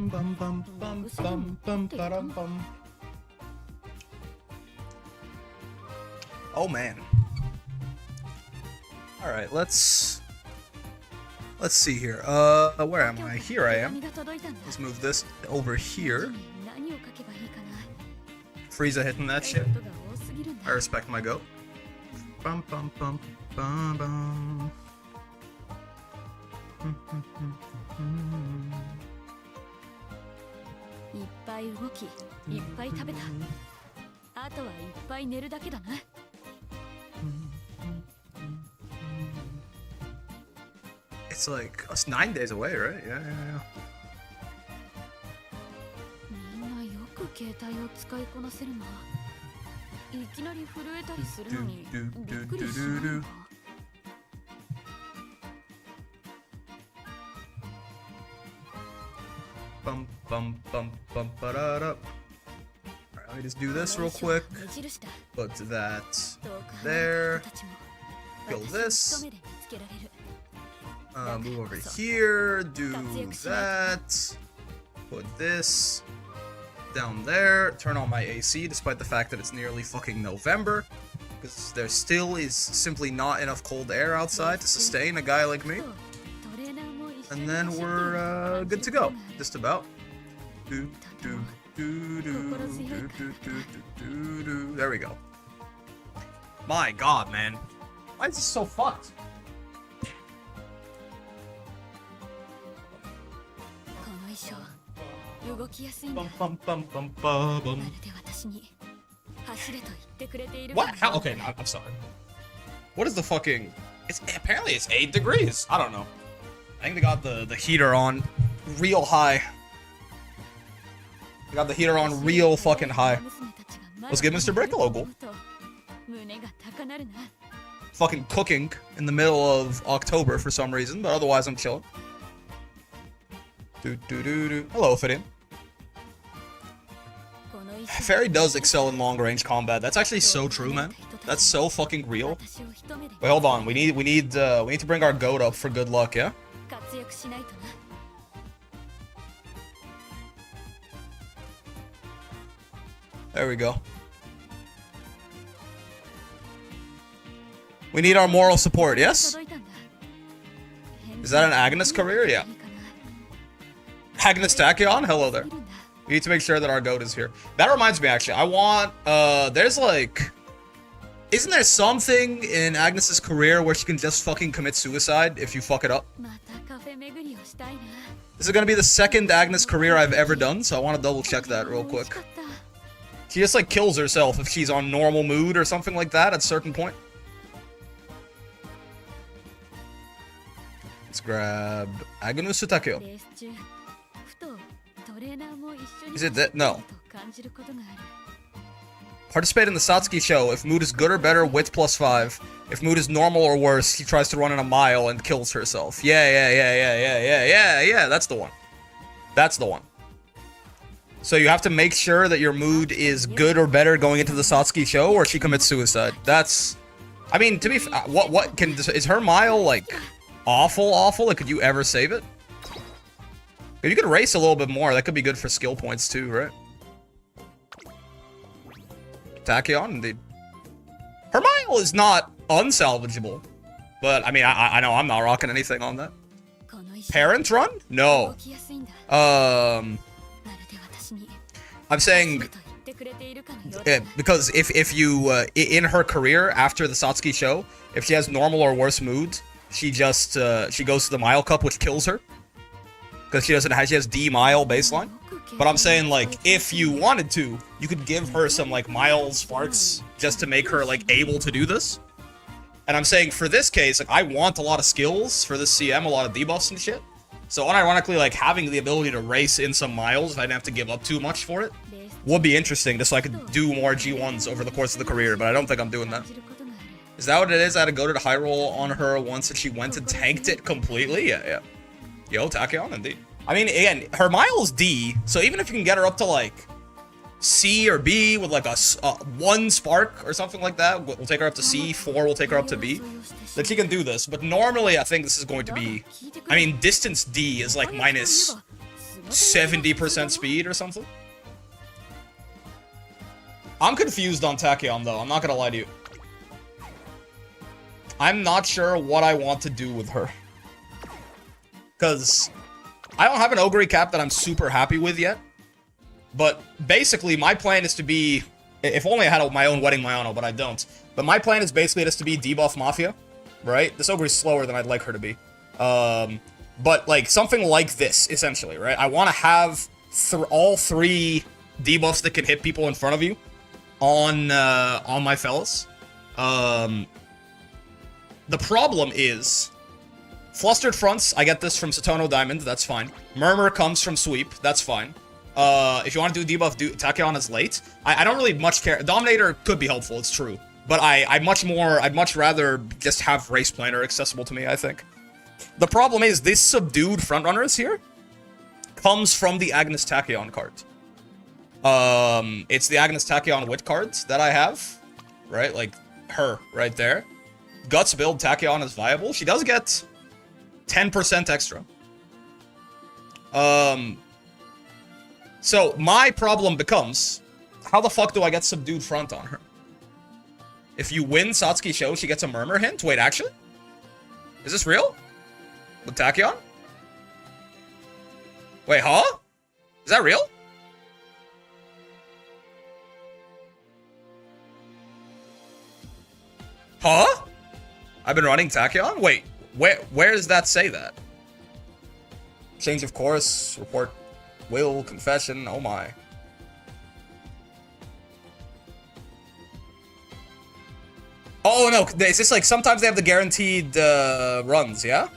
bum bum bum bum bum ba-dum bum. Oh man. All right, let's see here. Where am I? Here I am. Let's move this over here. Frieza hitting that shit. I respect my goat. Bum bum bum bum bum. It's like it's 9 days away, right? Yeah. みんなよく携帯を使いこなせるな。いきなり震えたりするのにびっくりしないな。Bum bum bum bum ba-da-da. Alright, let me just do this real quick. Put that there. Kill this. Move over here. Do that. Put this down there. Turn on my AC, despite the fact that it's nearly fucking November, because there still is simply not enough cold air outside to sustain a guy like me. And then we're good to go. Just about. There we go. My god, man. Why is this so fucked? Bum, bum, bum, bum, bum. What? How? Okay, no, I'm sorry. What is the fucking... Apparently it's 8 degrees. I don't know. I think they got the heater on real high. They got the heater on real fucking high. Let's get Mr. Brickalogle. Fucking cooking in the middle of October for some reason, but otherwise I'm chilling. Hello, Ophidian. Fairy does excel in long-range combat. That's actually so true, man. That's so fucking real. Wait, hold on. We need to bring our goat up for good luck, yeah? There we go. We need our moral support, yes? Is that an Agnes career? Yeah. Agnes Tachyon? Hello there. We need to make sure that our goat is here. That reminds me, actually. I want, there's like... Isn't there something in Agnes's career where she can just fucking commit suicide if you fuck it up? This is gonna be the second Agnes career I've ever done, so I want to double check that real quick. She just like kills herself if she's on normal mood or something like that at a certain point. Let's grab Agnes Tachyon. Is it that? No. Participate in the Satsuki show. If mood is good or better, wit +5. If mood is normal or worse, she tries to run in a mile and kills herself. Yeah. That's the one. That's the one. So you have to make sure that your mood is good or better going into the Satsuki show, or she commits suicide. That's... I mean, to be... Is her mile, like, awful? Like, could you ever save it? You could race a little bit more. That could be good for skill points, too, right? Tachyon, indeed. Her mile is not unsalvageable. But, I mean, I know I'm not rocking anything on that. Parent run? No. I'm saying... because if you... in her career, after the Satsuki show, if she has normal or worse mood, she just... she goes to the Mile Cup, which kills her. Because she has D mile baseline. But I'm saying, like, if you wanted to, you could give her some, like, mile sparks just to make her, like, able to do this. And I'm saying, for this case, like, I want a lot of skills for this CM, a lot of debuffs and shit. So, unironically, like, having the ability to race in some miles, if I didn't have to give up too much for it, would be interesting, just so I could do more G1s over the course of the career, but I don't think I'm doing that. Is that what it is? I had to go to the high roll on her once and she went and tanked it completely? Yeah. Yo, Tachyon, indeed. I mean, again, her mile's D, so even if you can get her up to, like, C or B with, like, a 1 spark or something like that, we'll take her up to C, 4 we'll take her up to B, then she can do this. But normally, I think this is going to be... I mean, distance D is, like, minus 70% speed or something. I'm confused on Tachyon, though. I'm not gonna lie to you. I'm not sure what I want to do with her. Because I don't have an Ogre cap that I'm super happy with yet. But basically, my plan is to be... If only I had my own Wedding Mayano, but I don't. But my plan is basically just to be debuff Mafia, right? This Ogre is slower than I'd like her to be. But, like, something like this, essentially, right? I want to have all 3 debuffs that can hit people in front of you on my fellas. The problem is... Flustered Fronts, I get this from Satono Diamond, that's fine. Murmur comes from Sweep, that's fine. If you want to do debuff, Tachyon is late. I don't really much care. Dominator could be helpful, it's true. But I'd much rather just have Race Planner accessible to me, I think. The problem is, this subdued frontrunners here comes from the Agnes Tachyon card. It's the Agnes Tachyon Wit cards that I have, right? Like, her, right there. Guts build Tachyon is viable. She does get 10% extra. So my problem becomes, how the fuck do I get subdued front on her? If you win Satsuki Show, she gets a Murmur hint? Wait, actually? Is this real? With Tachyon? Wait, huh? Is that real? Huh? I've been running Tachyon? Wait, where does that say that? Change of course, report will, confession, oh my. Oh no, is this like, sometimes they have the guaranteed runs, yeah?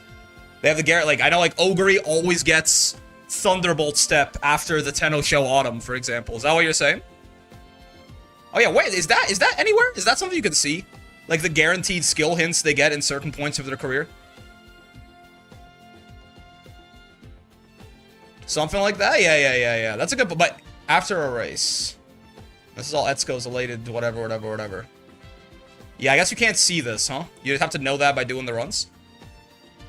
They have the like, I know like Ogre always gets Thunderbolt Step after the Tenno Show Autumn, for example. Is that what you're saying? Oh yeah, wait, is that anywhere? Is that something you can see? Like the guaranteed skill hints they get in certain points of their career? Something like that? Yeah. That's a good... But after a race... This is all Etsuko's related, whatever. Yeah, I guess you can't see this, huh? You just have to know that by doing the runs.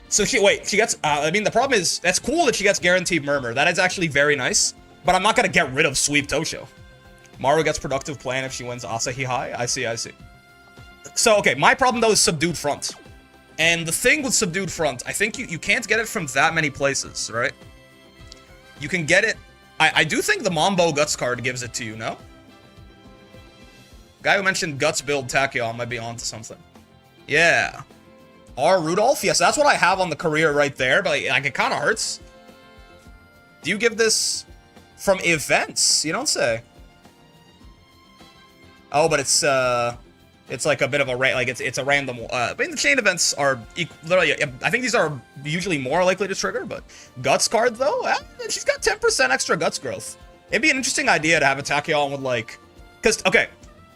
So she gets... I mean, the problem is... That's cool that she gets guaranteed Murmur. That is actually very nice. But I'm not gonna get rid of Sweep Tosho. Maru gets Productive Plan if she wins Asahi High. I see. So, okay, my problem, though, is Subdued Front. And the thing with Subdued Front, I think you can't get it from that many places, right? You can get it... I do think the Mambo Guts card gives it to you, no? Guy who mentioned Guts build Tachyon might be onto something. Yeah. R. Rudolph? Yes, that's what I have on the career right there, but like, it kind of hurts. Do you give this from events? You don't say. Oh, but it's like a bit of a it's a random. I mean, the chain events are literally. I think these are usually more likely to trigger, but Guts card though, she's got 10% extra Guts growth. It'd be an interesting idea to have a Tachyon with like, because okay,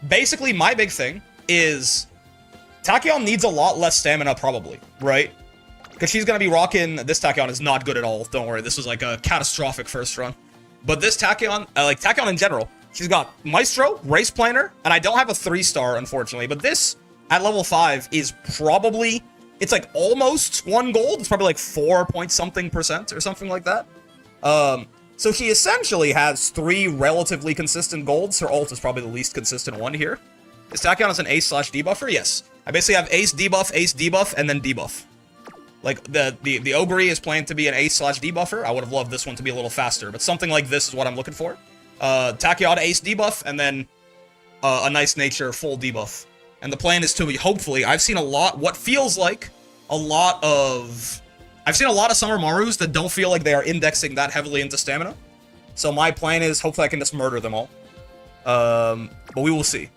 basically my big thing is Tachyon needs a lot less stamina probably, right? Because she's gonna be rocking. This Tachyon is not good at all. Don't worry, this was like a catastrophic first run. But this Tachyon, like Tachyon in general. She's got Maestro, Race Planner, and I don't have a 3-star, unfortunately. But this, at level 5, is probably... It's like almost 1 gold. It's probably like 4-point-something% or something like that. So she essentially has 3 relatively consistent golds. Her ult is probably the least consistent one here. Is Tachyon as an ace/debuffer? Yes. I basically have ace, debuff, and then debuff. Like, the Ogre is planned to be an ace/debuffer. I would have loved this one to be a little faster, but something like this is what I'm looking for. Tachyon ace debuff, and then a nice nature full debuff. And the plan is to, hopefully, I've seen a lot, what feels like a lot of... I've seen a lot of Summer Marus that don't feel like they are indexing that heavily into stamina. So my plan is, hopefully I can just murder them all. But we will see.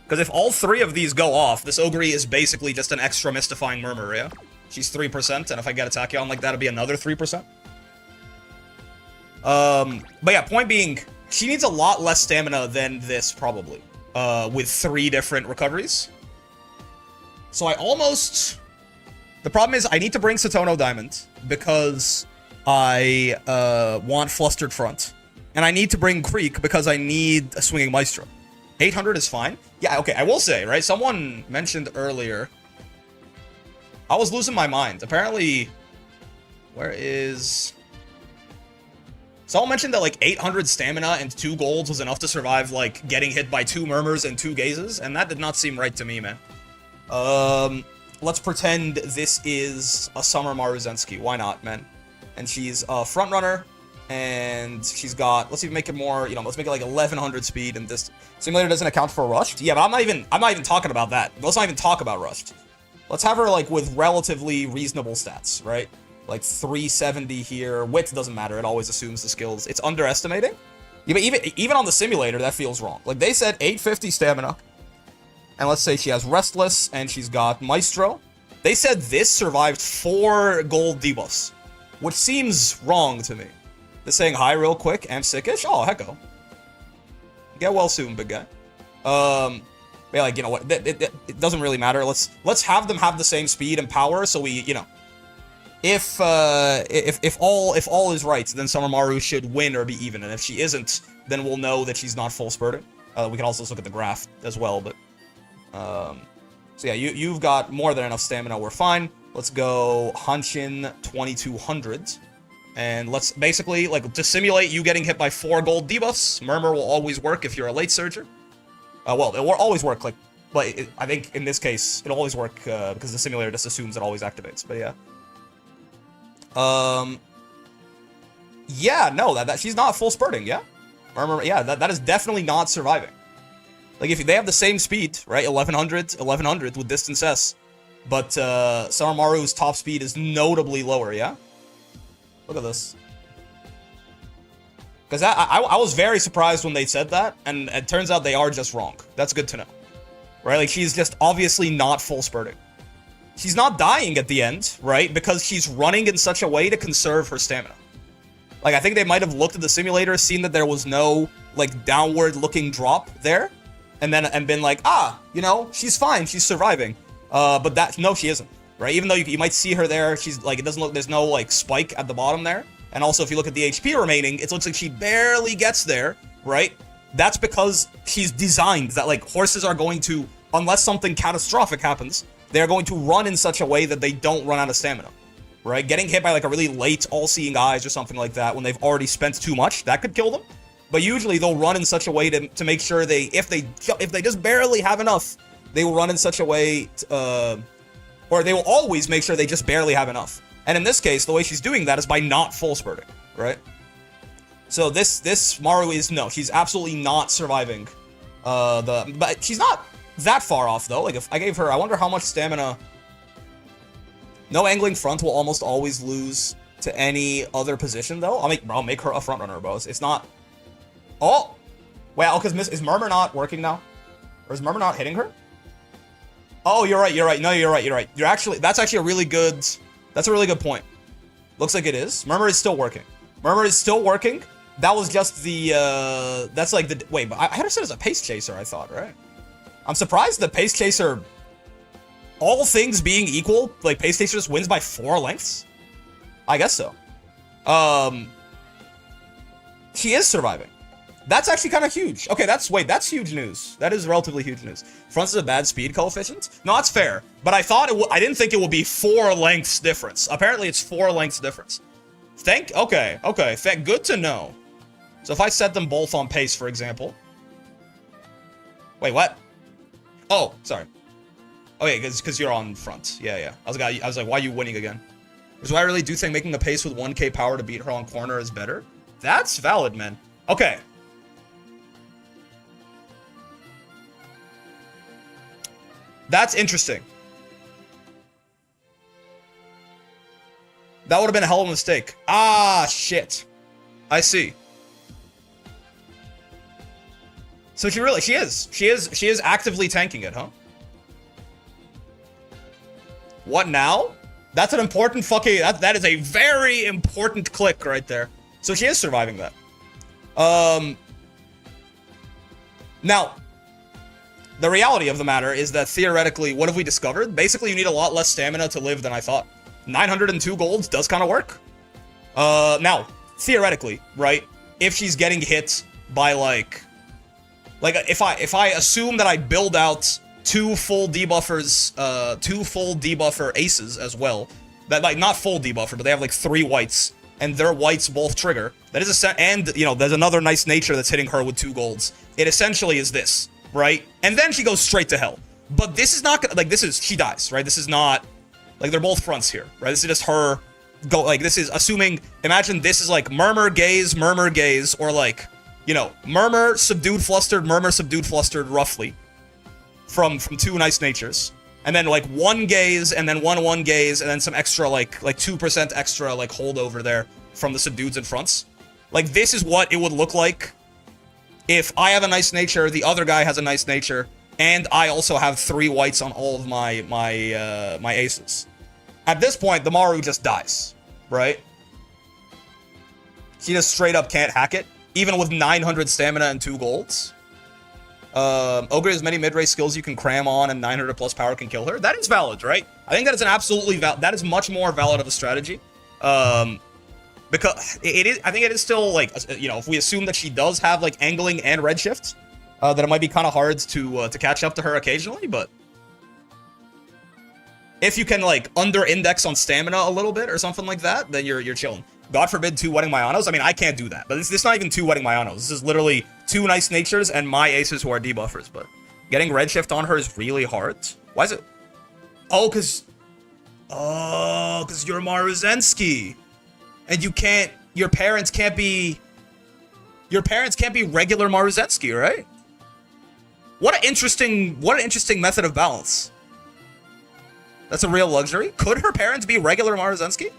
Because if all 3 of these go off, this Ogre is basically just an extra mystifying Murmur, yeah? She's 3%, and if I get a Tachyon like that, it'll be another 3%. But yeah, point being, she needs a lot less stamina than this, probably. With 3 different recoveries. So I almost... The problem is, I need to bring Satono Diamond, because I, want Flustered Front. And I need to bring Creek, because I need a Swinging Maestro. 800 is fine. Yeah, okay, I will say, right, someone mentioned earlier... I was losing my mind. Apparently... Where is... Someone mentioned that like 800 stamina and 2 golds was enough to survive like getting hit by 2 murmurs and 2 gazes, and that did not seem right to me, man. Let's pretend this is a Summer Maruzensky. Why not, man? And she's a front runner, and she's got, let's even make it more, you know, let's make it like 1100 speed, and this simulator doesn't account for rushed. Yeah, but I'm not even talking about that. Let's not even talk about rushed. Let's have her like with relatively reasonable stats, right? Like 370 here. Width doesn't matter. It always assumes the skills. It's underestimating. Even on the simulator, that feels wrong. Like they said 850 stamina. And let's say she has Restless and she's got Maestro. They said this survived 4 gold debuffs, which seems wrong to me. They're saying hi real quick. I'm sickish. Oh, hecko. Get well soon, big guy. Yeah, like, you know what? It doesn't really matter. Let's have them have the same speed and power, so we, you know, if all is right, then Summermaru should win or be even, and if she isn't, then we'll know that she's not full spurting. We can also look at the graph as well, but so yeah, you've got more than enough stamina. We're fine. Let's go Hanshin 2200, and let's basically like to simulate you getting hit by 4 gold debuffs. Murmur will always work if you're a late surger. Well, it will always work, like, but I think in this case it'll always work because the simulator just assumes it always activates. But yeah. Yeah, no, that she's not full spurting, yeah? Murmur, yeah, that is definitely not surviving. Like, if they have the same speed, right, 1100 with distance S, but Summermaru's top speed is notably lower, yeah? Look at this. Because I was very surprised when they said that, and it turns out they are just wrong. That's good to know. Right, like, she's just obviously not full spurting. She's not dying at the end, right? Because she's running in such a way to conserve her stamina. Like, I think they might have looked at the simulator, seen that there was no, like, downward-looking drop there, and been like, ah, you know, she's fine, she's surviving. But no, she isn't, right? Even though you might see her there, she's, like, it doesn't look, there's no, like, spike at the bottom there. And also, if you look at the HP remaining, it looks like she barely gets there, right? That's because she's designed that, like, horses are going to, unless something catastrophic happens, they're going to run in such a way that they don't run out of stamina, right? Getting hit by like a really late all-seeing eyes or something like that when they've already spent too much, that could kill them. But usually they'll run in such a way to make sure if they just barely have enough, they will run in such a way, or they will always make sure they just barely have enough. And in this case, the way she's doing that is by not full spurting, right? So this Maru is, no, she's absolutely not surviving, but she's not that far off, though. Like, if I gave her, I wonder how much stamina. No angling front will almost always lose to any other position, though. I'll make her a front runner, bro. It's not. Oh, well, because is Murmur not working now, or is Murmur not hitting her? Oh, you're right. No, you're right. That's actually a really good. That's a really good point. Looks like it is. Murmur is still working. That was just the. That's like the. Wait, but I had her set as a pace chaser, I thought, right? I'm surprised the Pace Chaser, all things being equal, like, Pace Chaser just wins by 4 lengths? I guess so. She is surviving. That's actually kind of huge. Okay, that's huge news. That is relatively huge news. Fronts is a bad speed coefficient? No, that's fair. But I thought I didn't think it would be 4 lengths difference. Apparently it's 4 lengths difference. Okay. Good to know. So if I set them both on pace, for example. Wait, what? Oh, sorry. Okay, because you're on front. Yeah. I was like, why are you winning again? Because I really do think making a pace with 1k power to beat her on corner is better. That's valid, man. Okay. That's interesting. That would have been a hell of a mistake. Ah, shit. I see. So she is actively tanking it, huh? What now? That's an important fucking, that is a very important click right there. So she is surviving that. Now, the reality of the matter is that theoretically, what have we discovered? Basically, you need a lot less stamina to live than I thought. 902 golds does kind of work. Now, theoretically, right? If she's getting hit by like if I assume that I build out 2 full debuffers, 2 full debuffer aces as well, that like not full debuffer, but they have like 3 whites, and their whites both trigger, that is and you know, there's another nice nature that's hitting her with 2 golds. It essentially is this, right? And then she goes straight to hell. But this is not like, this is, she dies, right? This is not like, they're both fronts here, right? This is just her go, like, this is assuming, imagine this is like murmur, gaze, or like, you know, murmur, subdued, flustered, roughly from 2 nice natures. And then like 1 gaze, and then 1 gaze, and then some extra like 2% extra like holdover there from the subdueds and fronts. Like, this is what it would look like if I have a nice nature, the other guy has a nice nature, and I also have 3 whites on all of my aces. At this point, the Maru just dies, right? She just straight up can't hack it, even with 900 stamina and 2 golds. Ogre has many mid-race skills you can cram on, and 900 plus power can kill her. That is valid, right? I think that is an absolutely that is much more valid of a strategy. Because it is, I think it is still like, you know, if we assume that she does have like angling and redshift, that it might be kind of hard to catch up to her occasionally, but if you can like under-index on stamina a little bit or something like that, then you're chilling. God forbid 2 Wedding Myanos. I mean, I can't do that. But this is not even 2 Wedding Myanos. This is literally 2 nice natures and my aces who are debuffers. But getting redshift on her is really hard. Why is it? Oh, because you're Maruzensky. And you can't, your parents can't be regular Maruzensky, right? What an interesting method of balance. That's a real luxury. Could her parents be regular Maruzensky?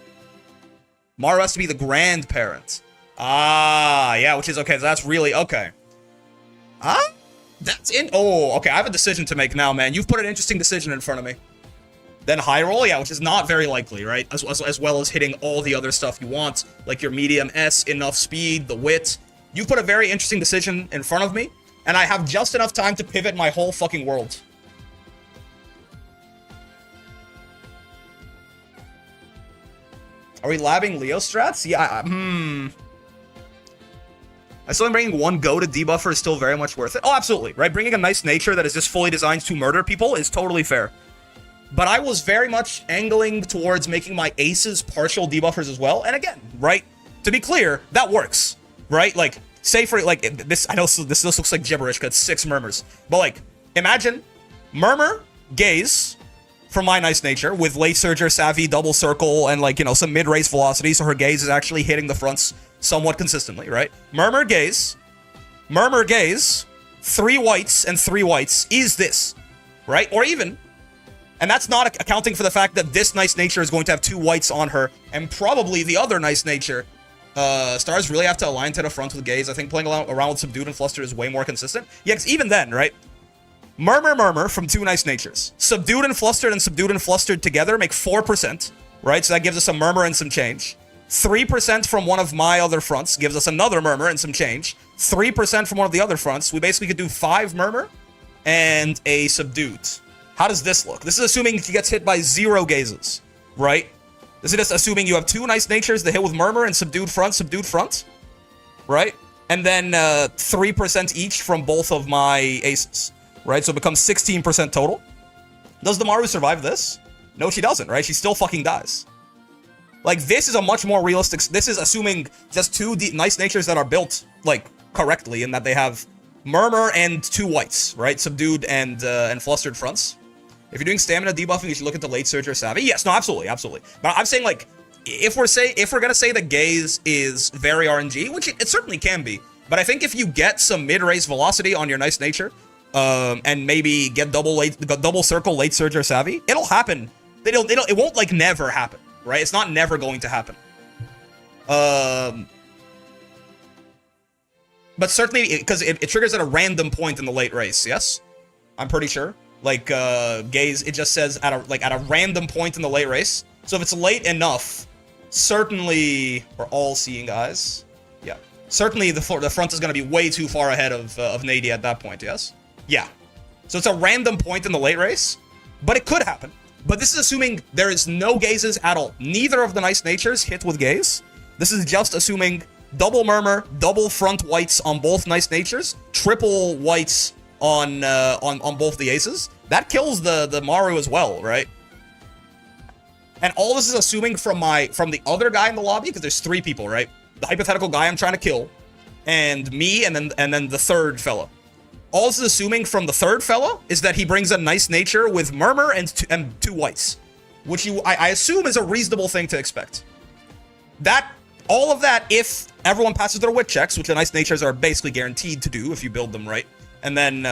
Maru has to be the grandparent. Ah, yeah, which is okay. So that's really okay. Huh? That's in. Oh, okay. I have a decision to make now, man. You've put an interesting decision in front of me. Then high roll, yeah, which is not very likely, right? As well as hitting all the other stuff you want, like your medium S, enough speed, the wit. You've put a very interesting decision in front of me, and I have just enough time to pivot my whole fucking world. Are we labbing Leo strats? Yeah, I still think bringing 1 go to debuffer is still very much worth it. Oh, absolutely, right? Bringing a nice nature that is just fully designed to murder people is totally fair. But I was very much angling towards making my aces partial debuffers as well. And again, right? To be clear, that works, right? Like, say for, like, this, I know this looks like gibberish because it's 6 murmurs. But, like, imagine murmur, gaze, from my nice nature, with late surger, savvy, double circle, and like, you know, some mid-race velocity, so her gaze is actually hitting the fronts somewhat consistently, right? Murmur, gaze, 3 whites and 3 whites is this, right? Or even, and that's not accounting for the fact that this nice nature is going to have 2 whites on her, and probably the other nice nature. Stars really have to align to the front with gaze. I think playing around with subdued and flustered is way more consistent. Yeah, 'cause even then, right? Murmur from 2 nice natures. Subdued and flustered together make 4%, right? So that gives us a murmur and some change. 3% from one of my other fronts gives us another murmur and some change. 3% from one of the other fronts. We basically could do 5 murmur and a subdued. How does this look? This is assuming he gets hit by 0 gazes, right? This is just assuming you have 2 nice natures to hit with murmur and subdued front, right? And then 3% each from both of my aces. Right, so it becomes 16% total. Does the Maru survive this? No, she doesn't, right? She still fucking dies. Like, this is a much more realistic... This is assuming just 2 nice natures that are built, like, correctly, in that they have murmur and 2 whites, right? Subdued and flustered fronts. If you're doing stamina debuffing, you should look at the late surger savvy. Yes, no, absolutely. But I'm saying, like, if we're gonna say that gaze is very RNG, which it certainly can be, but I think if you get some mid-race velocity on your nice nature, and maybe get double circle late surger savvy, it'll happen. It won't like never happen, right? It's not never going to happen. But certainly because it triggers at a random point in the late race. Yes, I'm pretty sure. Like gaze, it just says at a random point in the late race. So if it's late enough, certainly we're all seeing eyes. Yeah, certainly the front is going to be way too far ahead of Nady at that point. Yes. Yeah. So it's a random point in the late race, but it could happen. But this is assuming there is no gazes at all. Neither of the nice natures hit with gaze. This is just assuming double murmur, double front whites on both nice natures, triple whites on both the aces. That kills the Maru as well, right? And all this is assuming from the other guy in the lobby, because there's 3 people, right? The hypothetical guy I'm trying to kill, and me, and then the third fella. All this is assuming from the third fella is that he brings a nice nature with Murmur and 2 whites, which I assume is a reasonable thing to expect. All of that, if everyone passes their wit checks, which the nice natures are basically guaranteed to do if you build them right, and then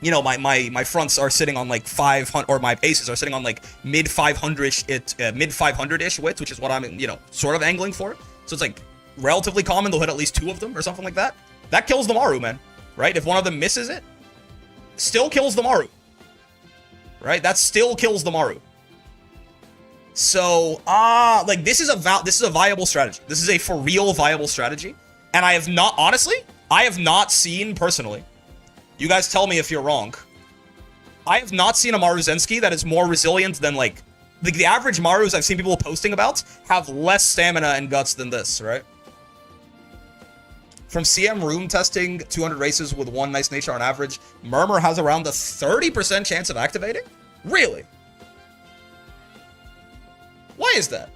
you know, my fronts are sitting on like 500, or my aces are sitting on like mid 500-ish wits, which is what I'm, you know, sort of angling for. So it's like relatively common they'll hit at least 2 of them or something like that. That kills the Maru, man. Right? If one of them misses it, still kills the Maru. Right? That still kills the Maru. So, like this is a viable strategy. This is a for real viable strategy. And I have not seen personally. You guys tell me if you're wrong. I have not seen a Maru Zensky that is more resilient than like the average Marus I've seen people posting about have less stamina and guts than this, right? From CM room testing, 200 races with 1 nice nature on average, Murmur has around a 30% chance of activating? Really? Why is that?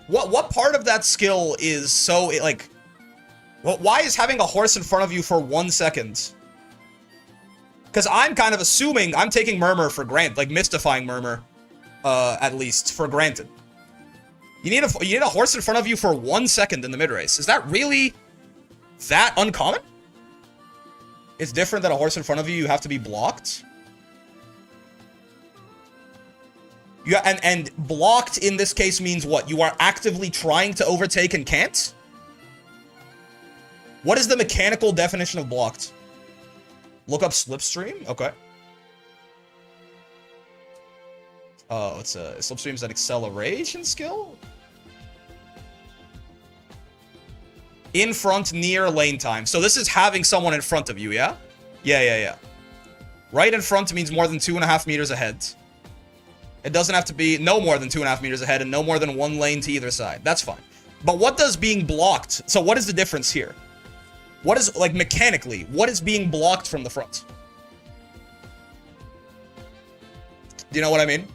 What part of that skill is so, like... Why is having a horse in front of you for 1 second? Because I'm kind of assuming, I'm taking Murmur for granted, like mystifying Murmur, at least, for granted. You need a horse in front of you for 1 second in the mid-race. Is that really... that uncommon? It's different than a horse in front of you have to be blocked. Yeah, and blocked in this case means what? You are actively trying to overtake and can't? What is the mechanical definition of blocked? Look up Slipstream? Okay. Oh, it's a Slipstream's an acceleration skill? In front, near lane time. So this is having someone in front of you, yeah? Yeah. Right in front means more than 2.5 meters ahead. It doesn't have to be no more than 2.5 meters ahead and no more than 1 lane to either side. That's fine. But what does being blocked... So what is the difference here? What is, like, mechanically, what is being blocked from the front? Do you know what I mean?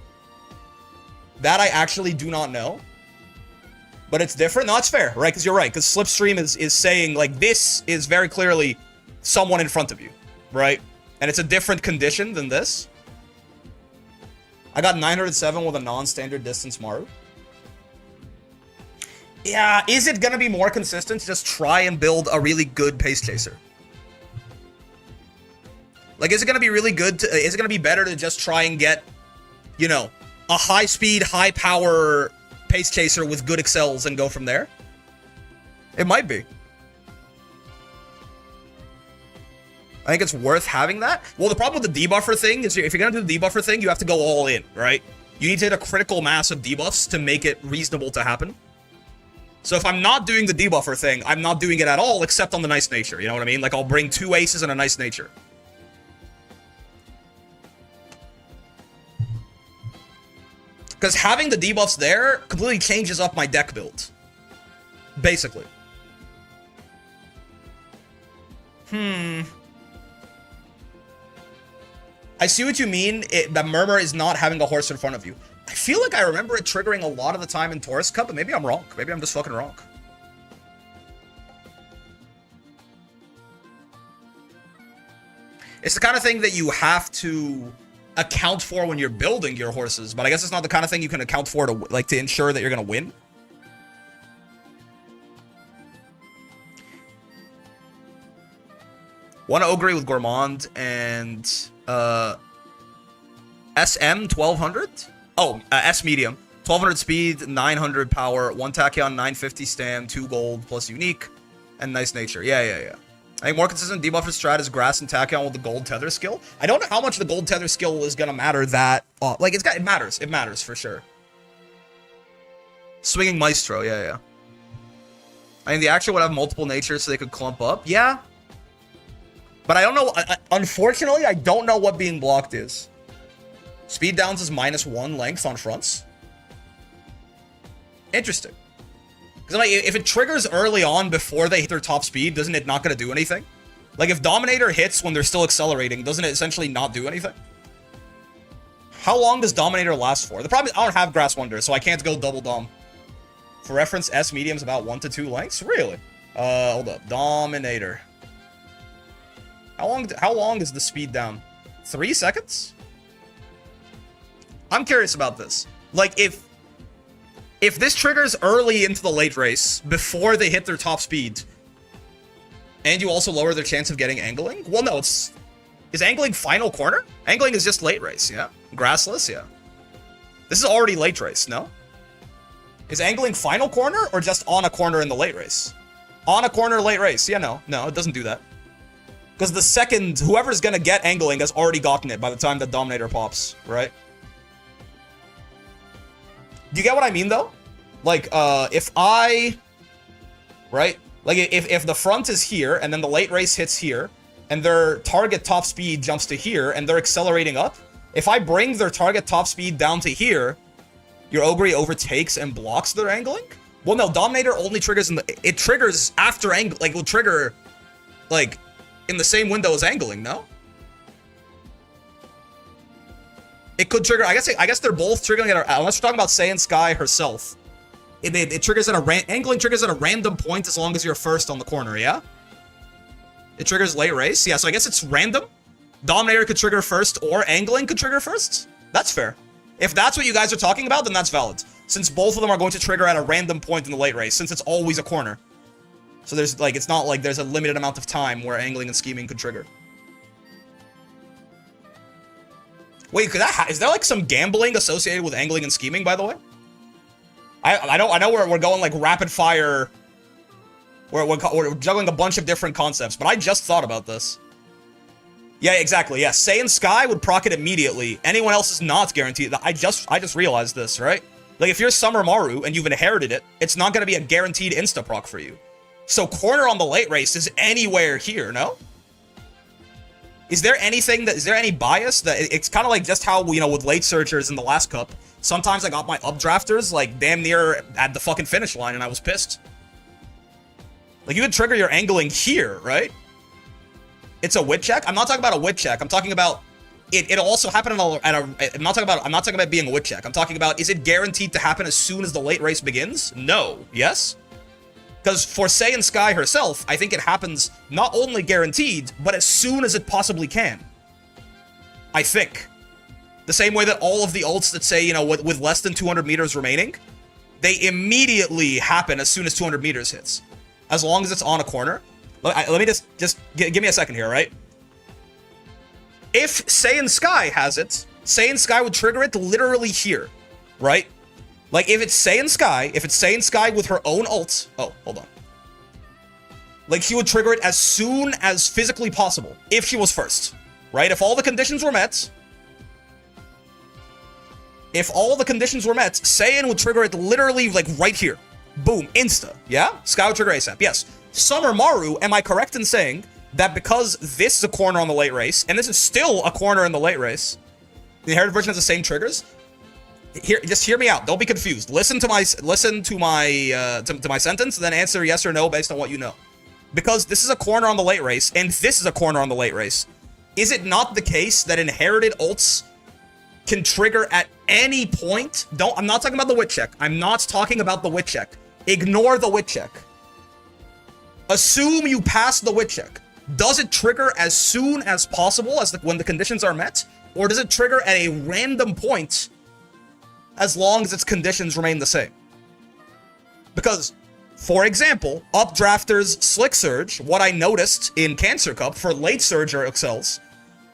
That I actually do not know. But it's different. No, it's fair, right? Because you're right. Because Slipstream is saying, like, this is very clearly someone in front of you, right? And it's a different condition than this. I got 907 with a non-standard distance Maru. Yeah, is it going to be more consistent to just try and build a really good pace chaser? Like, is it going to be really good to... Is it going to be better to just try and get, you know, a high-speed, high-power... pace chaser with good excels and go from there? It might be. I think it's worth having that. Well, the problem with the debuffer thing is if you're going to do the debuffer thing, you have to go all in, right? You need to hit a critical mass of debuffs to make it reasonable to happen. So if I'm not doing the debuffer thing, I'm not doing it at all except on the nice nature. You know what I mean? Like I'll bring 2 aces and a nice nature. Because having the debuffs there completely changes up my deck build. Basically. I see what you mean, that Murmur is not having a horse in front of you. I feel like I remember it triggering a lot of the time in Taurus Cup, but maybe I'm wrong. Maybe I'm just fucking wrong. It's the kind of thing that you have to account for when you're building your horses, but I guess it's not the kind of thing you can account for to, like, to ensure that you're gonna win. One Ogre with Gourmand and SM 1200. Oh, S medium, 1200 speed, 900 power, 1 tachyon, 950 stam, 2 gold plus unique, and nice nature. Yeah. I think more consistent debuffer strat is grass and tachyon with the gold tether skill. I don't know how much the gold tether skill is gonna matter that like it matters. It matters for sure. Swinging Maestro, yeah. I mean the action would have multiple natures so they could clump up. Yeah. But I don't know, unfortunately, I don't know what being blocked is. Speed downs is -1 length on fronts. Interesting. Because like, if it triggers early on before they hit their top speed, isn't it not going to do anything? Like if Dominator hits when they're still accelerating, doesn't it essentially not do anything? How long does Dominator last for? The problem is I don't have Grass Wonder, so I can't go double Dom. For reference, S medium's about 1 to 2 lengths? Really? Hold up. Dominator. How long is the speed down? 3 seconds? I'm curious about this. Like, if this triggers early into the late race, before they hit their top speed, and you also lower their chance of getting angling? Well, no, is angling final corner? Angling is just late race, yeah? Grassless, yeah. This is already late race, no? Is angling final corner, or just on a corner in the late race? On a corner late race, yeah, no, it doesn't do that. Because the second, whoever's gonna get angling has already gotten it by the time the Dominator pops, right? Do you get what I mean, though? Like, if I... Right? Like, if the front is here, and then the late race hits here, and their target top speed jumps to here, and they're accelerating up, if I bring their target top speed down to here, your Ogre overtakes and blocks their angling? Well, no, Dominator only triggers in the... It triggers after angle... Like, it will trigger, like, in the same window as angling, no? It could trigger... I guess they're both triggering at... Unless you're talking about Saiyan Sky herself. It triggers at a... Angling triggers at a random point as long as you're first on the corner, yeah? It triggers late race? Yeah, so I guess it's random. Dominator could trigger first, or angling could trigger first? That's fair. If that's what you guys are talking about, then that's valid. Since both of them are going to trigger at a random point in the late race, since it's always a corner. So there's, like, it's not like there's a limited amount of time where angling and scheming could trigger. Wait, is there, like, some gambling associated with angling and scheming, by the way? I know we're going, like, rapid fire... We're juggling a bunch of different concepts, but I just thought about this. Yeah, exactly, yeah. Saiyan Sky would proc it immediately. Anyone else is not guaranteed. I just realized this, right? Like, if you're Summer Maru and you've inherited it, it's not going to be a guaranteed insta-proc for you. So corner on the late race is anywhere here, no? Is there any bias that it's kind of like just how, you know, with late searchers in the last cup, sometimes I got my updrafters like damn near at the fucking finish line and I was pissed. Like, you could trigger your angling here, right? It's a wit check. I'm not talking about a wit check. I'm talking about it'll also happen I'm not talking about it being a wit check. I'm talking about, is it guaranteed to happen as soon as the late race begins? No. Yes? Because for Saiyan Sky herself, I think it happens not only guaranteed, but as soon as it possibly can. I think. The same way that all of the ults that say, you know, with less than 200 meters remaining, they immediately happen as soon as 200 meters hits. As long as it's on a corner. Let me just give me a second here, right? If Saiyan Sky has it, Saiyan Sky would trigger it literally here, right? Like, if it's Saiyan Sky with her own ult... Oh, hold on. Like, she would trigger it as soon as physically possible, if she was first, right? If all the conditions were met... Saiyan would trigger it literally, like, right here. Boom, insta, yeah? Sky would trigger ASAP, yes. Summer Maru, am I correct in saying that because this is a corner on the late race, and this is still a corner in the late race, the inherited version has the same triggers? Just hear me out. Don't be confused. Listen to my sentence, and then answer yes or no based on what you know. Because this is a corner on the late race, and this is a corner on the late race, is it not the case that inherited ults can trigger at any point? I'm not talking about the wit check. I'm not talking about the wit check. Ignore the wit check. Assume you pass the wit check. Does it trigger as soon as possible when the conditions are met? Or does it trigger at a random point as long as its conditions remain the same? Because, for example, Updrafters Slick Surge, what I noticed in Cancer Cup for late Surge or Excels,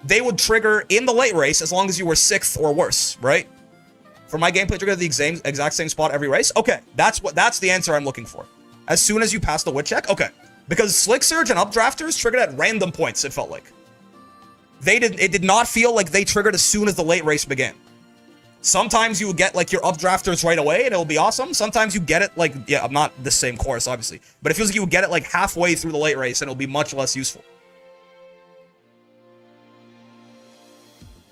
they would trigger in the late race as long as you were 6th or worse, right? For my gameplay, trigger the exact same spot every race? Okay, that's the answer I'm looking for. As soon as you pass the wit check? Okay. Because Slick Surge and Updrafters triggered at random points, it felt like. It did not feel like they triggered as soon as the late race began. Sometimes you would get, like, your Updrafters right away, and it'll be awesome. Sometimes you get it, like, yeah, I'm not the same course, obviously. But it feels like you would get it, like, halfway through the late race, and it'll be much less useful.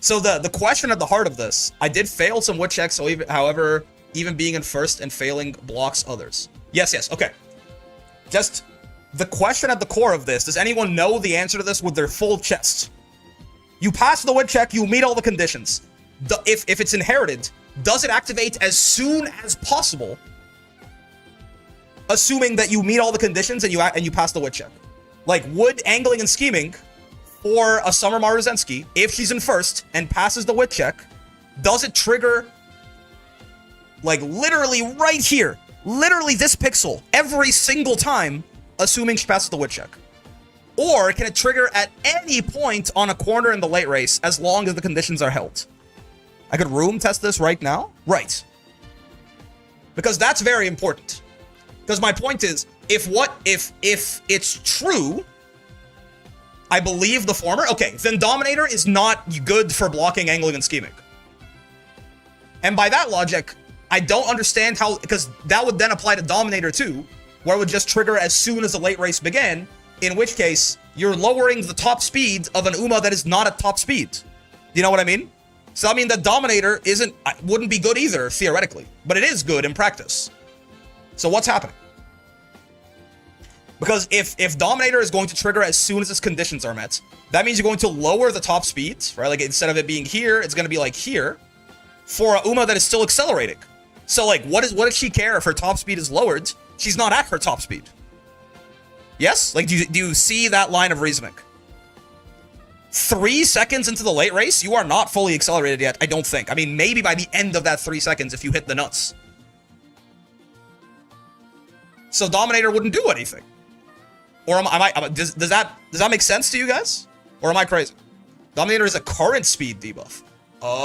So the question at the heart of this, I did fail some wit checks, however, even being in first and failing blocks others. Yes, okay. Just the question at the core of this, does anyone know the answer to this with their full chest? You pass the wit check, you meet all the conditions. if it's inherited, does it activate as soon as possible, assuming that you meet all the conditions and you pass the wit check? Like, would angling and scheming for a Summer Maruzensky, if she's in first and passes the wit check, does it trigger, like, literally right here, literally this pixel, every single time, assuming she passes the wit check? Or can it trigger at any point on a corner in the late race as long as the conditions are held? I could room test this right now? Right. Because that's very important. Because my point is, if it's true, I believe the former, okay, then Dominator is not good for blocking angling and scheming. And by that logic, I don't understand how, because that would then apply to Dominator too, where it would just trigger as soon as the late race began, in which case, you're lowering the top speed of an Uma that is not at top speed. You know what I mean? So I mean that Dominator wouldn't be good either, theoretically, but it is good in practice. So what's happening? Because if Dominator is going to trigger as soon as its conditions are met, that means you're going to lower the top speed, right? Like, instead of it being here, it's going to be like here, for a Uma that is still accelerating. So like, what does she care if her top speed is lowered? She's not at her top speed. Yes? Like, do you see that line of reasoning? 3 seconds into the late race, you are not fully accelerated yet, I don't think. I mean, maybe by the end of that 3 seconds if you hit the nuts. So Dominator wouldn't do anything. Or does that make sense to you guys? Or am I crazy? Dominator is a current speed debuff. Oh,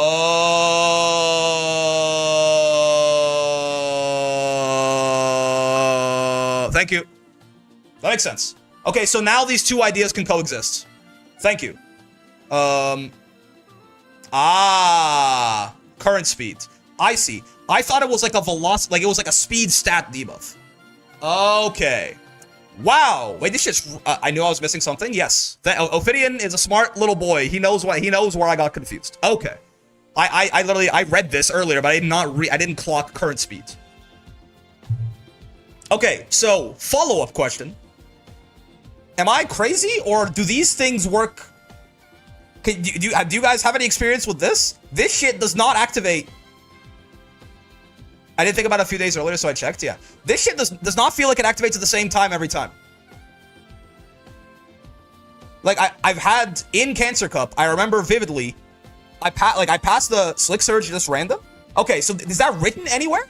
thank you. That makes sense. Okay, so now these two ideas can coexist. Thank you. Current speed. I see. I thought it was like a velocity, like it was like a speed stat debuff. Okay. Wow. Wait, this shit's. I knew I was missing something. Yes. Ophidian is a smart little boy. He knows where I got confused. Okay. I literally read this earlier, but I didn't clock current speed. Okay, so follow-up question. Am I crazy, or do these things work? Do you guys have any experience with this? This shit does not activate. I didn't think about it a few days earlier, so I checked. Yeah, this shit does not feel like it activates at the same time every time. Like I've had in Cancer Cup, I remember vividly. I passed the Slick Surge just random. Okay, so is that written anywhere?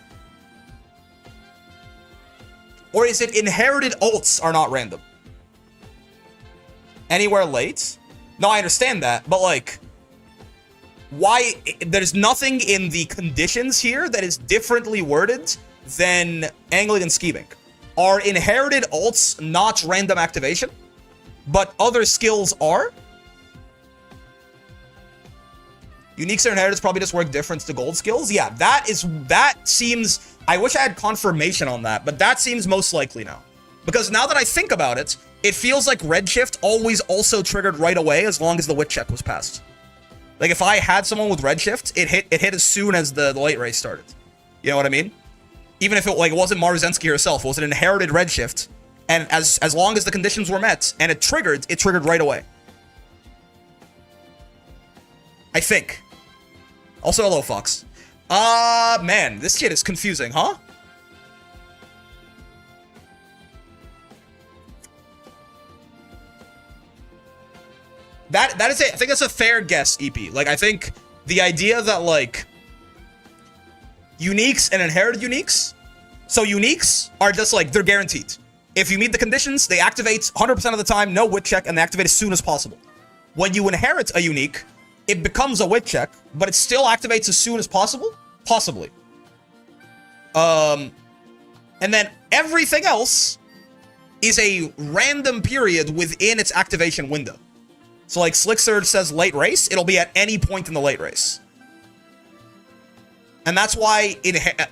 Or is it inherited ults are not random? Anywhere late? No, I understand that, but like, why? There's nothing in the conditions here that is differently worded than angling and scheming. Are inherited ults not random activation, but other skills are? Uniques and inheriteds probably just work different to gold skills. Yeah, that seems. I wish I had confirmation on that, but that seems most likely now. Because now that I think about it, it feels like Redshift always also triggered right away as long as the wit check was passed. Like if I had someone with Redshift, it hit as soon as the late race started. You know what I mean? Even if it wasn't Maruzensky herself, it was an inherited Redshift, and as long as the conditions were met and it triggered right away. I think. Also, hello, Fox. Man, this shit is confusing, huh? That is it. I think that's a fair guess, EP. Like, I think the idea that, like, uniques and inherited uniques. So uniques are just, like, they're guaranteed. If you meet the conditions, they activate 100% of the time, no wit check, and they activate as soon as possible. When you inherit a unique, it becomes a wit check, but it still activates as soon as possible? Possibly. And then everything else is a random period within its activation window. So like Slick Surge says late race, it'll be at any point in the late race. And that's why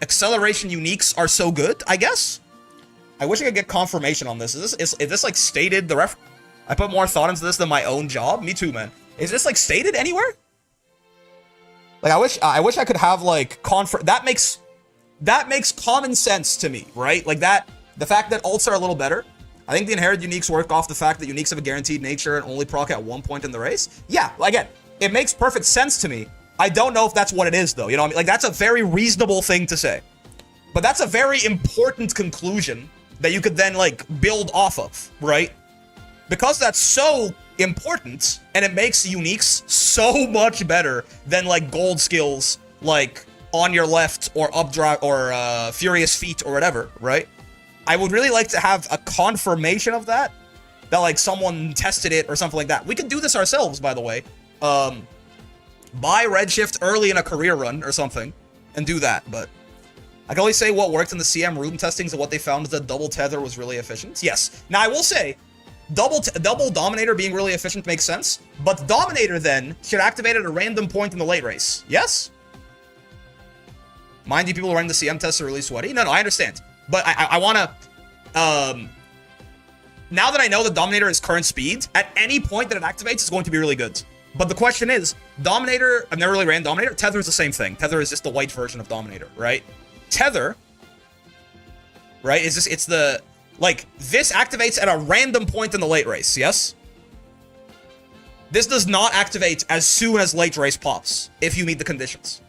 acceleration uniques are so good, I guess. I wish I could get confirmation on this. Is this like stated the ref? I put more thought into this than my own job. Me too, man. Is this like stated anywhere? Like I wish I could have like that makes common sense to me, right? Like that the fact that ults are a little better. I think the inherited uniques work off the fact that uniques have a guaranteed nature and only proc at one point in the race. Yeah, again, it makes perfect sense to me. I don't know if that's what it is, though. You know what I mean? Like, that's a very reasonable thing to say. But that's a very important conclusion that you could then, like, build off of, right? Because that's so important, and it makes uniques so much better than, like, gold skills, like, on your left, or updraft, or furious feet, or whatever, right? I would really like to have a confirmation of that, like, someone tested it, or something like that. We could do this ourselves, by the way. Buy Redshift early in a career run, or something, and do that, but I can only say what worked in the CM room testings, and what they found is that double tether was really efficient. Yes. Now, I will say, double Dominator being really efficient makes sense, but Dominator then should activate at a random point in the late race. Yes? Mind you, people running the CM tests are really sweaty. No, I understand. But I want to... now that I know that Dominator is current speed, at any point that it activates, it's going to be really good. But the question is, Dominator... I've never really ran Dominator. Tether is the same thing. Tether is just the white version of Dominator, right? Tether, right, is this, it's the, like, this activates at a random point in the late race, yes? This does not activate as soon as late race pops, if you meet the conditions.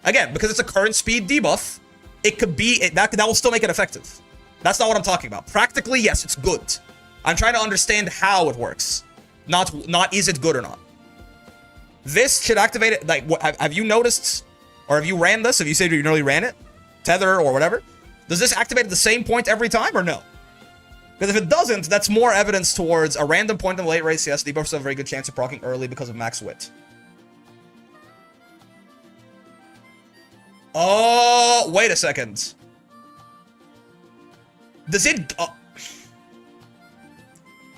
Again, because it's a current speed debuff, it could be, that will still make it effective. That's not what I'm talking about. Practically, yes, it's good. I'm trying to understand how it works. Not is it good or not. This should activate it, like, what, have you noticed, or have you ran this? Have you said you nearly ran it? Tether or whatever? Does this activate at the same point every time or no? Because if it doesn't, that's more evidence towards a random point in the late race. Yes, debuffs have a very good chance of proccing early because of max wit. Oh, wait a second. Does it...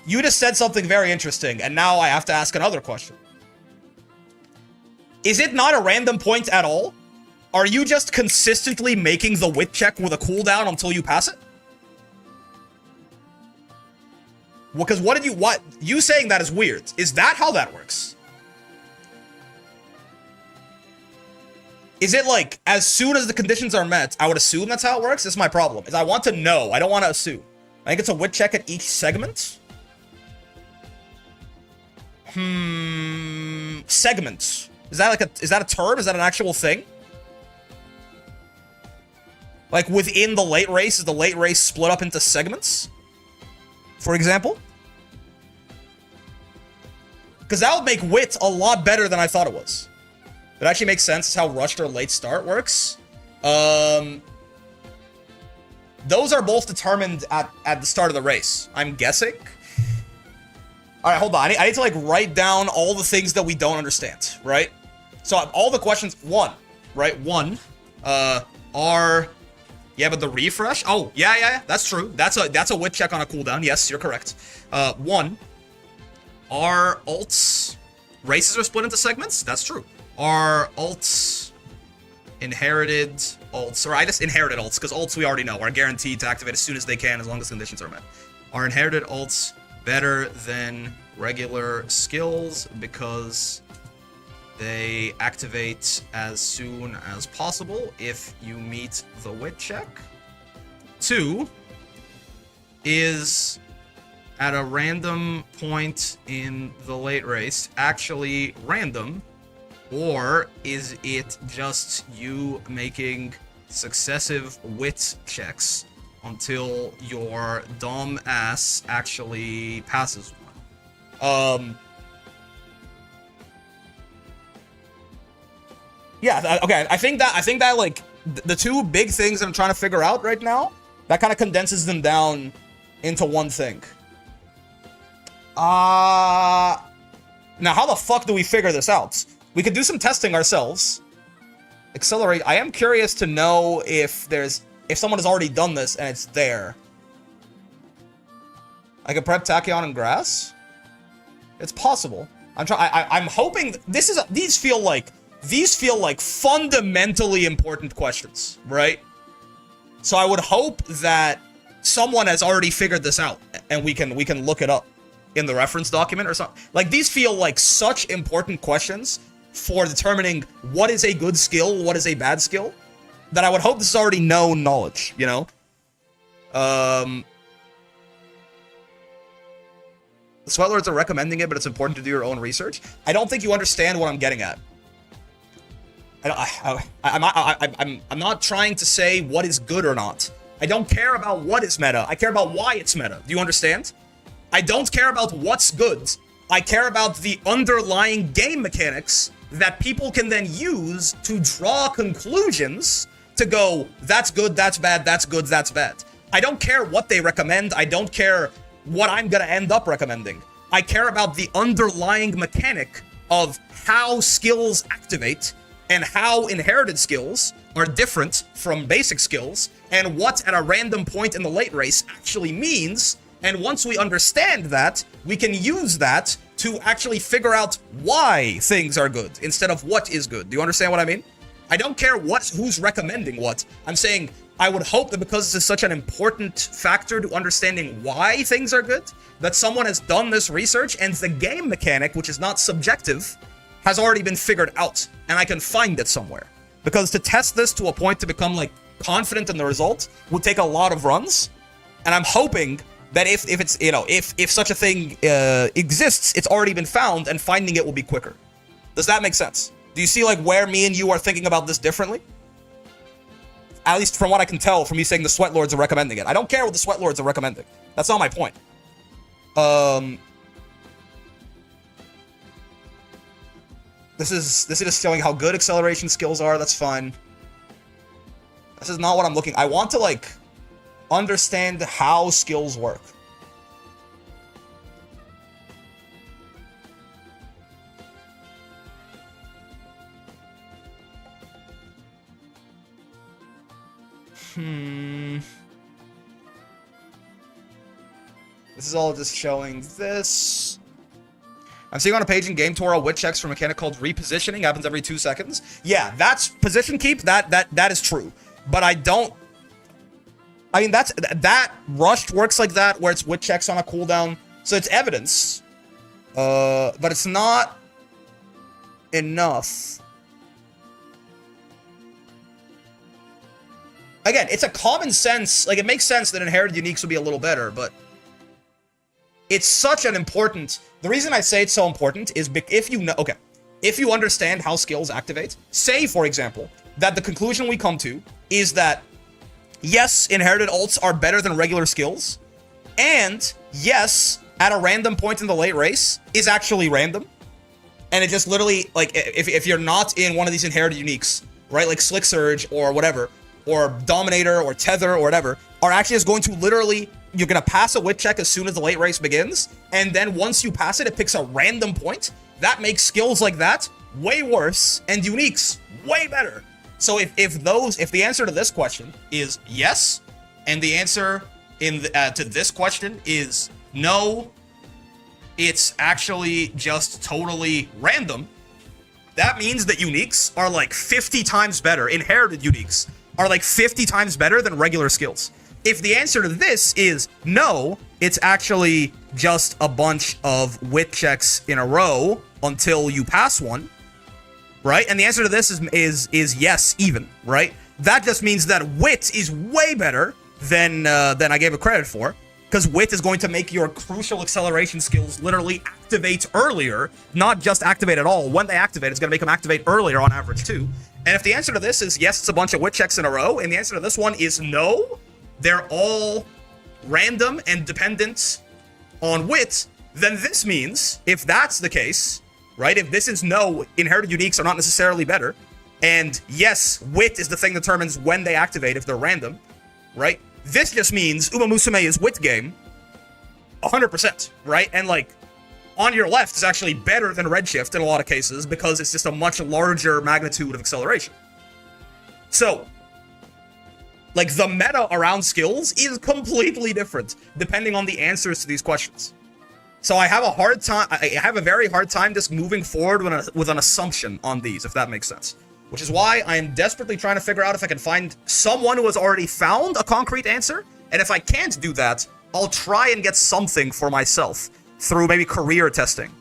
you just said something very interesting, and now I have to ask another question. Is it not a random point at all? Are you just consistently making the wit check with a cooldown until you pass it? Well, because what you saying that is weird. Is that how that works? Is it like, as soon as the conditions are met, I would assume that's how it works? This is my problem, is I want to know. I don't want to assume. I think it's a wit check at each segment. Segments. Is that like is that a term? Is that an actual thing? Like, within the late race, is the late race split up into segments? For example? Because that would make wit a lot better than I thought it was. It actually makes sense. It's how rushed or late start works. Those are both determined at the start of the race, I'm guessing. All right, hold on. I need to, like, write down all the things that we don't understand, right? So all the questions, right? Are... Yeah, but the refresh? Oh, yeah, that's true. That's a wit check on a cooldown. Yes, you're correct. 1. Are alts... Races are split into segments? That's true. Are alts... Inherited alts... Or I just inherited alts, because alts we already know are guaranteed to activate as soon as they can, as long as conditions are met. Are inherited alts better than regular skills because they activate as soon as possible if you meet the wit check? 2, is at a random point in the late race actually random, or is it just you making successive wit checks until your dumb ass actually passes one? Yeah, okay, I think that like, the two big things that I'm trying to figure out right now, that kind of condenses them down into one thing. Now how the fuck do we figure this out? We could do some testing ourselves. Accelerate. I am curious to know if someone has already done this and it's there. I could prep Tachyon and Grass? It's possible. I'm hoping these feel like fundamentally important questions, right? So I would hope that someone has already figured this out and we can look it up in the reference document or something. Like, these feel like such important questions for determining what is a good skill, what is a bad skill, that I would hope this is already known knowledge, you know? The Sweatlords are recommending it, but it's important to do your own research. I don't think you understand what I'm getting at. I'm not trying to say what is good or not. I don't care about what is meta. I care about why it's meta. Do you understand? I don't care about what's good. I care about the underlying game mechanics that people can then use to draw conclusions to go, that's good, that's bad, that's good, that's bad. I don't care what they recommend. I don't care what I'm gonna end up recommending. I care about the underlying mechanic of how skills activate and how inherited skills are different from basic skills and what at a random point in the late race actually means. And once we understand that, we can use that to actually figure out why things are good instead of what is good. Do you understand what I mean? I don't care who's recommending what. I'm saying I would hope that because this is such an important factor to understanding why things are good, that someone has done this research and the game mechanic, which is not subjective, has already been figured out and I can find it somewhere. Because to test this to a point to become like confident in the result would take a lot of runs. And I'm hoping that if it's, you know, if such a thing exists, it's already been found and finding it will be quicker. Does that make sense? Do you see like where me and you are thinking about this differently? At least from what I can tell from you saying the Sweat Lords are recommending it. I don't care what the Sweat Lords are recommending. That's not my point. This is just showing how good acceleration skills are. That's fine. This is not what I'm looking. I want to like understand how skills work. This is all just showing this. I'm seeing on a page in Game Toro wit checks for a mechanic called repositioning. Happens every 2 seconds. Yeah, that's position keep. That is true. But I don't. I mean, that rushed works like that, where it's wit checks on a cooldown. So it's evidence. But it's not enough. Again, it's a common sense. Like, it makes sense that inherited uniques would be a little better, but it's such an important. The reason I say it's so important is if you know. Okay, if you understand how skills activate, say for example that the conclusion we come to is that yes, inherited ults are better than regular skills, and yes, at a random point in the late race is actually random, and it just literally, like, if you're not in one of these inherited uniques, right, like Slick Surge or whatever, or Dominator or Tether or whatever, are actually just going to literally, you're going to pass a wit check as soon as the late race begins, and then once you pass it, it picks a random point. That makes skills like that way worse and uniques way better. So if the answer to this question is yes, and the answer to this question is no, it's actually just totally random, that means that uniques are like 50 times better. Inherited uniques are like 50 times better than regular skills. If the answer to this is no, it's actually just a bunch of wit checks in a row until you pass one, right? And the answer to this is yes, even, right? That just means that wit is way better than I gave it credit for, because wit is going to make your crucial acceleration skills literally activate earlier, not just activate at all. When they activate, it's going to make them activate earlier on average too. And if the answer to this is yes, it's a bunch of wit checks in a row, and the answer to this one is no, they're all random and dependent on wit, then this means, if that's the case, right, if this is no, inherited uniques are not necessarily better, and yes, wit is the thing that determines when they activate if they're random, right? This just means Uma Musume is wit game 100%, right? And like, on your left is actually better than Redshift in a lot of cases because it's just a much larger magnitude of acceleration. So, like, the meta around skills is completely different depending on the answers to these questions. So I have a very hard time just moving forward with an assumption on these, if that makes sense. Which is why I am desperately trying to figure out if I can find someone who has already found a concrete answer. And if I can't do that, I'll try and get something for myself through maybe career testing.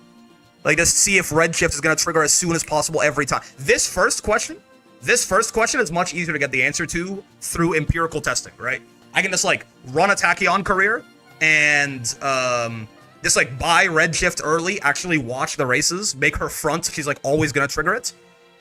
Like, just see if Redshift is going to trigger as soon as possible every time. This first question is much easier to get the answer to through empirical testing, right? I can just, like, run a Tachyon career and just, like, buy Redshift early, actually watch the races, make her front, she's, like, always going to trigger it.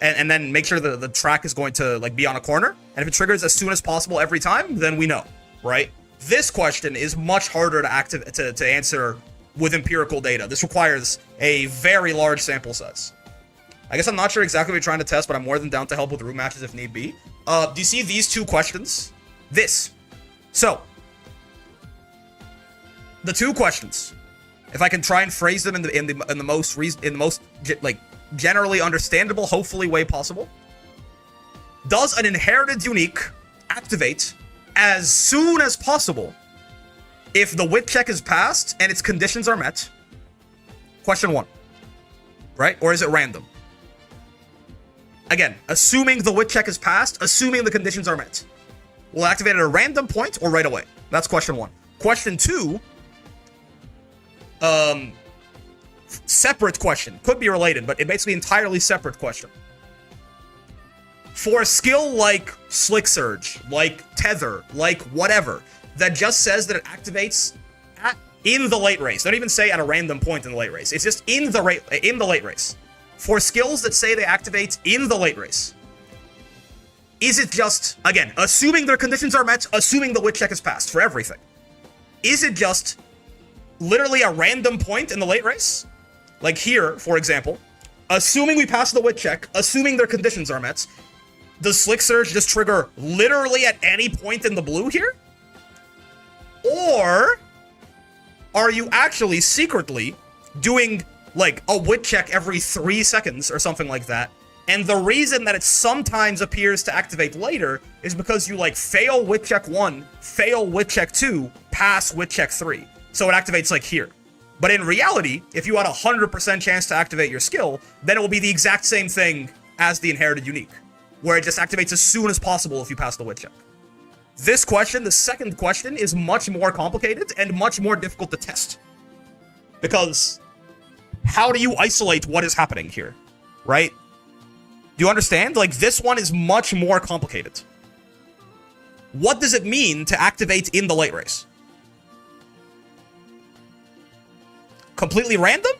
and then make sure the track is going to like be on a corner. And if it triggers as soon as possible every time, then we know, right? This question is much harder to answer with empirical data. This requires a very large sample size. I guess I'm not sure exactly what you're trying to test, but I'm more than down to help with room matches if need be. Do you see these two questions? So, the two questions, if I can try and phrase them in the most like generally understandable, hopefully way possible. Does an inherited unique activate as soon as possible if the wit check is passed and its conditions are met? Question 1. Right? Or is it random? Again, assuming the wit check is passed, assuming the conditions are met. Will it activate at a random point or right away? That's question 1. Question 2, separate question. Could be related, but it basically entirely separate question. For a skill like Slick Surge, like Tether, like whatever, that just says that it activates in the late race. Don't even say at a random point in the late race. It's just in the late race. For skills that say they activate in the late race, is it just, again, assuming their conditions are met, assuming the wit check is passed for everything, is it just literally a random point in the late race? Like here, for example, assuming we pass the wit check, assuming their conditions are met, does Slick Surge just trigger literally at any point in the blue here? Or are you actually secretly doing like a wit check every 3 seconds or something like that? And the reason that it sometimes appears to activate later is because you like fail wit check 1, fail wit check 2, pass wit check 3. So it activates like here. But in reality, if you had a 100% chance to activate your skill, then it will be the exact same thing as the inherited unique, where it just activates as soon as possible if you pass the wit check. This question, the second question, is much more complicated and much more difficult to test. Because how do you isolate what is happening here, right? Do you understand? Like, this one is much more complicated. What does it mean to activate in the late race? Completely random?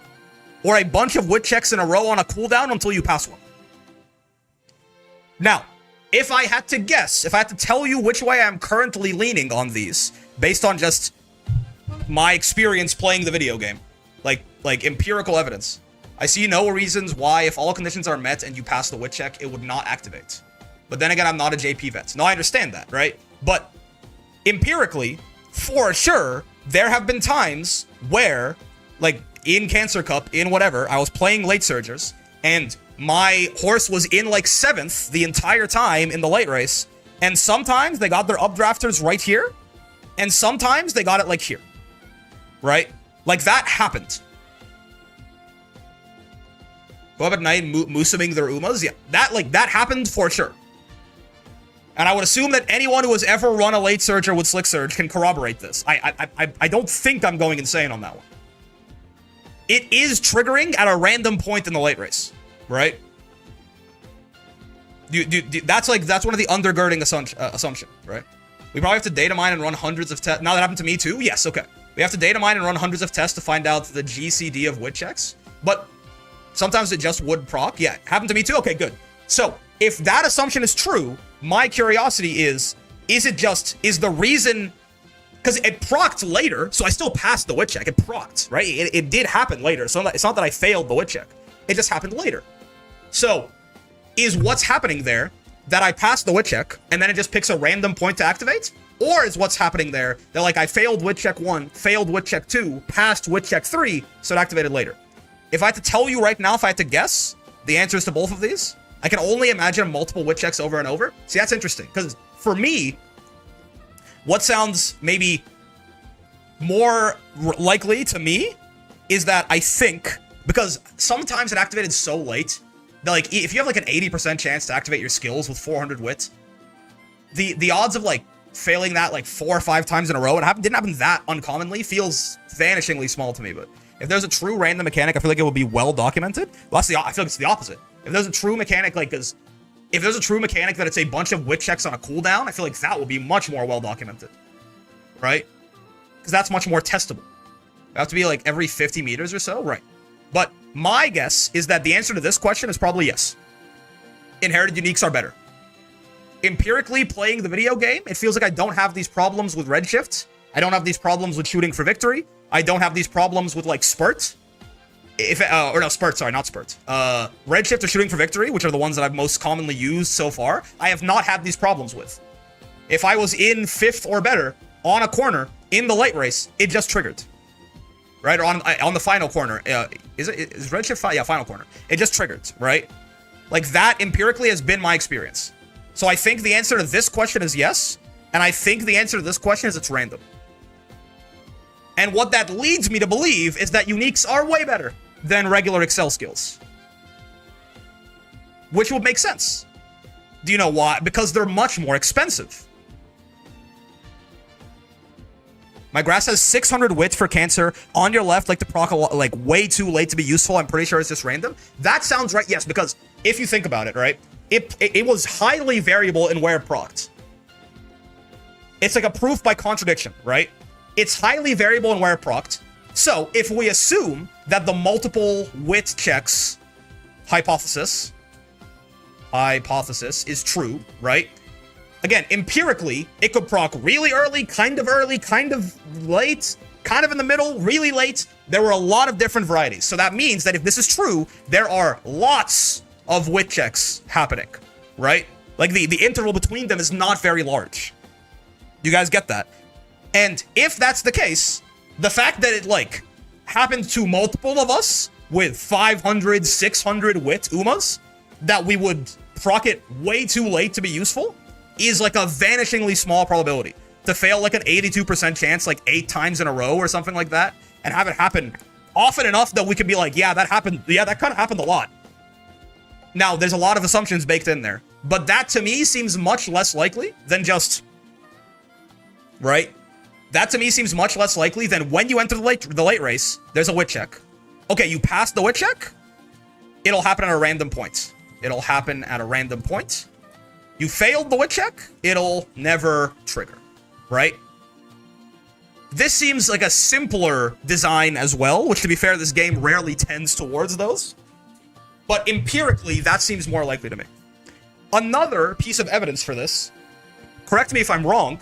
Or a bunch of wit checks in a row on a cooldown until you pass one? Now, if I had to guess, if I had to tell you which way I'm currently leaning on these, based on just my experience playing the video game, like empirical evidence, I see no reasons why, if all conditions are met and you pass the wit check, it would not activate. But then again, I'm not a JP vet. No, I understand that, right? But empirically, for sure, there have been times where, like in Cancer Cup, in whatever, I was playing late surgers, and my horse was in like 7th the entire time in the late race, and sometimes they got their updrafters right here, and sometimes they got it like here, right? Like that happened. Go up at night, Musaming their Umas, yeah, that happened for sure. And I would assume that anyone who has ever run a late surger with Slick Surge can corroborate this. I don't think I'm going insane on that one. It is triggering at a random point in the late race, right? That's one of the undergirding assumption, right? We probably have to data mine and run hundreds of tests. Now that happened to me too? Yes, okay. We have to data mine and run hundreds of tests to find out the GCD of wit checks. But sometimes it just would proc. Yeah, happened to me too? Okay, good. So, if that assumption is true, my curiosity is the reason... Because it procced later, so I still passed the wit check. It procced, right? It did happen later, so it's not that I failed the wit check. It just happened later. So, is what's happening there that I passed the wit check, and then it just picks a random point to activate? Or is what's happening there that, like, I failed wit check 1, failed wit check 2, passed wit check 3, so it activated later? If I had to tell you right now, if I had to guess the answers to both of these, I can only imagine multiple wit checks over and over. See, that's interesting, because for me, what sounds maybe more likely to me is that I think, because sometimes it activated so late that, like, if you have like an 80% chance to activate your skills with 400 wit, the odds of like failing that like 4 or 5 times in a row, and it didn't happen that uncommonly, feels vanishingly small to me. But if there's a true random mechanic, I feel like it would be well documented. Well, I feel like it's the opposite. If there's a true mechanic, like, if there's a true mechanic that it's a bunch of wit checks on a cooldown, I feel like that will be much more well documented, right? Because that's much more testable. It have to be like every 50 meters or so, right? But my guess is that the answer to this question is probably yes. inherited uniques are better. Empirically playing the video game, it feels like I don't have these problems with Redshift. I don't have these problems with shooting for victory. I don't have these problems with like spurt. Spurt, sorry, not spurt. Redshift or shooting for victory, which are the ones that I've most commonly used so far, I have not had these problems with. If I was in 5th or better on a corner in the late race, it just triggered. Right? Or on the final corner. Is Redshift? Yeah, final corner. It just triggered, right? Like that empirically has been my experience. So I think the answer to this question is yes. And I think the answer to this question is it's random. And what that leads me to believe is that uniques are way better than regular Excel skills. Which would make sense. Do you know why? Because they're much more expensive. My grass has 600 wits for cancer. On your left, like to proc like way too late to be useful. I'm pretty sure it's just random. That sounds right. Yes, because if you think about it, right? It was highly variable in where it procced. It's like a proof by contradiction, right? It's highly variable in where it procced. So if we assume that the multiple wit checks hypothesis is true, right? Again, empirically, it could proc really early, kind of late, kind of in the middle, really late. There were a lot of different varieties. So that means that if this is true, there are lots of wit checks happening, right? Like the interval between them is not very large. You guys get that? And if that's the case, the fact that it like happened to multiple of us with 500, 600 wit Umas, that we would proc it way too late to be useful, is like a vanishingly small probability. To fail like an 82% chance like 8 times in a row or something like that, and have it happen often enough that we can be like, yeah, that happened. Yeah, that kind of happened a lot. Now, there's a lot of assumptions baked in there, but that to me seems much less likely than just, right? That to me seems much less likely than when you enter the late race, there's a wit check. Okay, you passed the wit check, it'll happen at a random point. It'll happen at a random point. You failed the wit check, it'll never trigger, right? This seems like a simpler design as well, which to be fair, this game rarely tends towards those. But empirically, that seems more likely to me. Another piece of evidence for this, correct me if I'm wrong,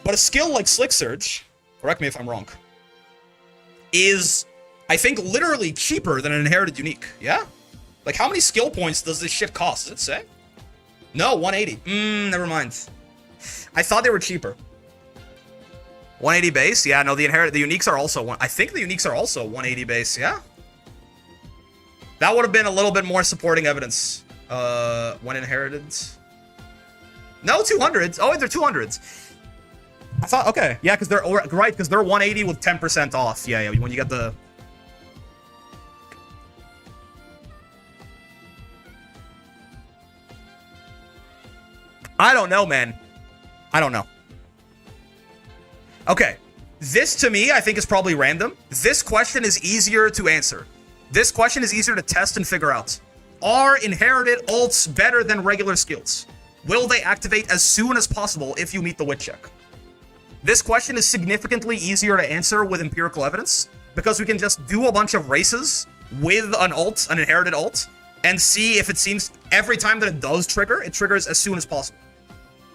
but a skill like Slick Surge, correct me if I'm wrong, is, I think, literally cheaper than an inherited unique, yeah? Like, how many skill points does this shit cost? Does it say? No, 180. Never mind. I thought they were cheaper. 180 base? Yeah, no, the uniques are also I think the uniques are also 180 base, yeah? That would have been a little bit more supporting evidence. When inherited. No, 200s. Oh, they're 200s. I thought, okay. Yeah, because they're, right, because they're 180 with 10% off. Yeah, when you get the... I don't know, man. I don't know. Okay. This, to me, I think is probably random. This question is easier to answer. This question is easier to test and figure out. Are inherited ults better than regular skills? Will they activate as soon as possible if you meet the wit check? This question is significantly easier to answer with empirical evidence because we can just do a bunch of races with an ult, an inherited ult, and see if it seems every time that it does trigger, it triggers as soon as possible.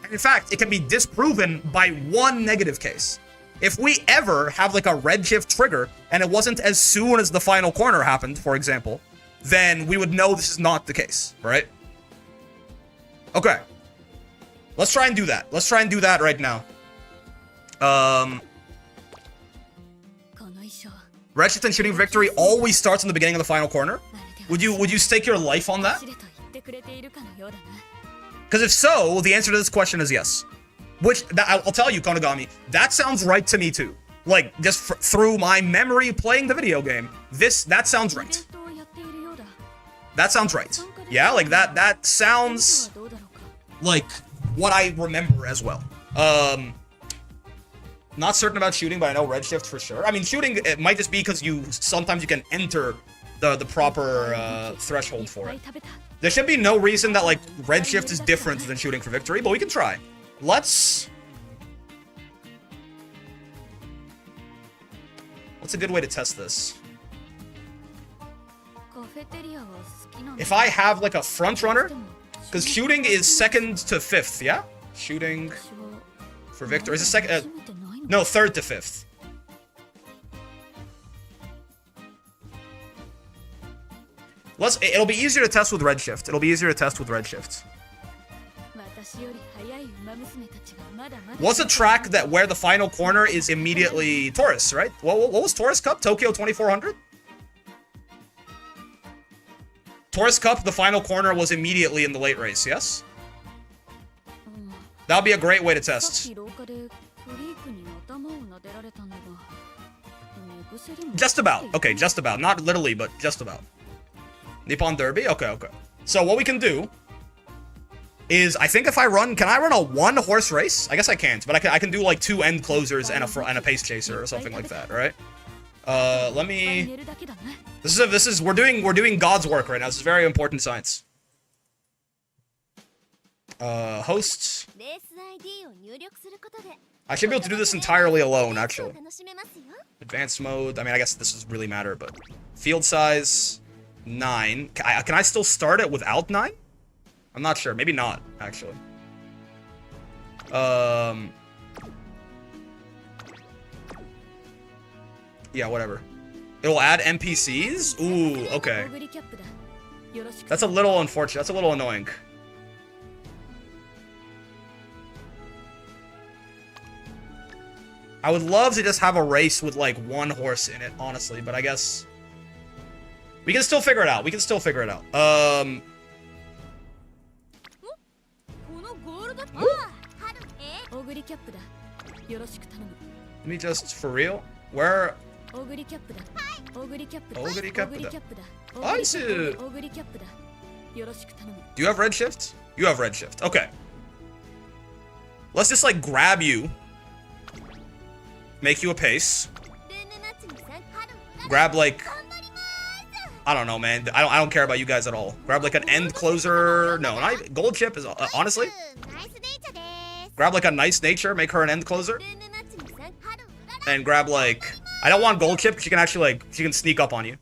And in fact, it can be disproven by one negative case. If we ever have like a redshift trigger and it wasn't as soon as the final corner happened, for example, then we would know this is not the case, right? Okay. Let's try and do that. Let's try and do that right now. Redshift and shooting victory always starts in the beginning of the final corner. Would you stake your life on that? Because if so, the answer to this question is yes. Which, I'll tell you, Konogami, that sounds right to me too. Like, just through my memory playing the video game, that sounds right. That sounds right. Yeah, like that sounds like what I remember as well. Not certain about shooting, but I know redshift for sure. I mean, shooting, it might just be because sometimes you can enter the proper threshold for it. There should be no reason that, like, redshift is different than shooting for victory, but we can try. What's a good way to test this? If I have like a front runner, because shooting is 2nd to 5th, yeah? Shooting for Victor is a second. No, 3rd to 5th. It'll be easier to test with Redshift. It'll be easier to test with Redshift. What's a track that where the final corner is immediately Taurus, right? What was Taurus Cup? Tokyo 2400? Taurus Cup, the final corner was immediately in the late race, yes? That would be a great way to test. Just about. Okay, just about. Not literally, but just about. Nippon Derby? Okay, okay. So what we can do is, I think if I run, can I run a 1-horse race? I guess I can't, but I can do like 2 end closers and a pace chaser or something like that, right? Let me. We're doing God's work right now. This is very important science. Hosts. I should be able to do this entirely alone, actually. Advanced mode. I mean, I guess this doesn't really matter, but field size 9. Can I still start it without 9? I'm not sure. Maybe not, actually. Yeah, whatever. It'll add NPCs? Ooh, okay. That's a little unfortunate. That's a little annoying. I would love to just have a race with, like, 1 horse in it, honestly, but I guess we can still figure it out. We can still figure it out. Let me just, for real, where... Oguri Capita. Aisu! Do you have Redshift? You have Redshift. Okay. Let's just, like, grab you. Make you a pace. Grab, like... I don't know, man. I don't care about you guys at all. Grab, like, an end closer. No, Gold Chip is... honestly... Grab, like, a nice nature. Make her an end closer. And grab, like... I don't want Gold Chip. She can actually, like... She can sneak up on you.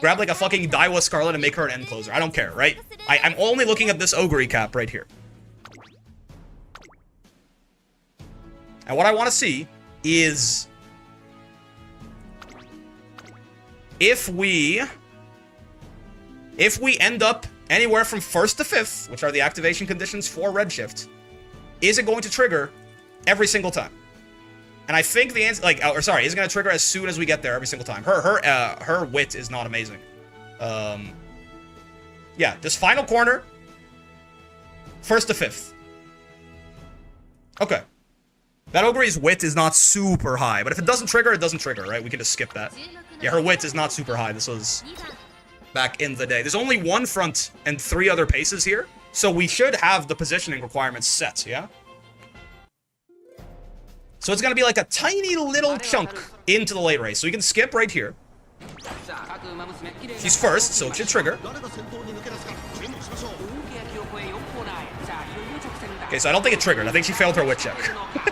Grab, like, a fucking Daiwa Scarlet and make her an end closer. I don't care, right? I'm only looking at this Ogre cap right here. And what I want to see is... If we end up anywhere from 1st to 5th, which are the activation conditions for Redshift, is it going to trigger every single time? And I think the answer, like, is it going to trigger as soon as we get there every single time? Her wit is not amazing. Yeah, this final corner, 1st to 5th. Okay. That Ogre's wit is not super high, but if it doesn't trigger, it doesn't trigger, right? We can just skip that. Yeah, her wit is not super high. This was back in the day. There's only 1 front and 3 other paces here, so we should have the positioning requirements set, yeah? So it's gonna be like a tiny little chunk into the late race. So we can skip right here. She's first, so it should trigger. Okay, so I don't think it triggered. I think she failed her wit check.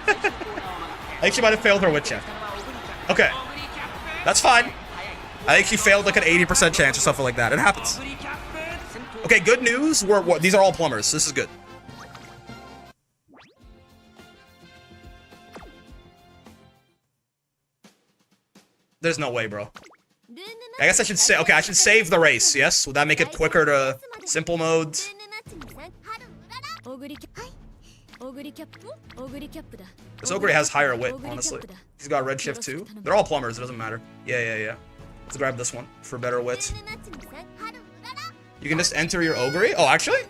I think she might have failed her wit check. Okay. That's fine. I think she failed like an 80% chance or something like that. It happens. Okay, good news. These are all plumbers. This is good. There's no way, bro. I guess I should say... Okay, I should save the race, yes? Would that make it quicker to simple mode? This Ogre has higher wit, honestly. He's got Redshift too. They're all plumbers, it doesn't matter. Yeah. Let's grab this one for better wit. You can just enter your Ogre? Oh, actually?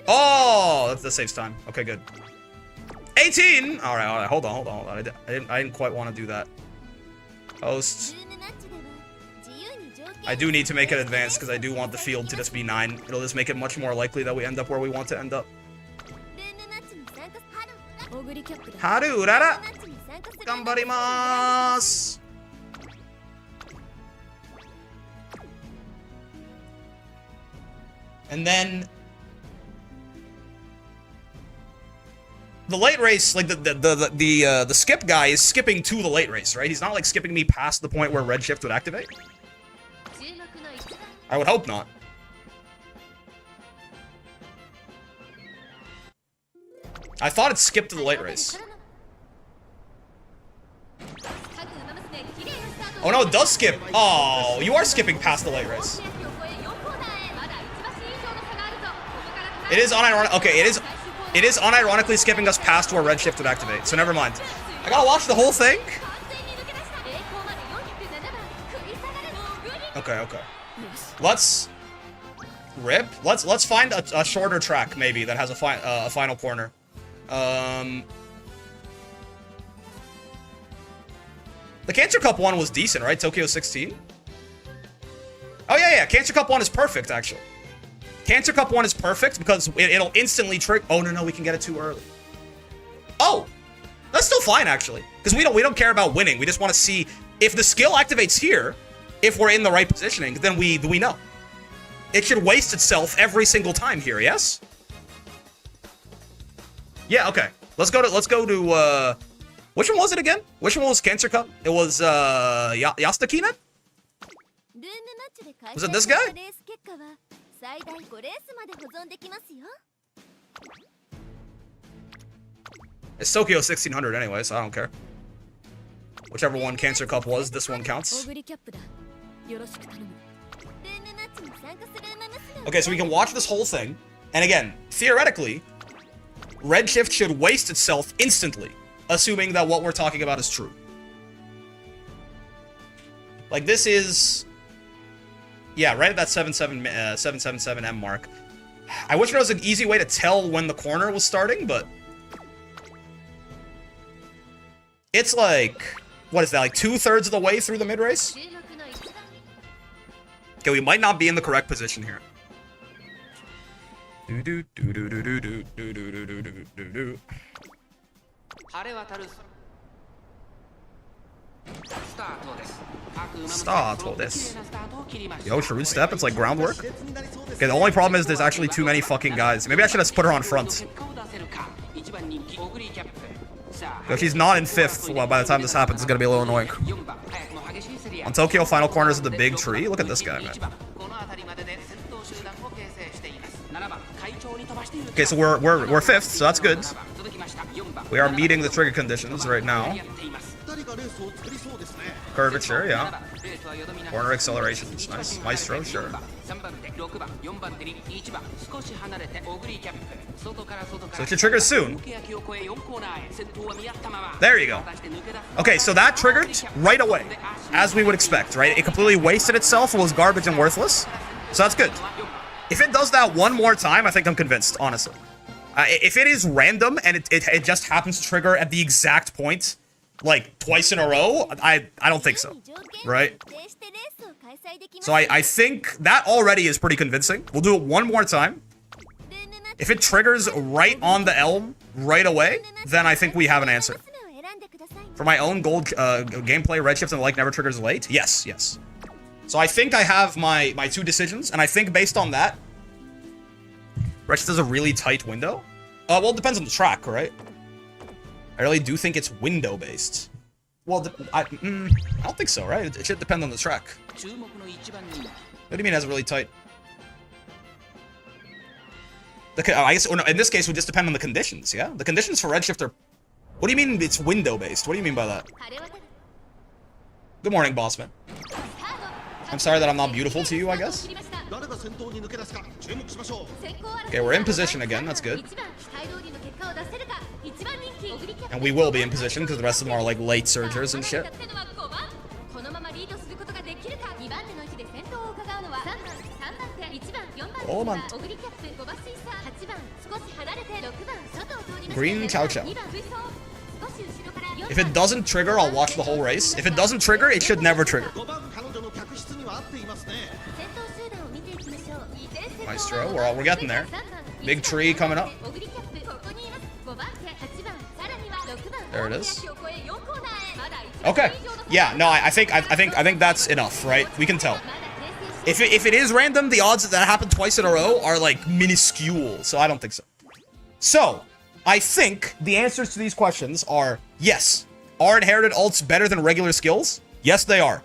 Oh, that saves time. Okay, good. 18! Alright, hold on. I didn't quite want to do that. Host. I do need to make it advanced because I do want the field to just be 9. It'll just make it much more likely that we end up where we want to end up. Haru rara! Gambarimasu! And then the late race, like the skip guy is skipping to the late race, right? He's not like skipping me past the point where Redshift would activate. I would hope not. I thought it skipped to the late race. Oh no, it does skip. Oh, you are skipping past the late race. It is unironic. Okay, it is unironically skipping us past where Redshift would activate. So never mind. I gotta watch the whole thing. Okay. Let's rip. Let's find a shorter track maybe that has a final corner. The Cancer Cup one was decent, right? Tokyo 16. Oh yeah. Cancer Cup 1 is perfect actually. Cancer Cup 1 is perfect because it'll instantly trigger. Oh no, we can get it too early. Oh, that's still fine actually, because we don't care about winning. We just want to see if the skill activates here. If we're in the right positioning, then we know. It should waste itself every single time here. Yes. Yeah. Okay. Let's go to. Which one was it again? Which one was Cancer Cup? It was Yastakina? Was it this guy? It's Tokyo 1600 anyway, so I don't care. Whichever one Cancer Cup was, this one counts. Okay, so we can watch this whole thing. And again, theoretically, Redshift should waste itself instantly, assuming that what we're talking about is true. Like, this is... Yeah, right at that 777M mark. I wish there was an easy way to tell when the corner was starting, but... It's like... What is that, like 2/3 of the way through the mid-race? Okay, we might not be in the correct position here. Start this. Yo, Shrewd Step, it's like groundwork. Okay, the only problem is there's actually too many fucking guys. Maybe I should have put her on front. If she's not in 5th, well, by the time this happens, it's gonna be a little annoying. On Tokyo, final corners of the big tree. Look at this guy, man. Okay, so we're 5th, so that's good. We are meeting the trigger conditions right now. Curvature, yeah. Corner accelerations, nice. Maestro, sure. So it should trigger soon. There you go. Okay, so that triggered right away, as we would expect, right? It completely wasted itself, it was garbage and worthless. So that's good. If it does that one more time, I think I'm convinced, honestly. If it is random and it just happens to trigger at the exact point, like twice in a row, I don't think so, right? So I think that already is pretty convincing. We'll do it one more time. If it triggers right on the elm right away, then I think we have an answer. For my own gold gameplay, Redshift and the like never triggers late. Yes. So I think I have my two decisions, and I think based on that, Redshift has a really tight window. Well, it depends on the track, right? I really do think it's window-based. Well, I don't think so, right? It should depend on the track. What do you mean it has a really tight? I guess in this case, it would just depend on the conditions, yeah? The conditions for Redshift are... What do you mean it's window-based? What do you mean by that? Good morning, Bossman. I'm sorry that I'm not beautiful to you, I guess? Okay, we're in position again, that's good. And we will be in position, because the rest of them are like late surgers and shit. Oh man. Green Chow Chow. If it doesn't trigger, I'll watch the whole race. If it doesn't trigger, it should never trigger. Maestro, we're getting there. Big tree coming up. There it is. Okay. Yeah, no, I think that's enough, right? We can tell. If it is random, the odds that happen twice in a row are like minuscule, so I don't think so. So, I think the answers to these questions are yes. Are inherited ults better than regular skills? Yes, they are.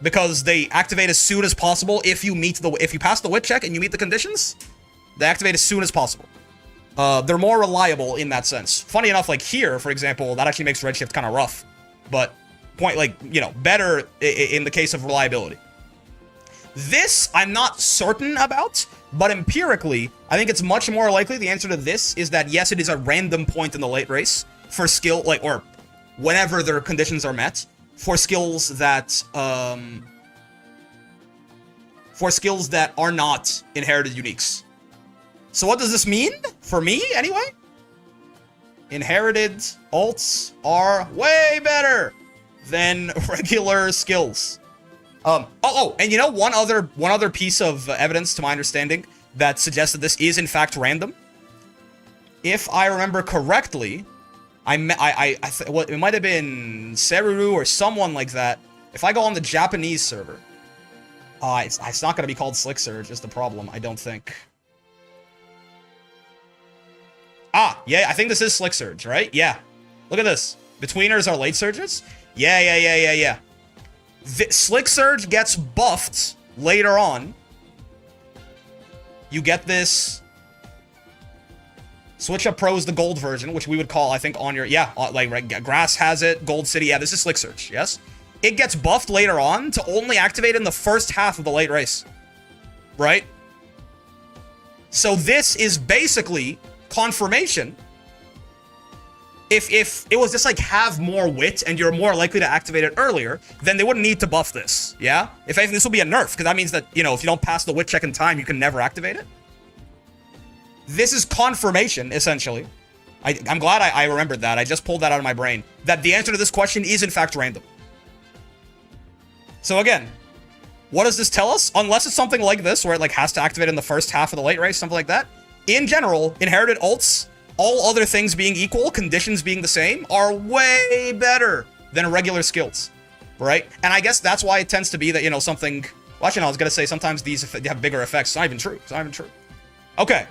because they activate as soon as possible if you pass the wit check and you meet the conditions. They activate as soon as possible. They're more reliable in that sense. Funny enough, like here, for example, that actually makes Redshift kind of rough. But better in the case of reliability. This, I'm not certain about, but empirically, I think it's much more likely the answer to this is that, yes, it is a random point in the late race for skill, or whenever their conditions are met, for skills that are not inherited uniques. So what does this mean? For me, anyway? Inherited alts are way better than regular skills. And one other piece of evidence to my understanding that suggests that this is in fact random. If I remember correctly, it might have been Seruru or someone like that. If I go on the Japanese server, it's not going to be called Slick Surge is the problem, I don't think. Yeah, I think this is Slick Surge, right? Yeah. Look at this. Betweeners are late surges? Yeah. Slick Surge gets buffed later on. You get this. Switch Up Pro is the gold version, which we would call, I think, on your... Yeah, Grass has it. Gold City. Yeah, this is Slick Surge. Yes? It gets buffed later on to only activate in the first half of the late race. Right? So this is basically confirmation. If it was just like have more wit and you're more likely to activate it earlier, then they wouldn't need to buff this. Yeah? If anything, this will be a nerf, because that means that, if you don't pass the wit check in time, you can never activate it. This is confirmation, essentially. I'm glad I remembered that. I just pulled that out of my brain. That the answer to this question is, in fact, random. So again, what does this tell us? Unless it's something like this, where it has to activate in the first half of the late race, something like that. In general, inherited alts, all other things being equal, conditions being the same, are way better than regular skills, right? And I guess that's why it tends to be that, something... Well, actually, no, I was going to say sometimes these have bigger effects. It's not even true. Okay.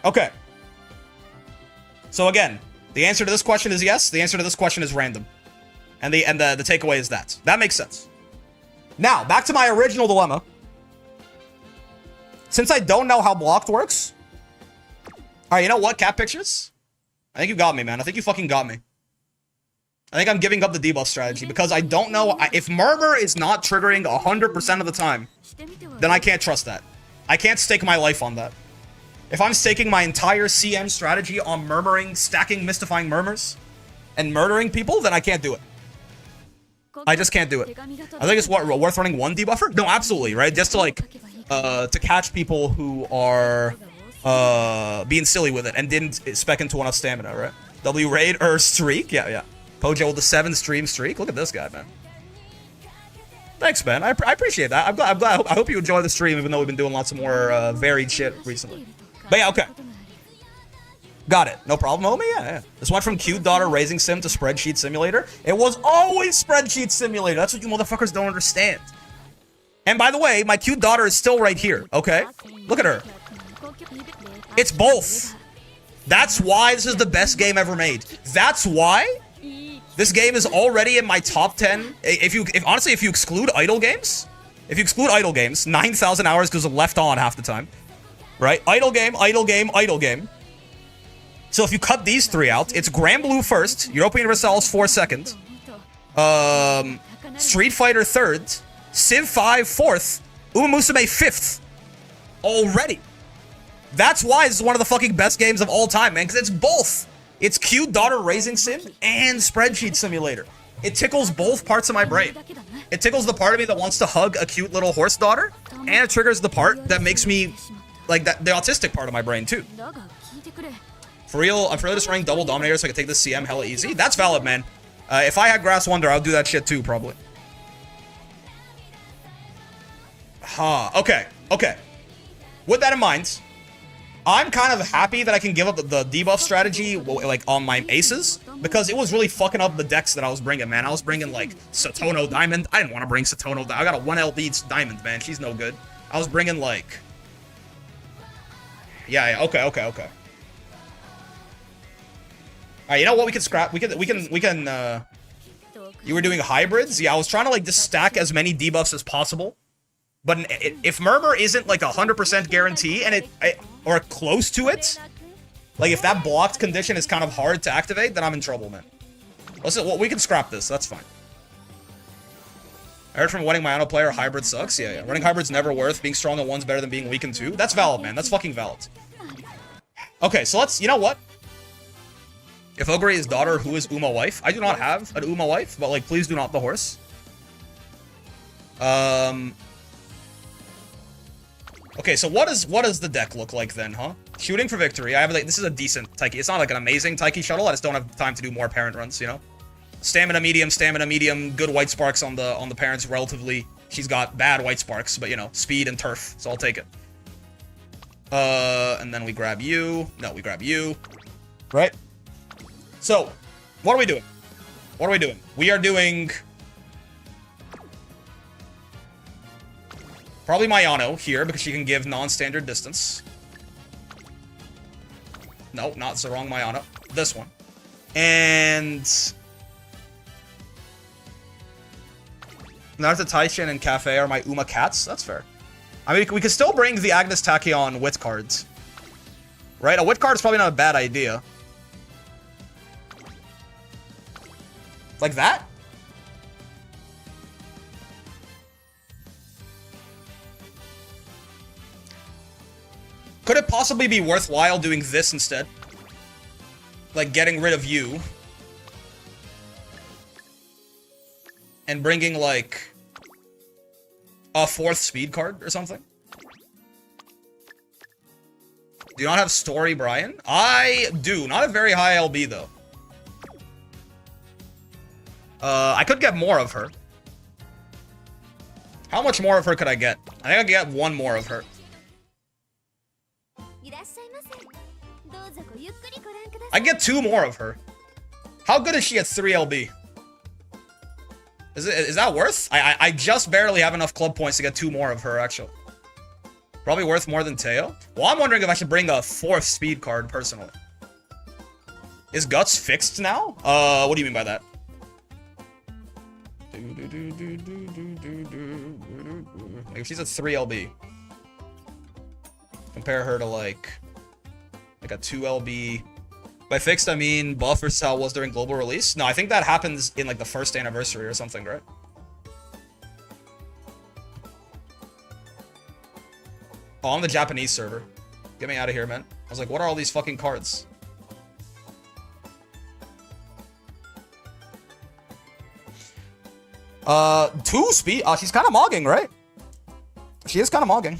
So again, the answer to this question is yes. The answer to this question is random. And the takeaway is that. That makes sense. Now, back to my original dilemma. Since I don't know how blocked works... Alright, you know what, Cat Pictures? I think you got me, man. I think you fucking got me. I think I'm giving up the debuff strategy because I don't know... If Murmur is not triggering 100% of the time, then I can't trust that. I can't stake my life on that. If I'm staking my entire CM strategy on murmuring, stacking mystifying murmurs, and murdering people, then I can't do it. I just can't do it. I think it's worth running one debuffer? No, absolutely, right? Just to to catch people who are being silly with it and didn't spec into enough stamina, right? W raid or streak? Yeah. Pojo with the 7 stream streak. Look at this guy, man. Thanks, man. I appreciate that. I'm glad. I hope you enjoy the stream, even though we've been doing lots of more varied shit recently. But yeah, okay. Got it. No problem, homie. Yeah. This went from Cute Daughter Raising Sim to Spreadsheet Simulator. It was always Spreadsheet Simulator. That's what you motherfuckers don't understand. And by the way, my cute daughter is still right here, okay? Look at her. It's both. That's why this is the best game ever made. That's why this game is already in my top 10. Honestly, if you exclude idle games, 9,000 hours goes left on half the time. Right? Idle game. So if you cut these 3 out, it's Granblue first, Europa Universalis 4 second, Street Fighter 3rd, Civ 5 4th, Uma Musume 5th. Already. That's why this is one of the fucking best games of all time, man, because it's both. It's Cute Daughter Raising Sim and Spreadsheet Simulator. It tickles both parts of my brain. It tickles the part of me that wants to hug a cute little horse daughter, and it triggers the part that makes me... the autistic part of my brain, too. For real, I'm just running double Dominator so I can take this CM hella easy. That's valid, man. If I had Grass Wonder, I would do that shit, too, probably. Okay. With that in mind, I'm kind of happy that I can give up the debuff strategy, on my aces, because it was really fucking up the decks that I was bringing, man. I was bringing, Satono Diamond. I didn't want to bring Satono Diamond. I got a 1 LB Diamond, man. She's no good. I was bringing, Yeah, okay. Alright, you know what? We can scrap. We can. You were doing hybrids? Yeah, I was trying to like just stack as many debuffs as possible. But if Murmur isn't like 100% guarantee and or close to it, like if that blocked condition is kind of hard to activate, then I'm in trouble, man. Listen, well, we can scrap this. That's fine. I heard from a Wedding Mayano player, hybrid sucks. Yeah. Running hybrid's never worth. Being strong in one's better than being weak in two. That's valid, man. That's fucking valid. Okay, so let's, you know what? If Ogre is daughter, who is Uma wife? I do not have an Uma wife, but like, please do not the horse. Okay, so what does the deck look like then, huh? Shooting for victory. I have like, this is a decent Taiki. It's not like an amazing Taiki shuttle. I just don't have time to do more parent runs, you know? Stamina medium, good white sparks on the parents relatively. She's got bad white sparks, but you know, speed and turf, so I'll take it. And then we grab you. No, we grab you. Right? So, what are we doing? What are we doing? We are doing probably Mayano here because she can give non-standard distance. No, not the wrong Mayano. This one. And Naruto Taishin and Cafe are my Uma cats. That's fair. I mean, we could still bring the Agnes Tachyon wit cards. Right? A wit card is probably not a bad idea. Like that? Could it possibly be worthwhile doing this instead? Like getting rid of you. And bringing like a 4th speed card or something? Do you not have Story Brian? I do. Not a very high LB though. I could get more of her. How much more of her could I get? I think I could get one more of her. I get 2 more of her. How good is she at 3 LB? Is that worth? I just barely have enough club points to get 2 more of her, actually. Probably worth more than Teo. Well, I'm wondering if I should bring a 4th speed card, personally. Is Guts fixed now? What do you mean by that? Like if she's at 3 LB. Compare her to like a 2 LB. By fixed, I mean buff versus how it was during global release. No, I think that happens in like the 1st anniversary or something, right? Oh, I'm the Japanese server. Get me out of here, man. I was like, what are all these fucking cards? Two speed. She's kind of mogging, right? She is kind of mogging.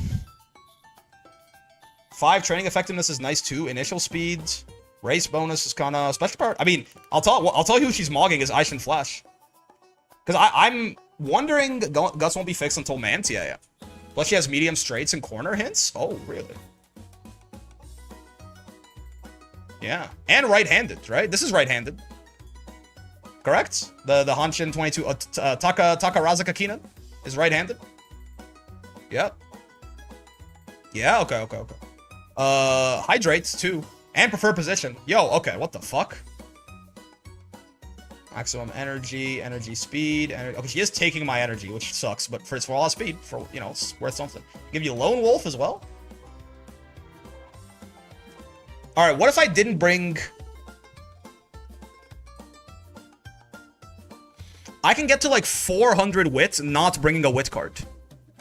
5 training effectiveness is nice too. Initial speed, race bonus is kind of special part. I mean, I'll tell you who she's mogging is Aishin Flash. Because I'm wondering Guts won't be fixed until Mantia. Plus she has medium straights and corner hints. Oh, really? Yeah, and right-handed, right? This is right-handed. Correct? The Hanshin 22 Takarazuka Kinan is right-handed. Yep. Yeah, okay. Hydrates too. And preferred position. Yo, okay, what the fuck? Maximum energy speed. Okay, she is taking my energy, which sucks, but it's for a lot of speed. For, you know, it's worth something. Give you Lone Wolf as well. Alright, what if I didn't bring... I can get to like 400 wit not bringing a wit card.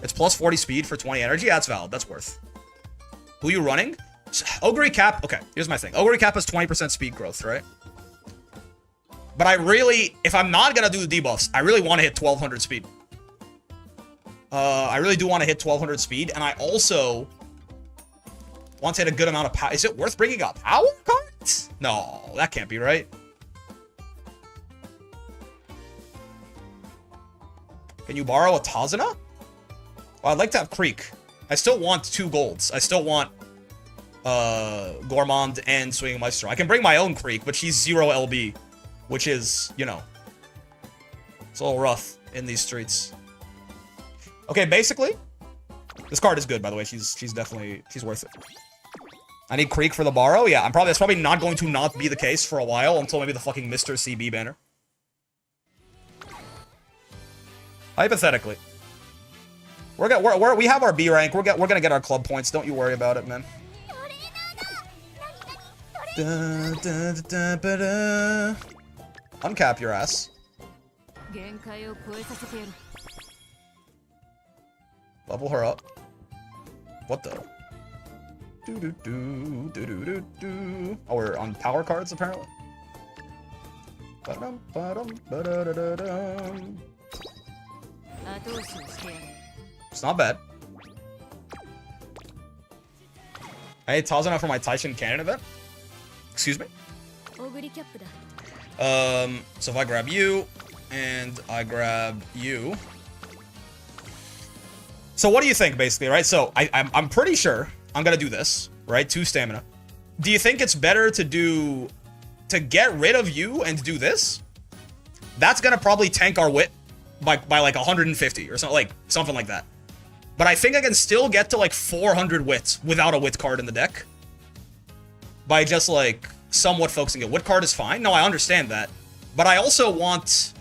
It's plus 40 speed for 20 energy. That's valid. That's worth. Who you running? Ogre Cap. Okay, here's my thing. Ogre Cap has 20% speed growth, right? But I really, if I'm not gonna do the debuffs, I really want to hit 1200 speed. I really do want to hit 1200 speed, and I also want to hit a good amount of power. Is it worth bringing up power cards? No, that can't be right. Can you borrow a Tazuna? Well, I'd like to have Creek. I still want 2 golds. I still want Gourmand and Swinging Maestro. I can bring my own Creek, but she's 0 LB, which is, you know, it's a little rough in these streets. Okay, basically, this card is good, by the way. She's definitely, she's worth it. I need Creek for the borrow. Yeah, that's probably not going to not be the case for a while until maybe the fucking Mr. CB banner. Hypothetically. We have our B rank. We're gonna get our club points. Don't you worry about it, man. Uncap your ass. Level her up. What the? Oh, we're on power cards apparently. It's not bad. I need Tazuna for my Taishin Cannon event. Excuse me. So if I grab you and I grab you. So what do you think, basically, right? So I'm pretty sure I'm gonna do this, right? 2 stamina. Do you think it's better to get rid of you and do this? That's gonna probably tank our wit by like 150 or something like that. But I think I can still get to like 400 wits without a wit card in the deck. By just like somewhat focusing it. Wit card is fine. No, I understand that. But I also want...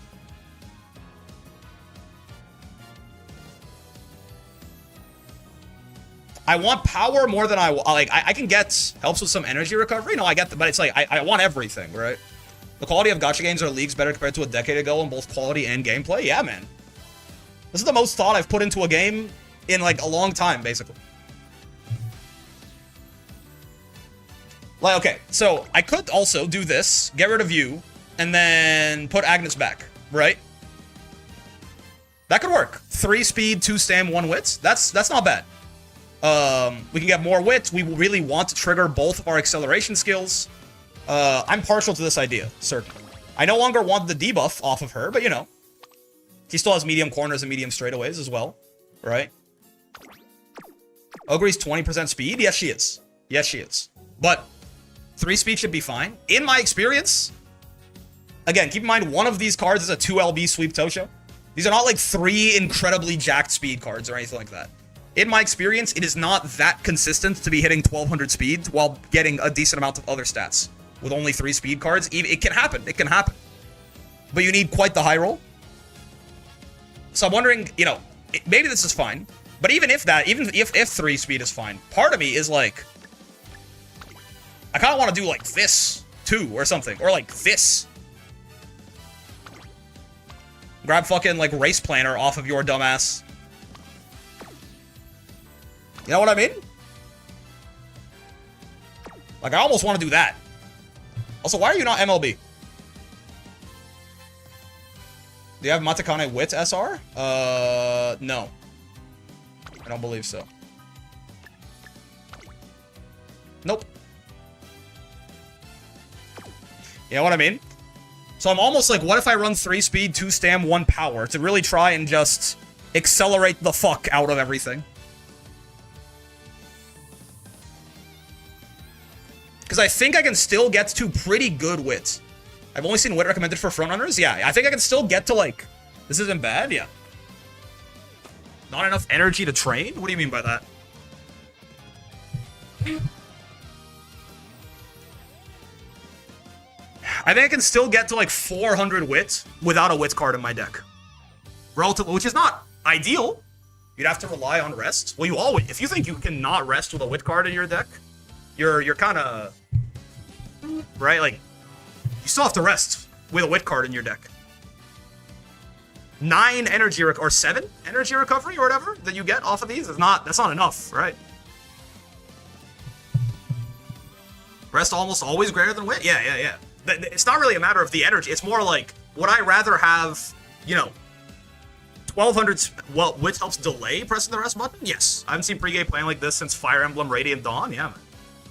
I want power more than I can get helps with some energy recovery. No, I get that, but it's like I want everything, right? The quality of gacha games are leagues better compared to a decade ago in both quality and gameplay. Yeah, man. This is the most thought I've put into a game in like a long time, basically. Like, okay, so I could also do this, get rid of you, and then put Agnes back, right? That could work. 3 speed, 2 stam, 1 wits. That's not bad. We can get more wits. We really want to trigger both of our acceleration skills. I'm partial to this idea, certainly. I no longer want the debuff off of her, but you know. She still has medium corners and medium straightaways as well, right? Ogre's 20% speed? Yes, she is. Yes, she is. But 3 speed should be fine. In my experience, again, keep in mind, one of these cards is a 2LB sweep Tosho. These are not like 3 incredibly jacked speed cards or anything like that. In my experience, it is not that consistent to be hitting 1200 speed while getting a decent amount of other stats. With only 3 speed cards, it can happen. It can happen. But you need quite the high roll. So I'm wondering, you know, maybe this is fine. But even if 3 speed is fine, part of me is like, I kind of want to do like this too or something. Or like this. Grab fucking like race planner off of your dumbass. You know what I mean? Like, I almost want to do that. Also, why are you not MLB? Do you have Matakane Wit SR? No. I don't believe so. Nope. You know what I mean? So I'm almost like, what if I run 3 speed, 2 stam, 1 power to really try and just accelerate the fuck out of everything? Because I think I can still get to pretty good wit. I've only seen wit recommended for frontrunners. Yeah, I think I can still get to, like... This isn't bad? Yeah. Not enough energy to train? What do you mean by that? I think I can still get to, like, 400 wit without a wit card in my deck. Relatively, which is not ideal. You'd have to rely on rest. Well, you always... If you think you cannot rest with a wit card in your deck... You're kind of, right? Like, you still have to rest with a wit card in your deck. 9 energy or 7 energy recovery or whatever that you get off of these that's not enough, right? Rest almost always greater than wit. Yeah. It's not really a matter of the energy. It's more like, would I rather have, you know, 1200? Well, wit helps delay pressing the rest button. Yes, I haven't seen pregame playing like this since Fire Emblem Radiant Dawn. Yeah, man.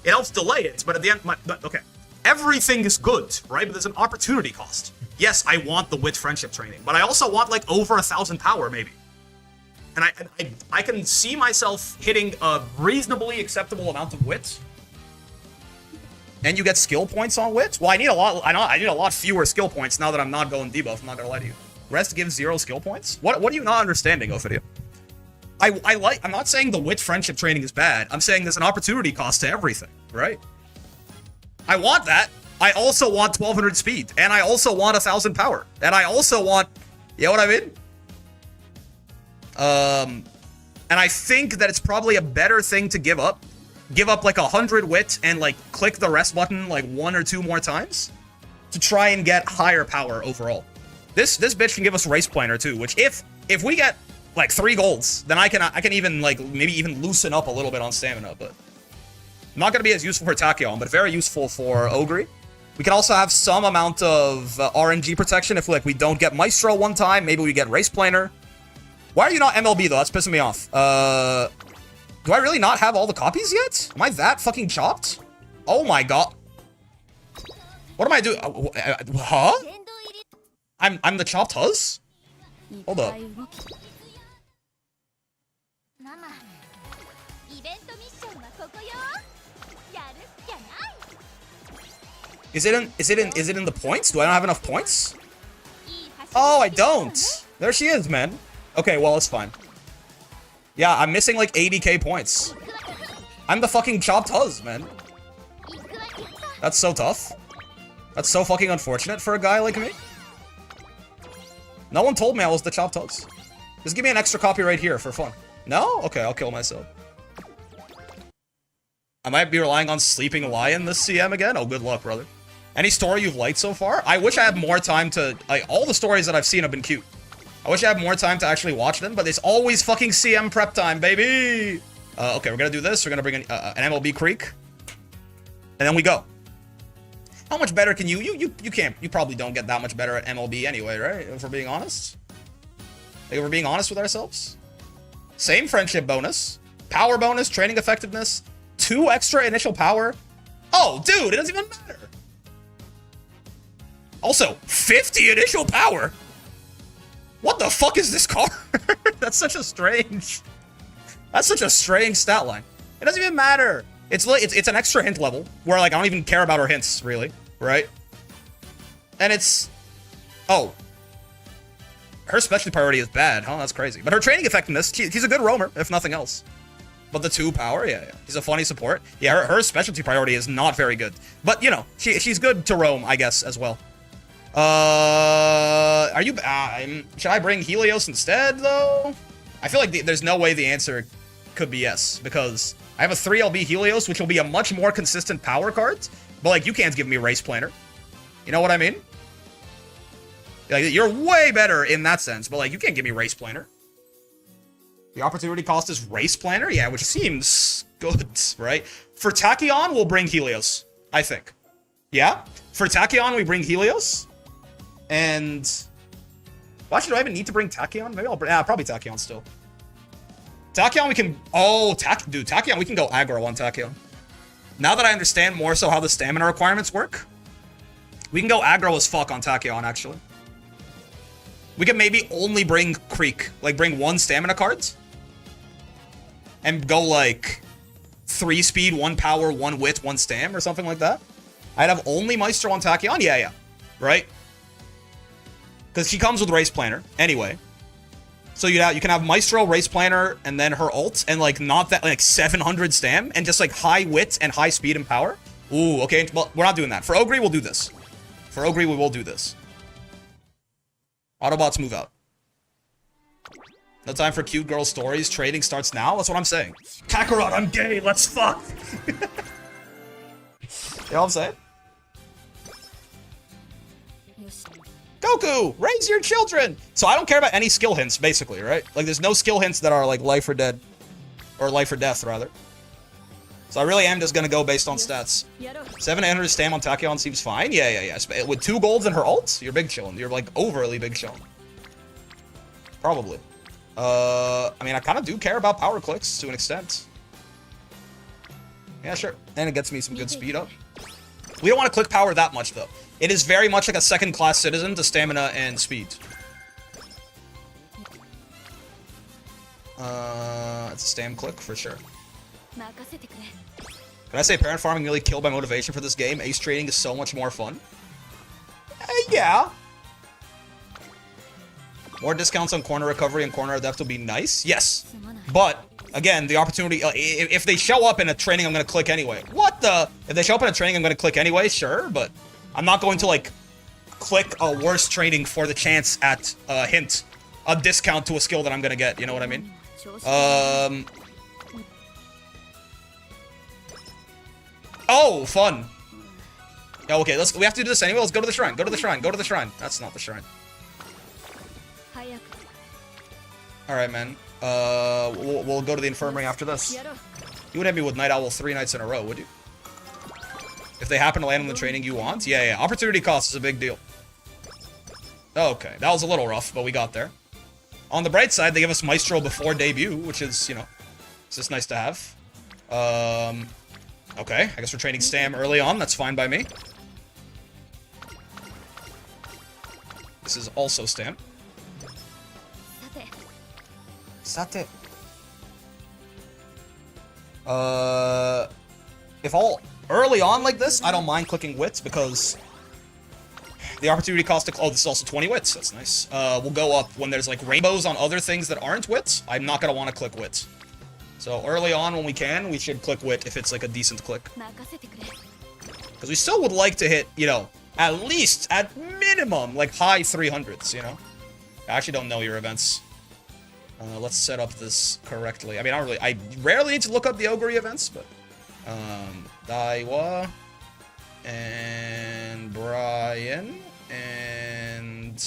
It helps delay it, but at the end, okay. Everything is good, right? But there's an opportunity cost. Yes, I want the wit friendship training, but I also want like over 1,000 power, maybe. And I can see myself hitting a reasonably acceptable amount of wit. And you get skill points on wit? Well, I need a lot. I need a lot fewer skill points now that I'm not going debuff. I'm not gonna lie to you. Rest gives 0 skill points. What are you not understanding, Ophidia? I'm not saying the wit friendship training is bad. I'm saying there's an opportunity cost to everything, right? I want that. I also want 1200 speed. And I also want 1,000 power. And I also want, you know what I mean? And I think that it's probably a better thing to give up. Give up like 100 wit and like click the rest button like 1 or 2 more times to try and get higher power overall. This bitch can give us race planner too, which if we get like 3 golds, then I can even like maybe even loosen up a little bit on stamina, but not gonna be as useful for Tachyon, but very useful for Ogre. We can also have some amount of RNG protection if like we don't get Maestro one time, maybe we get race planner. Why are you not MLB though? That's pissing me off. Do I really not have all the copies yet? Am I that fucking chopped? Oh my god. What am I doing? Huh? I'm the chopped huzz? Hold up. Is it in the points? Do I not have enough points? Oh, I don't. There she is, man. Okay, well, it's fine. Yeah, I'm missing like 80k points. I'm the fucking chopped huzz, man. That's so tough. That's so fucking unfortunate for a guy like me. No one told me I was the chopped huzz. Just give me an extra copy right here for fun. No? Okay, I'll kill myself. I might be relying on Sleeping Lion this CM again. Oh, good luck, brother. Any story you've liked so far? I wish I had more time to... all the stories that I've seen have been cute. I wish I had more time to actually watch them, but it's always fucking CM prep time, baby! Okay, we're gonna do this. We're gonna bring an MLB Creek. And then we go. How much better can you... You can't... You probably don't get that much better at MLB anyway, right? If we're being honest. If we're being honest with ourselves. Same friendship bonus. Power bonus, training effectiveness. 2 extra initial power. Oh, dude, it doesn't even matter. Also, 50 initial power. What the fuck is this card? That's such a strange... That's such a strange stat line. It doesn't even matter. It's an extra hint level where like I don't even care about her hints really, right? And it's... Oh. Her specialty priority is bad, huh? That's crazy. But her training effectiveness, he's a good roamer, if nothing else. But the 2 power, yeah. He's a funny support. Yeah, her specialty priority is not very good. But, you know, she's good to roam, I guess, as well. Are you... should I bring Helios instead, though? I feel like there's no way the answer could be yes, because I have a 3LB Helios, which will be a much more consistent power card, but, like, you can't give me Race Planner. You know what I mean? Like, you're way better in that sense, but, like, you can't give me Race Planner. The opportunity cost is Race Planner? Yeah, which seems good, right? For Tachyon, we'll bring Helios, I think. Yeah? For Tachyon, we bring Helios. And... Well, actually, do I even need to bring Tachyon? Maybe I'll bring... probably Tachyon still. Tachyon, we can... Oh, dude, Tachyon, we can go aggro on Tachyon. Now that I understand more so how the stamina requirements work, we can go aggro as fuck on Tachyon, actually. We can maybe only bring Creek. Like, bring 1 stamina cards. And go, like, 3 speed, 1 power, 1 wit, 1 stam, or something like that. I'd have only Maestro on Tachyon? Yeah. Right? Because she comes with Race Planner, anyway. So you can have Maestro, Race Planner, and then her ult, and, like, not that, like, 700 stam, and just, like, high wit and high speed and power. Ooh, okay, well, we're not doing that. For Ogre, we'll do this. For Ogre, we will do this. Autobots move out. No time for cute girl stories. Trading starts now. That's what I'm saying. Kakarot, I'm gay. Let's fuck. You know what I'm saying? Goku, raise your children. So I don't care about any skill hints, basically, right? Like, there's no skill hints that are like life or dead, or life or death, rather. So I really am just gonna go based on stats. 700 stam on Tachyon seems fine. Yeah. With 2 golds and her ult, you're big chillin'. You're like overly big chillin'. Probably. I mean, I kind of do care about power clicks to an extent. Yeah, sure. And it gets me some good speed up. We don't want to click power that much, though. It is very much like a second-class citizen to stamina and speed. It's a stam click for sure. Can I say parent farming nearly killed my motivation for this game? Ace trading is so much more fun. Yeah. More discounts on corner recovery and corner depth will be nice. Yes. But, again, the opportunity... if they show up in a training, I'm going to click anyway. What the... If they show up in a training, I'm going to click anyway? Sure, but I'm not going to, like, click a worse training for the chance at a hint. a discount to a skill that I'm gonna get. You know what I mean? Oh, fun. Yeah, okay, we have to do this anyway. Let's go to the shrine. Go to the shrine. Go to the shrine. That's not the shrine. Alright, man. We'll go to the infirmary after this. You wouldn't hit me with Night Owl 3 nights in a row, would you? If they happen to land on the training you want? Yeah. Opportunity cost is a big deal. Okay, that was a little rough, but we got there. On the bright side, they give us Maestro before debut, which is, you know, it's just nice to have. Okay, I guess we're training Stam early on. That's fine by me. This is also Stam. Sate. If all early on like this, I don't mind clicking wits because the opportunity cost to... Oh, this is also 20 wits. That's nice. Will go up when there's like rainbows on other things that aren't wits. I'm not going to want to click wits. So early on when we can, we should click wit if it's like a decent click. Because we still would like to hit, you know, at least, at minimum, like high 300s, you know? I actually don't know your events. Let's set up this correctly. I mean, I rarely need to look up the Ogre events, but... Daiwa... And... Brian... And...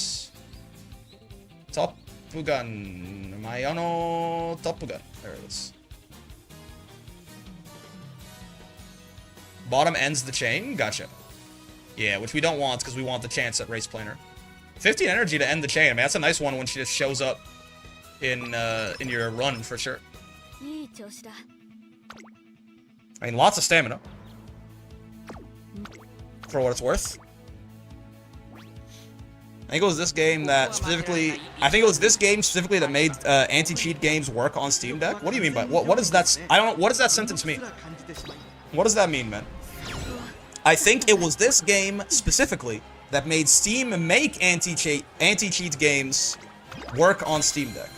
Top Gun. Mayano Top Gun. There it is. Bottom ends the chain? Gotcha. Yeah, which we don't want because we want the chance at Race Planner. 15 energy to end the chain. I mean, that's a nice one when she just shows up in your run for sure. I mean, lots of stamina. For what it's worth. I think it was this game that specifically... I think it was this game specifically that made anti-cheat games work on Steam Deck. What do you mean by... What is that... I don't know... What does that sentence mean? What does that mean, man? I think it was this game specifically that made Steam make anti-cheat games work on Steam Deck.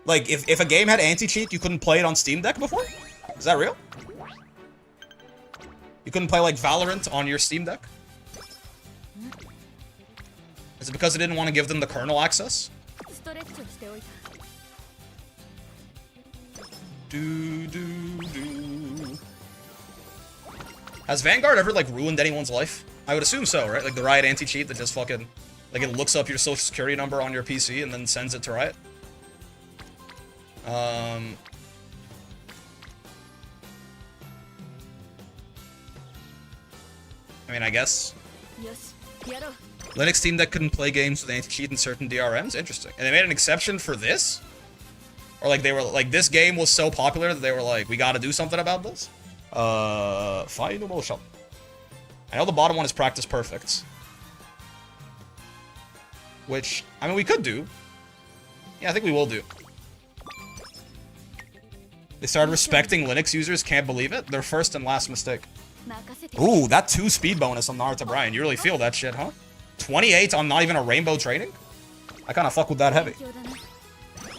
Like, if a game had anti-cheat, you couldn't play it on Steam Deck before? Is that real? You couldn't play, like, Valorant on your Steam Deck? Is it because they didn't want to give them the kernel access? Has Vanguard ever, like, ruined anyone's life? I would assume so, right? Like, the Riot anti-cheat that just fucking... Like, it looks up your social security number on your PC and then sends it to Riot. I mean, I guess. Linux Steam Deck couldn't play games with anti-cheat in certain DRMs? Interesting. And they made an exception for this? Or, like, they were, like, this game was so popular that they were like, we gotta do something about this? Final motion. I know the bottom one is practice perfect. Which, I mean, we could do. Yeah, I think we will do. They started respecting Linux users, can't believe it. Their first and last mistake. Ooh, that 2 speed bonus on Naruto Brian. You really feel that shit, huh? 28 on not even a rainbow training? I kinda fuck with that heavy.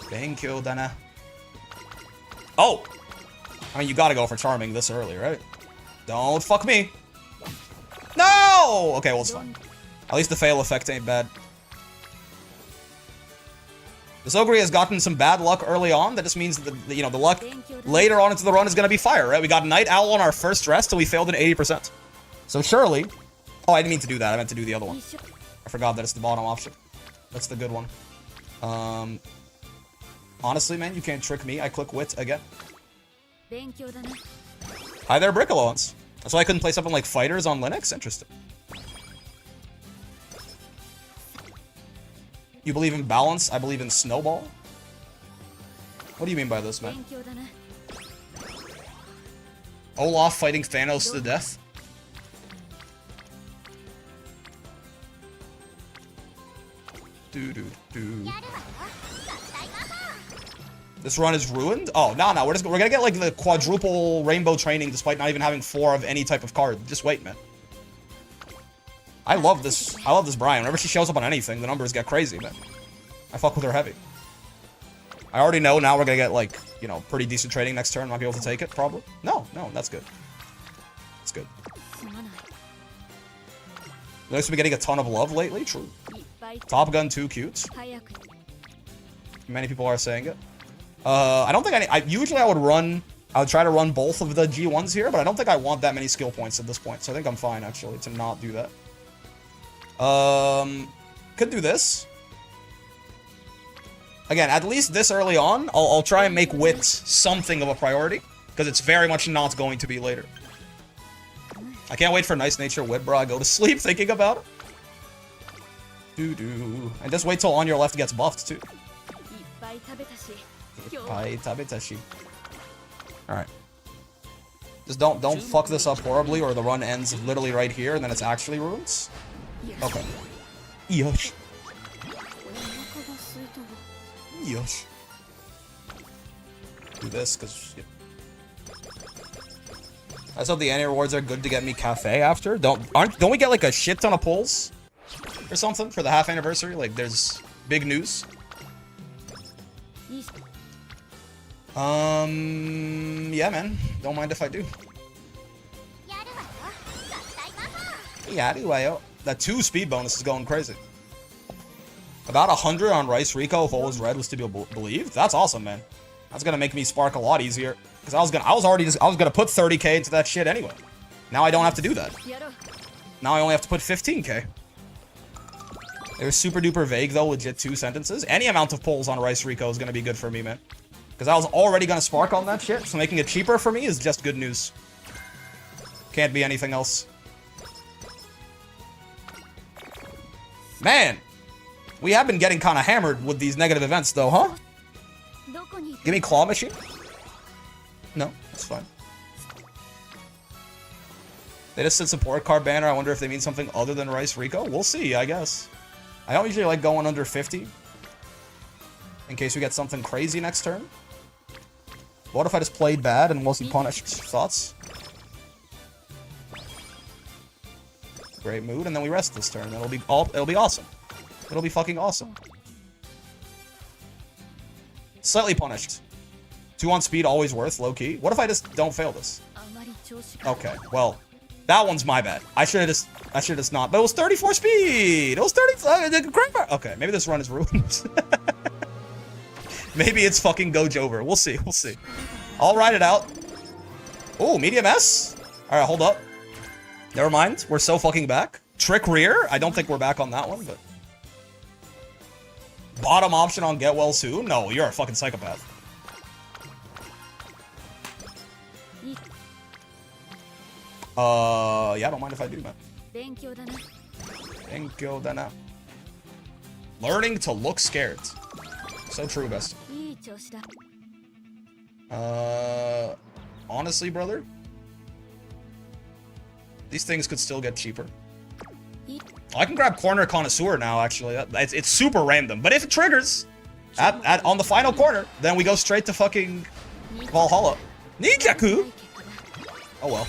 Benkyo dana. Oh! I mean, you gotta go for charming this early, right? Don't fuck me. No! Okay, well, it's fine. At least the fail effect ain't bad. This Ogre has gotten some bad luck early on. That just means that, you know, the luck later on into the run is going to be fire, right? We got Night Owl on our first rest, and we failed at 80%. So surely... Oh, I didn't mean to do that. I meant to do the other one. I forgot that it's the bottom option. That's the good one. Honestly, man, you can't trick me. I click wit again. Hi there, Brick Allowance. That's why I couldn't play something like Fighters on Linux? Interesting. You believe in balance? I believe in Snowball? What do you mean by this, man? Olaf fighting Thanos to the death? This run is ruined? Oh, no. We're gonna get like the quadruple rainbow training despite not even having 4 of any type of card. Just wait, man. I love this Brian. Whenever she shows up on anything, the numbers get crazy, man. I fuck with her heavy. I already know now we're gonna get, like, you know, pretty decent trading next turn. Might be able to take it, probably. No, that's good. That's good. Linux has been getting a ton of love lately, true. Top Gun 2 cute. 早く Many people are saying it. I don't think usually I would try to run both of the G1s here, but I don't think I want that many skill points at this point. So I think I'm fine actually to not do that. Could do this. Again, at least this early on, I'll try and make wit something of a priority, because it's very much not going to be later. I can't wait for Nice Nature Wit, bro. I go to sleep thinking about it. Doo-doo. And just wait till On Your Left gets buffed, too. いっぱい食べたし今日は Pai tabetashi. Alright. Just don't fuck this up horribly, or the run ends literally right here, and then it's actually runes. Okay. Yosh. お腹が空いたわ Yosh. Do this, because... Let's hope the annual rewards are good to get me cafe after. Don't we get like a shit ton of pulls? Or something for the half anniversary? Like, there's big news. いい Yeah, man. Don't mind if I do. やるわよ合体魔法 Yeah, anyway, that 2 speed bonus is going crazy. About 100 on Rice Rico if Always Red was to be believed. That's awesome, man. That's gonna make me spark a lot easier. Because I was gonna put 30k into that shit anyway. Now I don't have to do that. やろう Now I only have to put 15k. They were super duper vague though, legit 2 sentences. Any amount of pulls on Rice Rico is gonna be good for me, man. Because I was already gonna spark on that shit, so making it cheaper for me is just good news. Can't be anything else. Man! We have been getting kind of hammered with these negative events though, huh? どこに Give me Claw Machine? No, that's fine. They just said support card banner. I wonder if they mean something other than Rice Rico. We'll see, I guess. I don't usually like going under 50. In case we get something crazy next turn. What if I just played bad and wasn't punished? Thoughts? Great mood, and then we rest this turn. It'll be awesome. It'll be fucking awesome. Slightly punished. 2 on speed, always worth, low key. What if I just don't fail this? あまり調子が Okay, well, that one's my bad. I should have just not. But it was 34 speed. It was 30. Okay, maybe this run is ruined. Maybe it's fucking Gojo over. We'll see. We'll see. I'll ride it out. Oh, medium S. All right, hold up. Never mind. We're so fucking back. Trick rear. I don't think we're back on that one, but bottom option on get well soon. No, you're a fucking psychopath. いい Yeah, I don't mind if I do, man. 勉強だな Thank you, Dana. Learning to look scared. So true, best. いい調子だ Honestly, brother, these things could still get cheaper. いい I can grab Corner Connoisseur now, actually. It's super random. But if it triggers on the final corner, then we go straight to fucking Valhalla. Nijaku! い結果だ Oh well.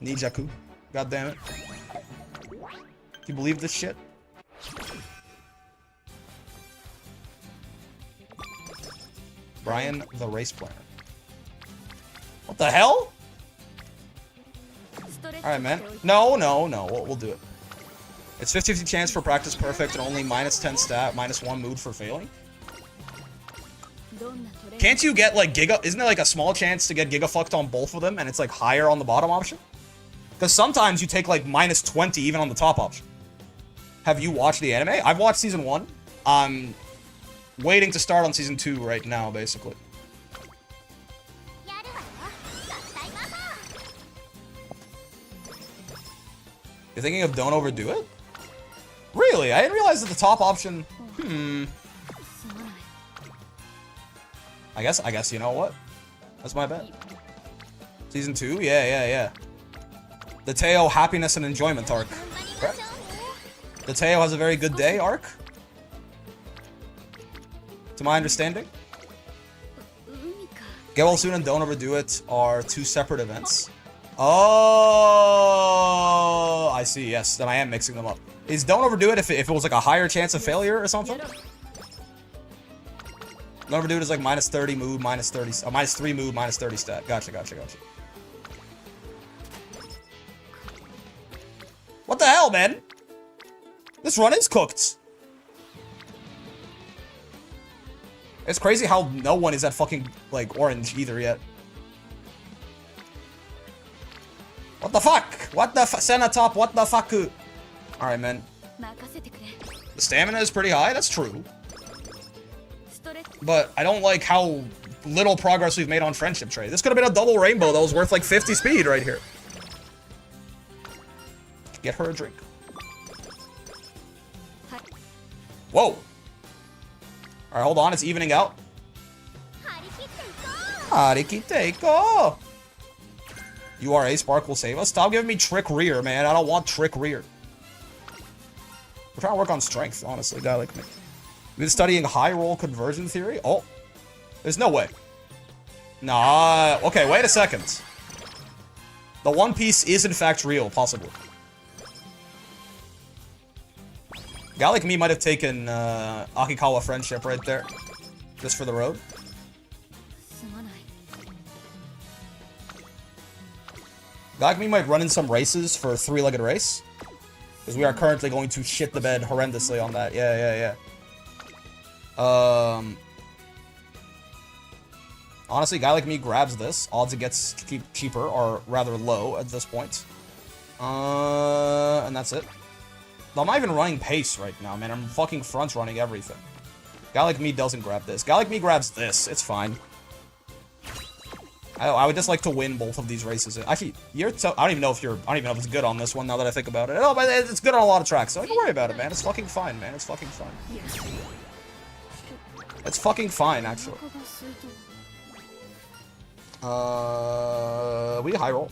Nijaku. God damn it. Do you believe this shit? Brian the Race Planner. What the hell? ストレッチ Alright, man. しておいて No. We'll do it. It's 50-50 chance for practice perfect and only -10 stat, -1 mood for failing. どんなトレーニング Can't you get like Giga? Isn't there like a small chance to get Giga fucked on both of them and it's like higher on the bottom option? Because sometimes you take like -20 even on the top option. Have you watched the anime? I've watched season 1. I'm waiting to start on season 2 right now, basically. やるわよ合体魔法 You're thinking of don't overdo it? Really? I didn't realize that the top option. すまない I guess you know what? That's my bet. Season 2? Yeah. The Teo happiness and enjoyment arc. 頑張りま Correct? しょうね The Teo has a very good day arc? To my understanding? 海か Get well soon and don't overdo it are 2 separate events. Oh, I see. Yes, then I am mixing them up. Is don't overdo it if it was like a higher chance of failure or something? やろう Don't overdo it is like -30 mood, -30, -3 mood, -30 stat. Gotcha. What the hell, man? This run is cooked. It's crazy how no one is at fucking, like, orange either yet. What the fuck? What the Senatop, what the fuck? Alright, man. The stamina is pretty high, that's true. But I don't like how little progress we've made on friendship trade. This could have been a double rainbow that was worth like 50 speed right here. Get her a drink. Whoa. Alright, hold on, it's evening out. Harikiteiko! You are a Spark will save us. Stop giving me trick rear, man. I don't want trick rear. We're trying to work on strength, honestly, guy like me. We've been studying high roll conversion theory. Oh, there's no way. Nah, okay, wait a second. The One Piece is in fact real, possibly. Guy like me might have taken Akikawa friendship right there. Just for the road. Guy like me might run in some races for a three-legged race. Because we are currently going to shit the bed horrendously on that. Yeah. Honestly, guy like me grabs this. Odds it gets cheaper are rather low at this point. And that's it. I'm not even running pace right now, man. I'm fucking front running everything. Guy like me doesn't grab this. Guy like me grabs this. It's fine. I would just like to win both of these races. Actually, I don't even know if it's good on this one now that I think about it. No, but it's good on a lot of tracks, so don't worry about it, man. It's fucking fine, man. It's fucking fine. It's fucking fine, actually. We high roll.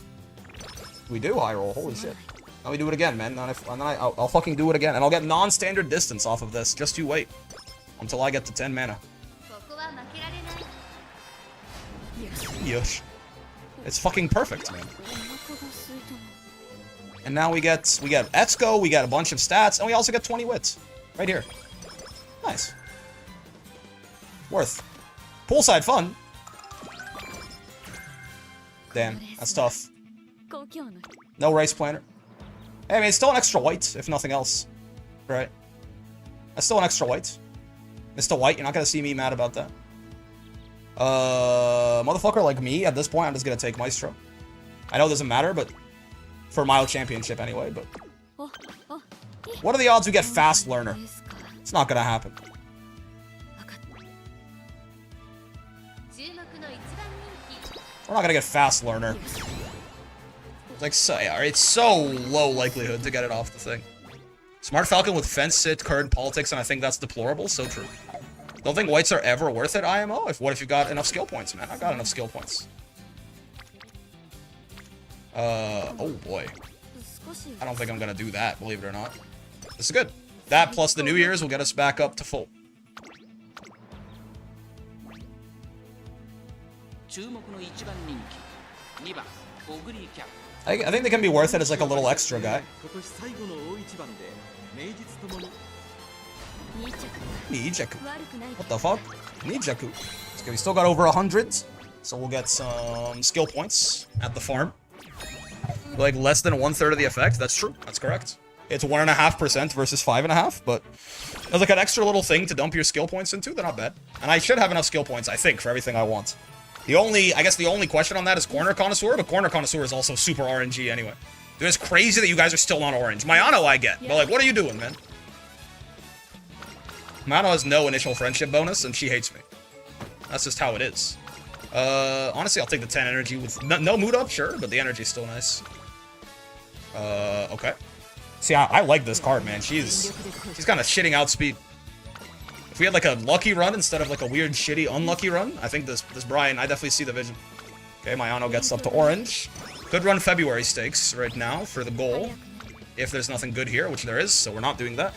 We do high roll. Holy shit. Let me do it again, man. And then I'll fucking do it again. And I'll get non-standard distance off of this. Just you wait. Until I get to 10 mana. Yush. It's fucking perfect, man. And now we get Etsuko, we get a bunch of stats, and we also get 20 wits. Right here. Nice. Worth. Poolside fun. Damn, that's tough. No race planner. Hey, I mean, it's still an extra white, if nothing else. Right? That's still an extra white. It's still white, you're not gonna see me mad about that. Motherfucker like me, at this point, I'm just gonna take Maestro. I know it doesn't matter, but... For Mile Championship anyway, but... What are the odds we get Fast Learner? It's not gonna happen. We're not gonna get Fast Learner. Like, so, yeah, it's so low likelihood to get it off the thing. Smart Falcon with Fence Sit, current politics, and I think that's deplorable. So true. Don't think whites are ever worth it, IMO? What if you got enough skill points, man? I got enough skill points. Oh boy. I don't think I'm gonna do that, believe it or not. This is good. That plus the New Year's will get us back up to full. I think they can be worth it as like a little extra guy. Nijaku. What the fuck? Nijaku. Okay, we still got over 100, so we'll get some skill points at the farm. Like less than 1/3 of the effect. That's true. That's correct. It's 1.5% versus 5.5, but as like an extra little thing to dump your skill points into, they're not bad. And I should have enough skill points, I think, for everything I want. I guess the only question on that is Corner Connoisseur, but Corner Connoisseur is also super RNG anyway. Dude, it's crazy that you guys are still on orange. Mayano I get, but like, what are you doing, man? Mayano has no initial friendship bonus, and she hates me. That's just how it is. Honestly, I'll take the 10 energy with no mood up, sure, but the energy's still nice. Okay. See, I like this card, man. She's kind of shitting out speed. If we had like a lucky run instead of like a weird, shitty, unlucky run, I think this Brian, I definitely see the vision. Okay, Mayano gets up to orange. Could run February stakes right now for the goal. If there's nothing good here, which there is, so we're not doing that.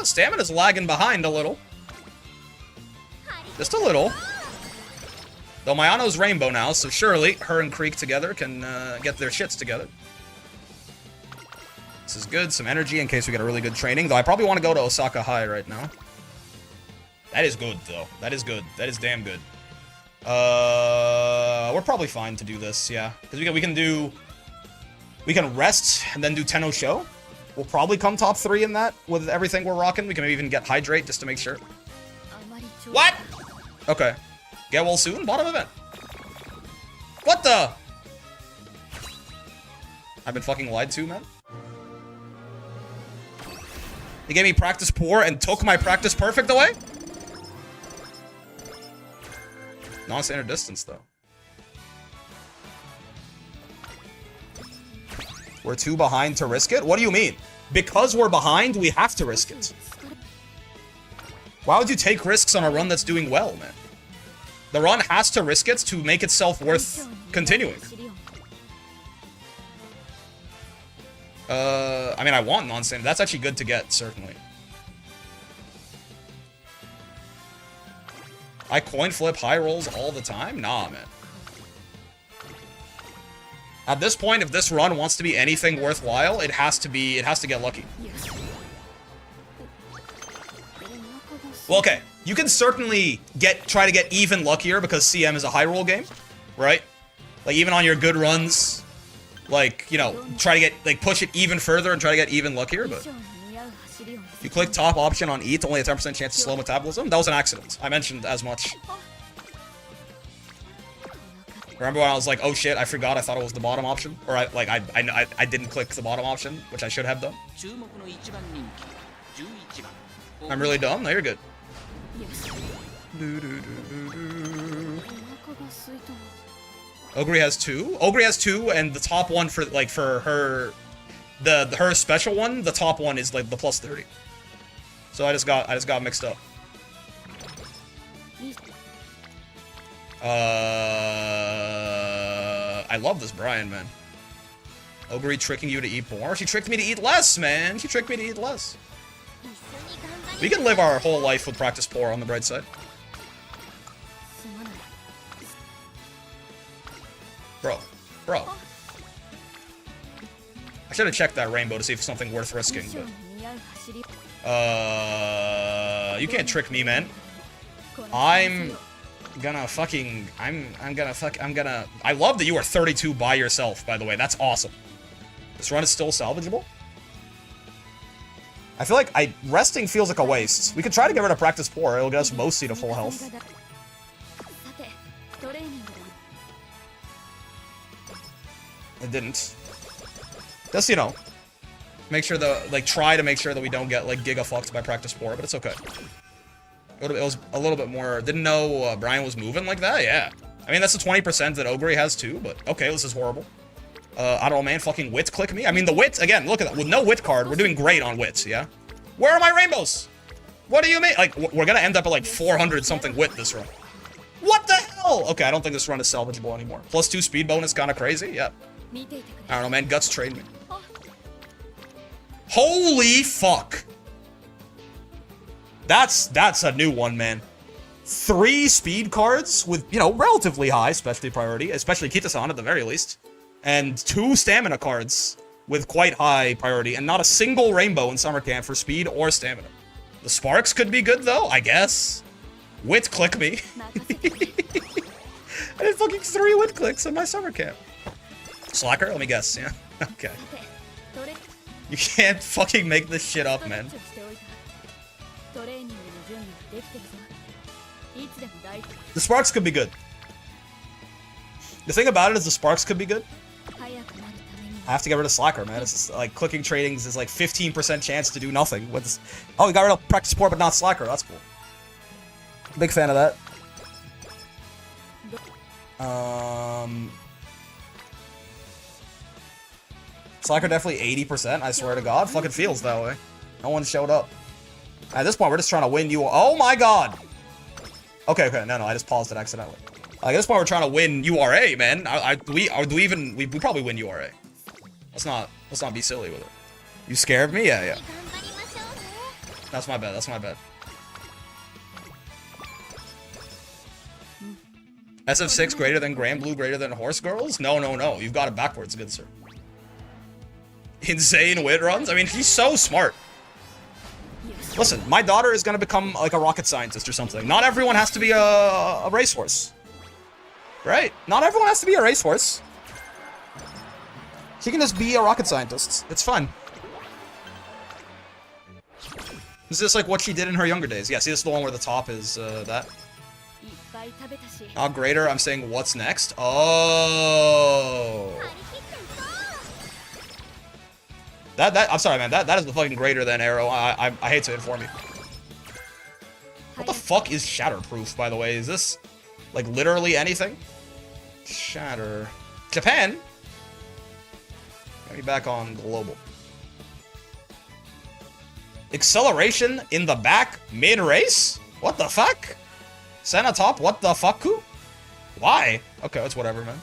Stamina's lagging behind a little. Just a little. Though Mayano's rainbow now, so surely her and Creek together can get their shits together. This is good. Some energy in case we get a really good training. Though I probably want to go to Osaka High right now. That is good, though. That is good. That is damn good. We're probably fine to do this, yeah. Because we can rest and then do Tenno Show. We'll probably come top 3 in that with everything we're rocking. We can even get Hydrate just to make sure. What? Okay. Get well soon. Bottom event. What the? I've been fucking lied to, man. He gave me practice poor and took my practice perfect away? Non-standard distance, though. We're 2 behind to risk it? What do you mean? Because we're behind, we have to risk it. Why would you take risks on a run that's doing well, man? The run has to risk it to make itself worth continuing. I mean, I want non-standard. That's actually good to get, certainly. I coin flip high rolls all the time? Nah, man. At this point, if this run wants to be anything worthwhile, it has to get lucky. Well, okay. You can certainly try to get even luckier because CM is a high roll game, right? Like, even on your good runs, like, you know, try to get, like, push it even further and try to get even luckier, but... You click top option on E, it's only a 10% chance to slow metabolism. That was an accident. I mentioned as much. Remember when I was like, oh shit, I forgot, I thought it was the bottom option? Or I didn't click the bottom option, which I should have done. I'm really dumb? No, you're good. Ogre has 2? Ogre has 2, and the top one for her... her special one, the top one is like the plus 30. So I just got mixed up. I love this Brian, man. Ogre tricking you to eat more. She tricked me to eat less, man. She tricked me to eat less. We can live our whole life with practice poor on the bright side. Bro. I should have checked that rainbow to see if it's something worth risking, but... You can't trick me, man. I love that you are 32 by yourself, by the way. That's awesome. This run is still salvageable. I feel like resting feels like a waste. We could try to get rid of practice poor. It'll get us mostly to full health. It didn't. Just, you know, make sure try to make sure that we don't get, like, giga fucked by practice poor, but it's okay. It was a little bit more... Didn't know Brian was moving like that? Yeah. I mean, that's the 20% that Ogre has too, but okay, this is horrible. I don't know, man. Fucking wit click me. I mean, the wit, again, look at that. With no wit card, we're doing great on wits, yeah? Where are my rainbows? What do you mean? Like, we're gonna end up at, like, 400-something wit this run. What the hell? Okay, I don't think this run is salvageable anymore. Plus 2 speed bonus, kind of crazy. Yeah. I don't know, man. Guts trade me. Holy fuck. That's a new one, man. 3 speed cards with, you know, relatively high specialty priority, especially Kita-san at the very least. And 2 stamina cards with quite high priority, and not a single rainbow in summer camp for speed or stamina. The sparks could be good, though, I guess. Wit click me. I did fucking 3 wit clicks in my summer camp. Slacker? Let me guess, yeah. Okay. You can't fucking make this shit up, man. The sparks could be good. The thing about it is the sparks could be good. I have to get rid of Slacker, man. It's just, like, clicking tradings is like 15% chance to do nothing. Oh, we got rid of practice poor, but not Slacker. That's cool. Big fan of that. Slacker definitely 80%, I swear to God. Fucking feels that way. No one showed up. At this point, we're just trying to win you. Oh my God! Okay, no, I just paused it accidentally. At this point, we're trying to win URA, man. We probably win URA. Let's not be silly with it. You scared me? Yeah. That's my bad. SF6 greater than Grand Blue greater than Horse Girls? No. You've got it backwards, good sir. Insane wit runs? I mean, he's so smart. Listen, my daughter is gonna become like a rocket scientist or something. Not everyone has to be a racehorse. Right? Not everyone has to be a racehorse. She can just be a rocket scientist. It's fun. Is this like what she did in her younger days? Yeah, see, this is the one where the top is that. Not greater, I'm saying what's next? Oh. I'm sorry, man. That is the fucking greater than arrow. I hate to inform you. What the fuck is shatterproof, by the way? Is this, like, literally anything? Shatter. Japan? Get me back on global. Acceleration in the back mid-race? What the fuck? Senna top, what the fuck? Why? Okay, it's whatever, man.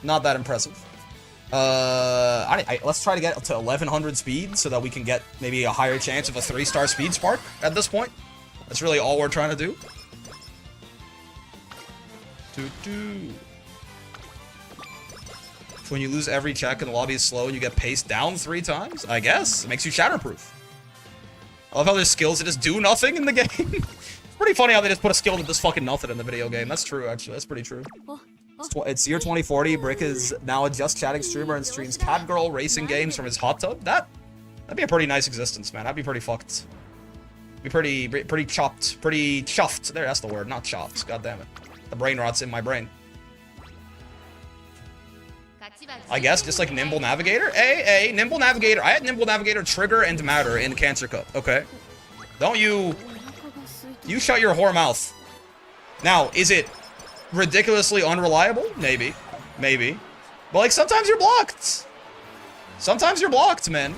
Not that impressive. Let's try to get to 1100 speed so that we can get maybe a higher chance of a 3-star speed spark at this point. That's really all we're trying to do. When you lose every check and the lobby is slow and you get paced down 3 times, I guess. It makes you shatterproof. I love how there's skills that just do nothing in the game. It's pretty funny how they just put a skill that does fucking nothing in the video game. That's true, actually. That's pretty true. It's year 2040. Brick is now a just chatting streamer and streams cat girl racing games from his hot tub. That'd be a pretty nice existence, man. That'd be pretty fucked. Be pretty chopped. Pretty chuffed. There, that's the word. Not chopped. God damn it. The brain rot's in my brain. I guess, just like Nimble Navigator. Hey, Nimble Navigator. I had Nimble Navigator, Trigger, and Matter in Cancer Cup. Okay. Don't you... You shut your whore mouth. Now, is it ridiculously unreliable? Maybe. Maybe. But, like, sometimes you're blocked. Sometimes you're blocked, man.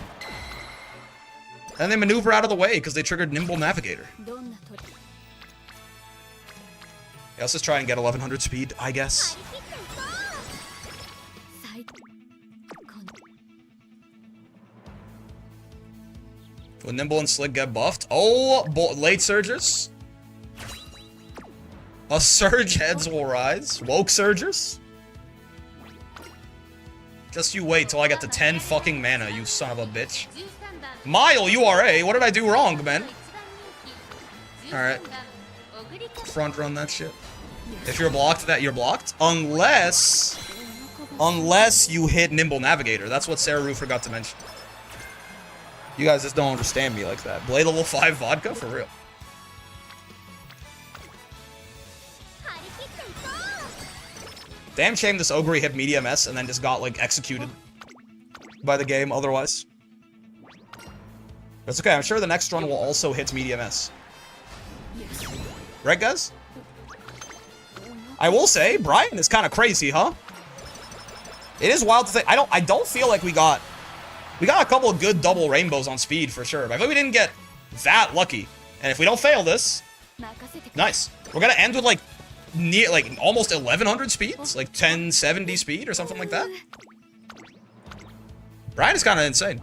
And they maneuver out of the way because they triggered Nimble Navigator. Yeah, let's just try and get 1100 speed, I guess. Will Nimble and Slick get buffed? Oh, late surgers. A surge heads will rise. Woke surgers. Just you wait till I get to 10 fucking mana, you son of a bitch. Mile URA, what did I do wrong, man? Alright. Front run that shit. If you're blocked, you're blocked. Unless you hit Nimble Navigator. That's what Sarah Rue forgot to mention. You guys just don't understand me like that. Blade level 5 vodka? For real. Damn shame this Ogre hit medium S and then just got, like, executed by the game otherwise. That's okay, I'm sure the next run will also hit medium S. Right, guys? I will say, Brian is kind of crazy, huh? It is wild to think. I don't feel like we got a couple of good double rainbows on speed for sure. But I feel we didn't get that lucky. And if we don't fail this, nice. We're gonna end with like almost 1100 speeds, like 1070 speed or something like that. Brian is kind of insane.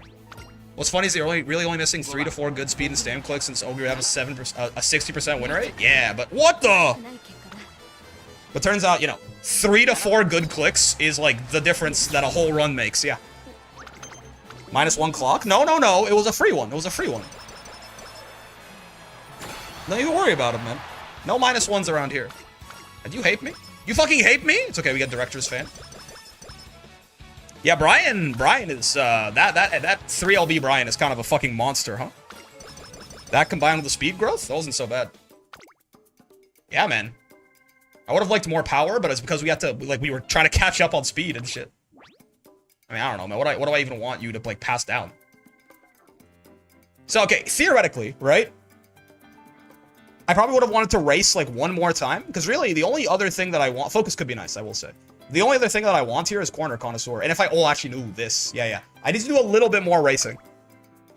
What's funny is they're really only missing 3 to 4 good speed and stam clicks since Ogre have a 60% win rate. Yeah, but what the? But turns out, you know, 3 to 4 good clicks is like the difference that a whole run makes. Yeah. -1 clock? No. It was a free one. Don't even worry about it, man. No -1s around here. And you hate me? You fucking hate me? It's okay. We got Director's Fan. Yeah, Brian is that 3LB Brian is kind of a fucking monster, huh? That combined with the speed growth, that wasn't so bad. Yeah, man. I would have liked more power, but it's because we had to we were trying to catch up on speed and shit. I mean, I don't know, man. What do I even want you to like pass down? So okay, theoretically, right? I probably would have wanted to race like one more time because really the only other thing that I want, focus could be nice, I will say. The only other thing that I want here is Corner Connoisseur. And if I actually knew this, yeah. I need to do a little bit more racing.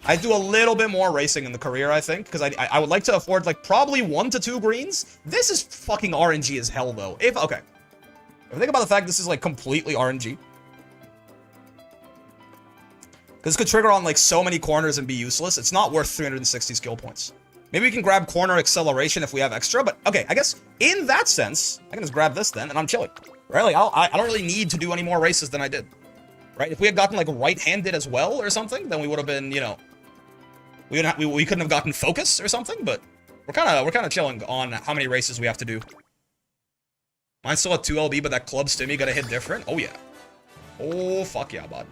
I do a little bit more racing in the career, I think, because I would like to afford like probably 1 to 2 greens. This is fucking RNG as hell though. If I think about the fact this is like completely RNG. This could trigger on like so many corners and be useless. It's not worth 360 skill points. Maybe we can grab corner acceleration if we have extra, but okay, I guess in that sense, I can just grab this then and I'm chilling. Right? Like I don't really need to do any more races than I did. Right? If we had gotten like right-handed as well or something, then we would have been, you know, we couldn't have gotten focus or something, but We're kind of chilling on how many races we have to do. Mine's still at 2 LB, but that club stimmy gotta hit different. Oh yeah. Oh fuck yeah, bud.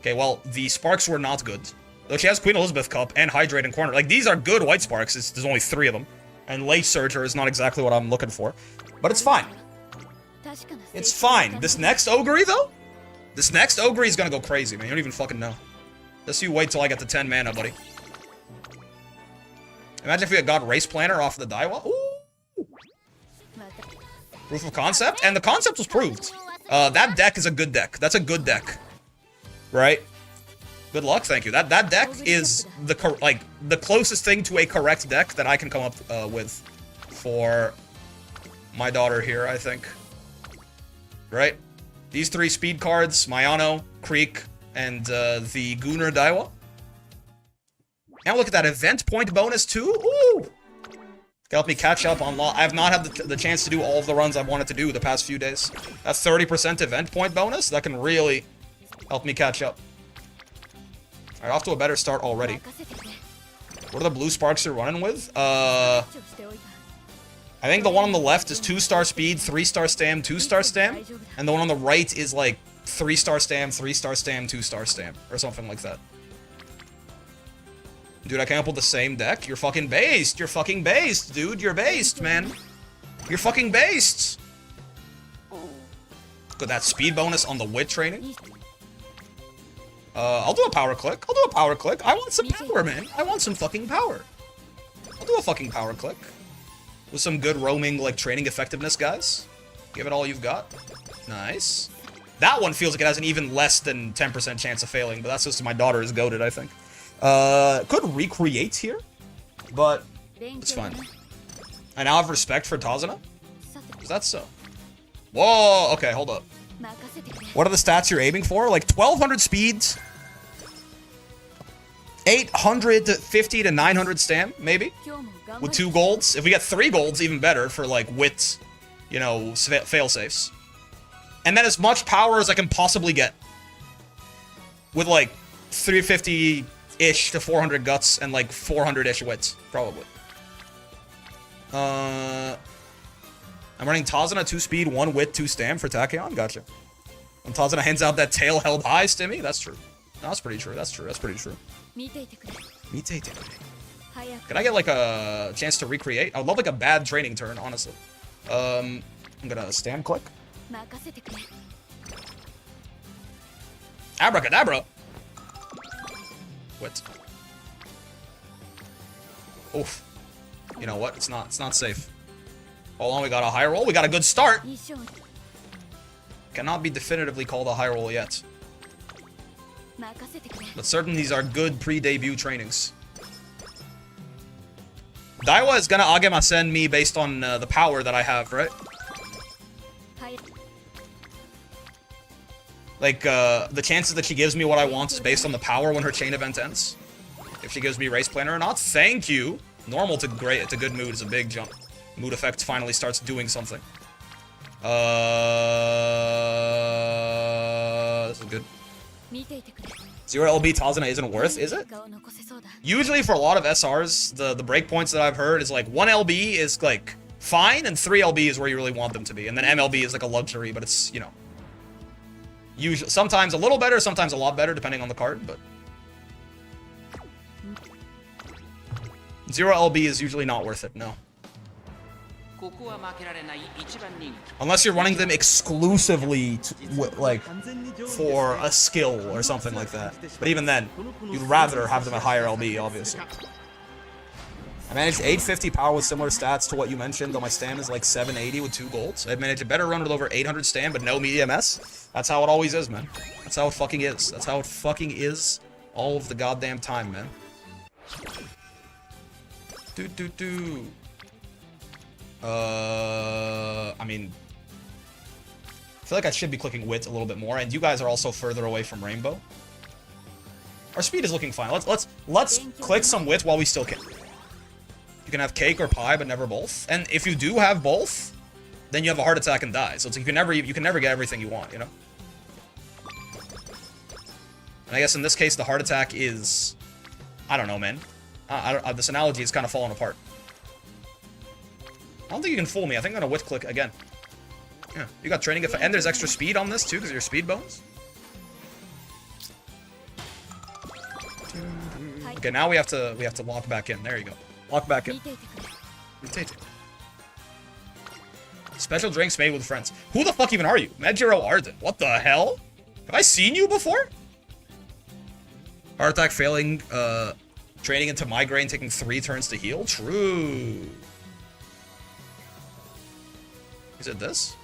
Okay, well the sparks were not good. Though she has Queen Elizabeth Cup and Hydrate and Corner. Like these are good white sparks. There's only 3 of them, and Late Surger is not exactly what I'm looking for, but it's fine. It's fine. This next Ogre though, this next Ogre is gonna go crazy, man. You don't even fucking know. Just you wait till I get to 10 mana, buddy. Imagine if we had got Race Planner off the Daiwa. Ooh. Proof of concept, and the concept was proved. That deck is a good deck. That's a good deck, right? Good luck, thank you. That deck is the closest thing to a correct deck that I can come up with for my daughter here, I think. Right? These 3 speed cards: Mayano, Creek, and the Gunnar Daiwa. Now look at that event point bonus too. Ooh, can help me catch up on I have not had the chance to do all of the runs I've wanted to do the past few days. That 30% event point bonus, that can really help me catch up. All right, off to a better start already. What are the blue sparks you're running with? I think the one on the left is 2-star speed, 3-star stam, 2-star stam, and the one on the right is like 3-star stam, 3-star stam, 2-star stam, or something like that. Dude, I came up with the same deck. You're fucking based. You're fucking based, dude. You're based, man. You're fucking based. Look at that speed bonus on the wit training. I'll do a power click. I'll do a power click. I want some power, man. I want some fucking power. I'll do a fucking power click. With some good roaming, like, training effectiveness, guys. Give it all you've got. Nice. That one feels like it has an even less than 10% chance of failing, but that's just my daughter is goated, I think. Could recreate here, but it's fine. I now have respect for Tazuna. Is that so? Whoa, okay, hold up. What are the stats you're aiming for? Like 1200 speeds, 850 to 900 stam, maybe, with 2 golds. If we get 3 golds, even better for like wit, you know, fail safes. And then as much power as I can possibly get, with like 350-ish to 400 guts and like 400-ish wits, probably. I'm running Tazuna 2 speed, 1 wit, 2 stam for Tachyon. Gotcha. And Tazuna hands out that tail held high stimmy. That's true. No, that's pretty true. That's true. That's pretty true. Can I get like a chance to recreate? I would love like a bad training turn, honestly. I'm gonna stam click. Abracadabra. What? Oof. You know what? It's not safe. Hold on, we got a high roll. We got a good start. Cannot be definitively called a high roll yet. But certainly these are good pre-debut trainings. Daiwa is gonna Agemasen me based on the power that I have, right? Like, the chances that she gives me what I want is based on the power when her chain event ends. If she gives me Race Planner or not. Thank you. Normal to great to good mood is a big jump. Mood effect finally starts doing something. This is good. 0 LB Tazuna isn't worth, is it? Usually for a lot of SRs, the breakpoints that I've heard is like 1 LB is like fine, and 3 LB is where you really want them to be. And then MLB is like a luxury, but it's, you know, usually sometimes a little better, sometimes a lot better, depending on the card, but 0 LB is usually not worth it, no. Unless you're running them exclusively like for a skill or something like that. But even then, you'd rather have them at higher LB, obviously. I managed 850 power with similar stats to what you mentioned, though my stam is like 780 with 2 golds. I've managed a better run with over 800 stam, but no medium S. That's how it always is, man. That's how it fucking is. That's how it fucking is all of the goddamn time, man. I mean, I feel like I should be clicking wit a little bit more, and you guys are also further away from Rainbow. Our speed is looking fine. Let's click some wit while we still can. You can have cake or pie, but never both. And if you do have both, then you have a heart attack and die. So it's like you can never get everything you want, you know. And I guess in this case, the heart attack is, I don't know, man. This analogy is kind of falling apart. I don't think you can fool me. I think I'm gonna wit click again. Yeah, you got training effect, and there's extra speed on this too because of your speed bonus. Okay, now we have to lock back in. There you go. Lock back in. Mutate. Special drinks made with friends. Who the fuck even are you? Medjiro Arden. What the hell? Have I seen you before? Heart attack failing, training into migraine, taking 3 turns to heal. True. Is it this?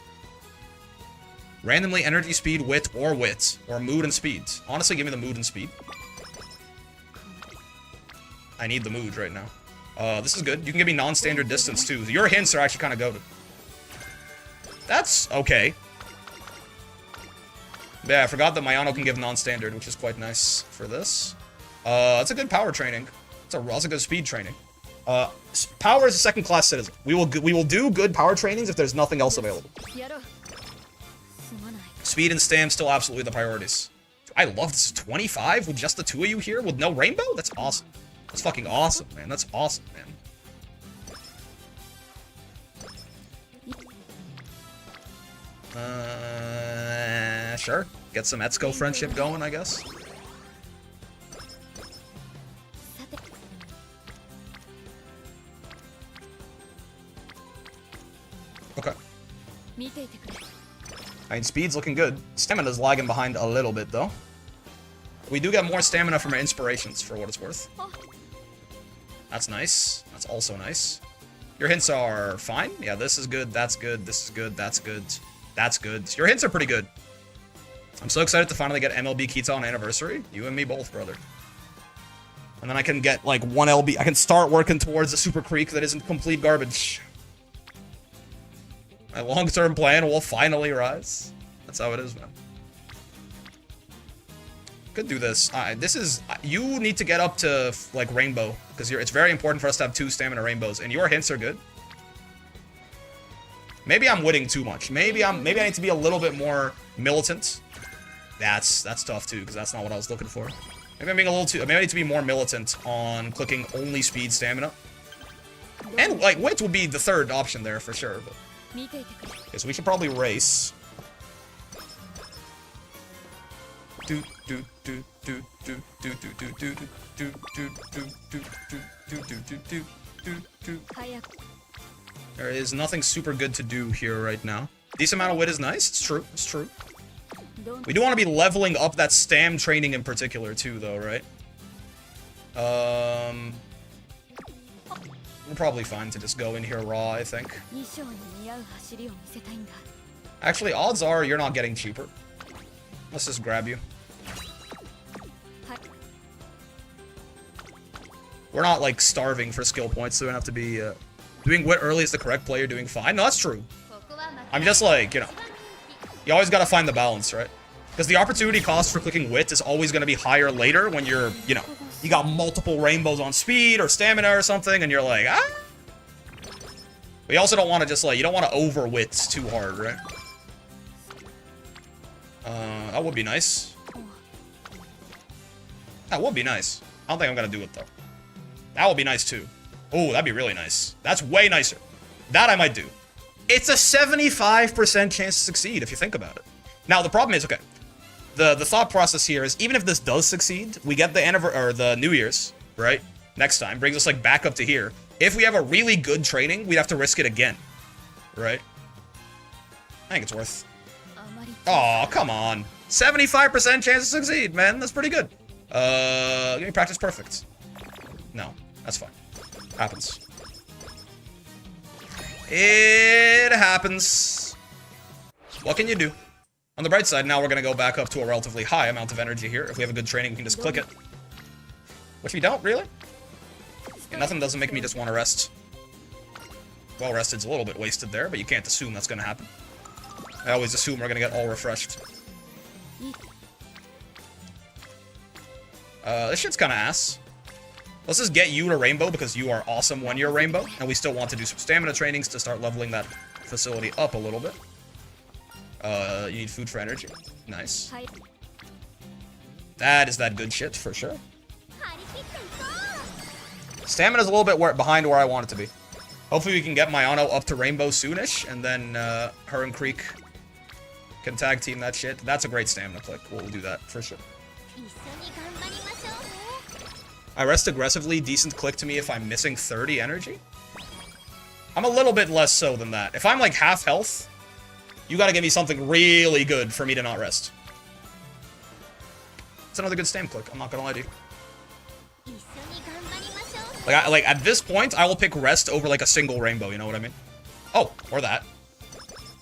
Randomly energy, speed, wit, or mood and speed. Honestly, give me the mood and speed. I need the mood right now. This is good. You can give me non-standard distance too. Your hints are actually kind of goated. That's okay. Yeah, I forgot that Mayano can give non-standard, which is quite nice for this. That's a good power training. That's a good speed training. Power is a second-class citizen. We will do good power trainings if there's nothing else available. Speed and stam still absolutely the priorities. I love this. 25 with just the 2 of you here with no rainbow? That's awesome. That's fucking awesome, man. That's awesome, man. Sure. Get some Etsuko friendship going, I guess. Okay. I mean, speed's looking good. Stamina's lagging behind a little bit, though. We do get more stamina from our inspirations, for what it's worth. That's nice. That's also nice. Your hints are fine. Yeah, this is good. That's good. This is good. That's good. That's good. Your hints are pretty good. I'm so excited to finally get MLB Kita on anniversary. You and me both, brother. And then I can get, like, 1 LB. I can start working towards a Super Creek that isn't complete garbage. My long-term plan will finally rise. That's how it is, man. Could do this. You need to get up to, like, rainbow. Because it's very important for us to have 2 stamina rainbows. And your hints are good. Maybe I'm witting too much. Maybe I need to be a little bit more militant. That's tough too, because that's not what I was looking for. Maybe I'm being a little too. Maybe I need to be more militant on clicking only speed stamina. And like wit would be the third option there for sure. But okay, so we should probably race. There is nothing super good to do here right now. Decent amount of wit is nice. It's true. It's true. We do want to be leveling up that stam training in particular too, though, right? We're probably fine to just go in here raw, I think. Actually, odds are you're not getting cheaper. Let's just grab you. We're not, like, starving for skill points, so we don't have to be, doing wit early is the correct play, you're doing fine. No, that's true. I'm just like, you know, you always gotta find the balance, right? Because the opportunity cost for clicking wit is always gonna be higher later when you're, you know, you got multiple rainbows on speed or stamina or something, and you're like, ah. But you also don't want to just, like, you don't want to over wit too hard, right? That would be nice. That would be nice. I don't think I'm gonna do it, though. That would be nice, too. Oh, that'd be really nice. That's way nicer. That I might do. It's a 75% chance to succeed, if you think about it. Now, the problem is, okay, the thought process here is, even if this does succeed, we get the New Year's, right? Next time, brings us, like, back up to here. If we have a really good training, we'd have to risk it again, right? I think it's worth. Oh, come on. 75% chance to succeed, man. That's pretty good. Give me practice perfect. No, that's fine. Happens. It happens. What can you do? On the bright side, now we're going to go back up to a relatively high amount of energy here. If we have a good training, we can just click it. Which we don't, really. Yeah, nothing doesn't make me just want to rest. Well rested's a little bit wasted there, but you can't assume that's going to happen. I always assume we're going to get all refreshed. This shit's kind of ass. Let's just get you to Rainbow because you are awesome when you're Rainbow. And we still want to do some stamina trainings to start leveling that facility up a little bit. You need food for energy. Nice. That is that good shit, for sure. Stamina's a little bit behind where I want it to be. Hopefully we can get Mayano up to Rainbow soonish, and then her and Creek can tag team that shit. That's a great stamina click. We'll do that for sure. I rest aggressively. Decent click to me if I'm missing 30 energy. I'm a little bit less so than that. If I'm like half health, you gotta give me something really good for me to not rest. It's another good stam click. I'm not gonna lie to you. Like at this point, I will pick rest over like a single rainbow. You know what I mean? Oh, or that.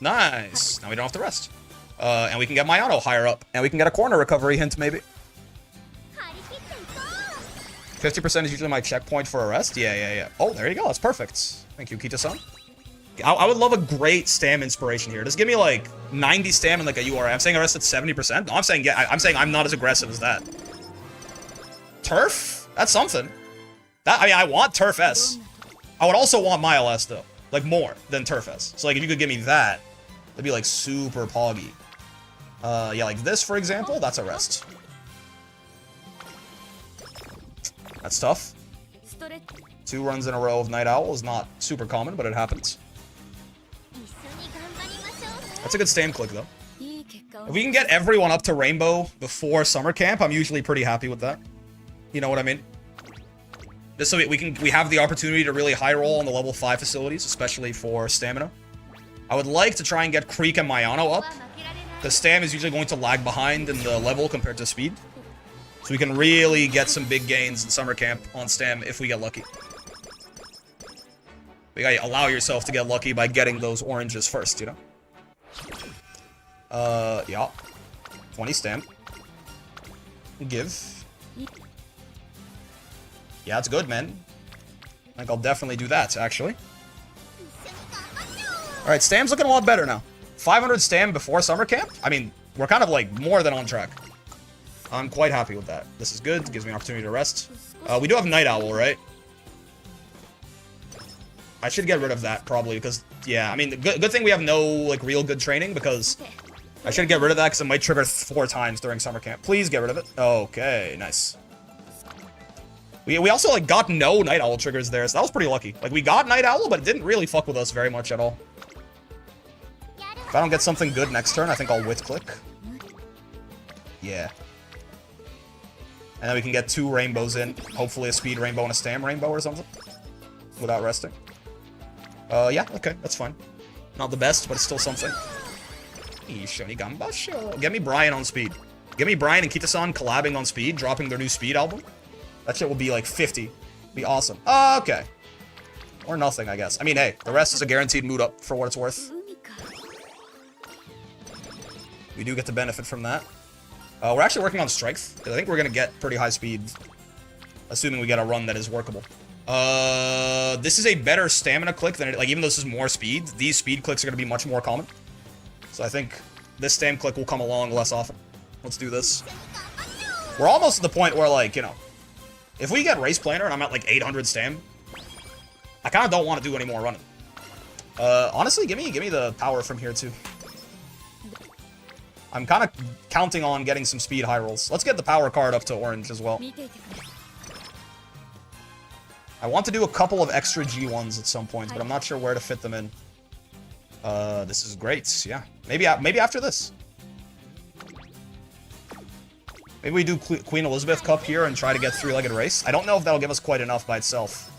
Nice. Now we don't have to rest. And we can get Mayano higher up, and we can get a corner recovery hint maybe. 50% is usually my checkpoint for a rest. Yeah. Oh, there you go. That's perfect. Thank you, Kita-san. I would love a great stam inspiration here. Just give me like 90 stam and like a UR. I'm saying I rest at 70%. No, I'm saying yeah. I'm saying I'm not as aggressive as that. Turf? That's something. I mean, I want Turf S. I would also want Mile S though, like more than Turf S. So like, if you could give me that, that'd be like super poggy. Yeah, like this for example. That's a rest. That's tough. 2 runs in a row of Night Owl is not super common, but it happens. That's a good stam click though. If we can get everyone up to Rainbow before summer camp, I'm usually pretty happy with that. You know what I mean? Just so we have the opportunity to really high roll on the level 5 facilities, especially for stamina. I would like to try and get Creek and Mayano up. The stam is usually going to lag behind in the level compared to speed. So we can really get some big gains in summer camp on stam if we get lucky. You gotta allow yourself to get lucky by getting those oranges first, you know? Yeah. 20 stam. Give. Yeah, it's good, man. I think I'll definitely do that, actually. Alright, stam's looking a lot better now. 500 stam before summer camp? I mean, we're kind of like more than on track. I'm quite happy with that. This is good. Gives me an opportunity to rest. We do have Night Owl, right? I should get rid of that, probably, because, yeah, I mean, good thing we have no, like, real good training, because I should get rid of that, because it might trigger 4 times during summer camp. Please get rid of it. Okay, nice. We also, like, got no Night Owl triggers there, so that was pretty lucky. Like, we got Night Owl, but it didn't really fuck with us very much at all. If I don't get something good next turn, I think I'll wit click. Yeah. And then we can get 2 rainbows in. Hopefully a speed rainbow and a stam rainbow or something. Without resting. Yeah, okay, that's fine. Not the best, but it's still something. Get me Brian on speed. Get me Brian and Kita-san collabing on speed, dropping their new speed album. That shit will be like 50. Be awesome. Okay. Or nothing, I guess. I mean, hey, the rest is a guaranteed mood up for what it's worth. We do get to benefit from that. We're actually working on strength, because I think we're going to get pretty high speed. Assuming we get a run that is workable. This is a better stamina click than it, like, even though this is more speed, these speed clicks are going to be much more common. So I think this stam click will come along less often. Let's do this. We're almost at the point where, like, you know, if we get Race Planner and I'm at, like, 800 stam, I kind of don't want to do any more running. Honestly, give me the power from here, too. I'm kind of counting on getting some speed high rolls. Let's get the power card up to orange as well. I want to do a couple of extra G1s at some point, but I'm not sure where to fit them in. This is great, yeah. Maybe after this. Maybe we do Queen Elizabeth Cup here and try to get 3-legged race. I don't know if that'll give us quite enough by itself.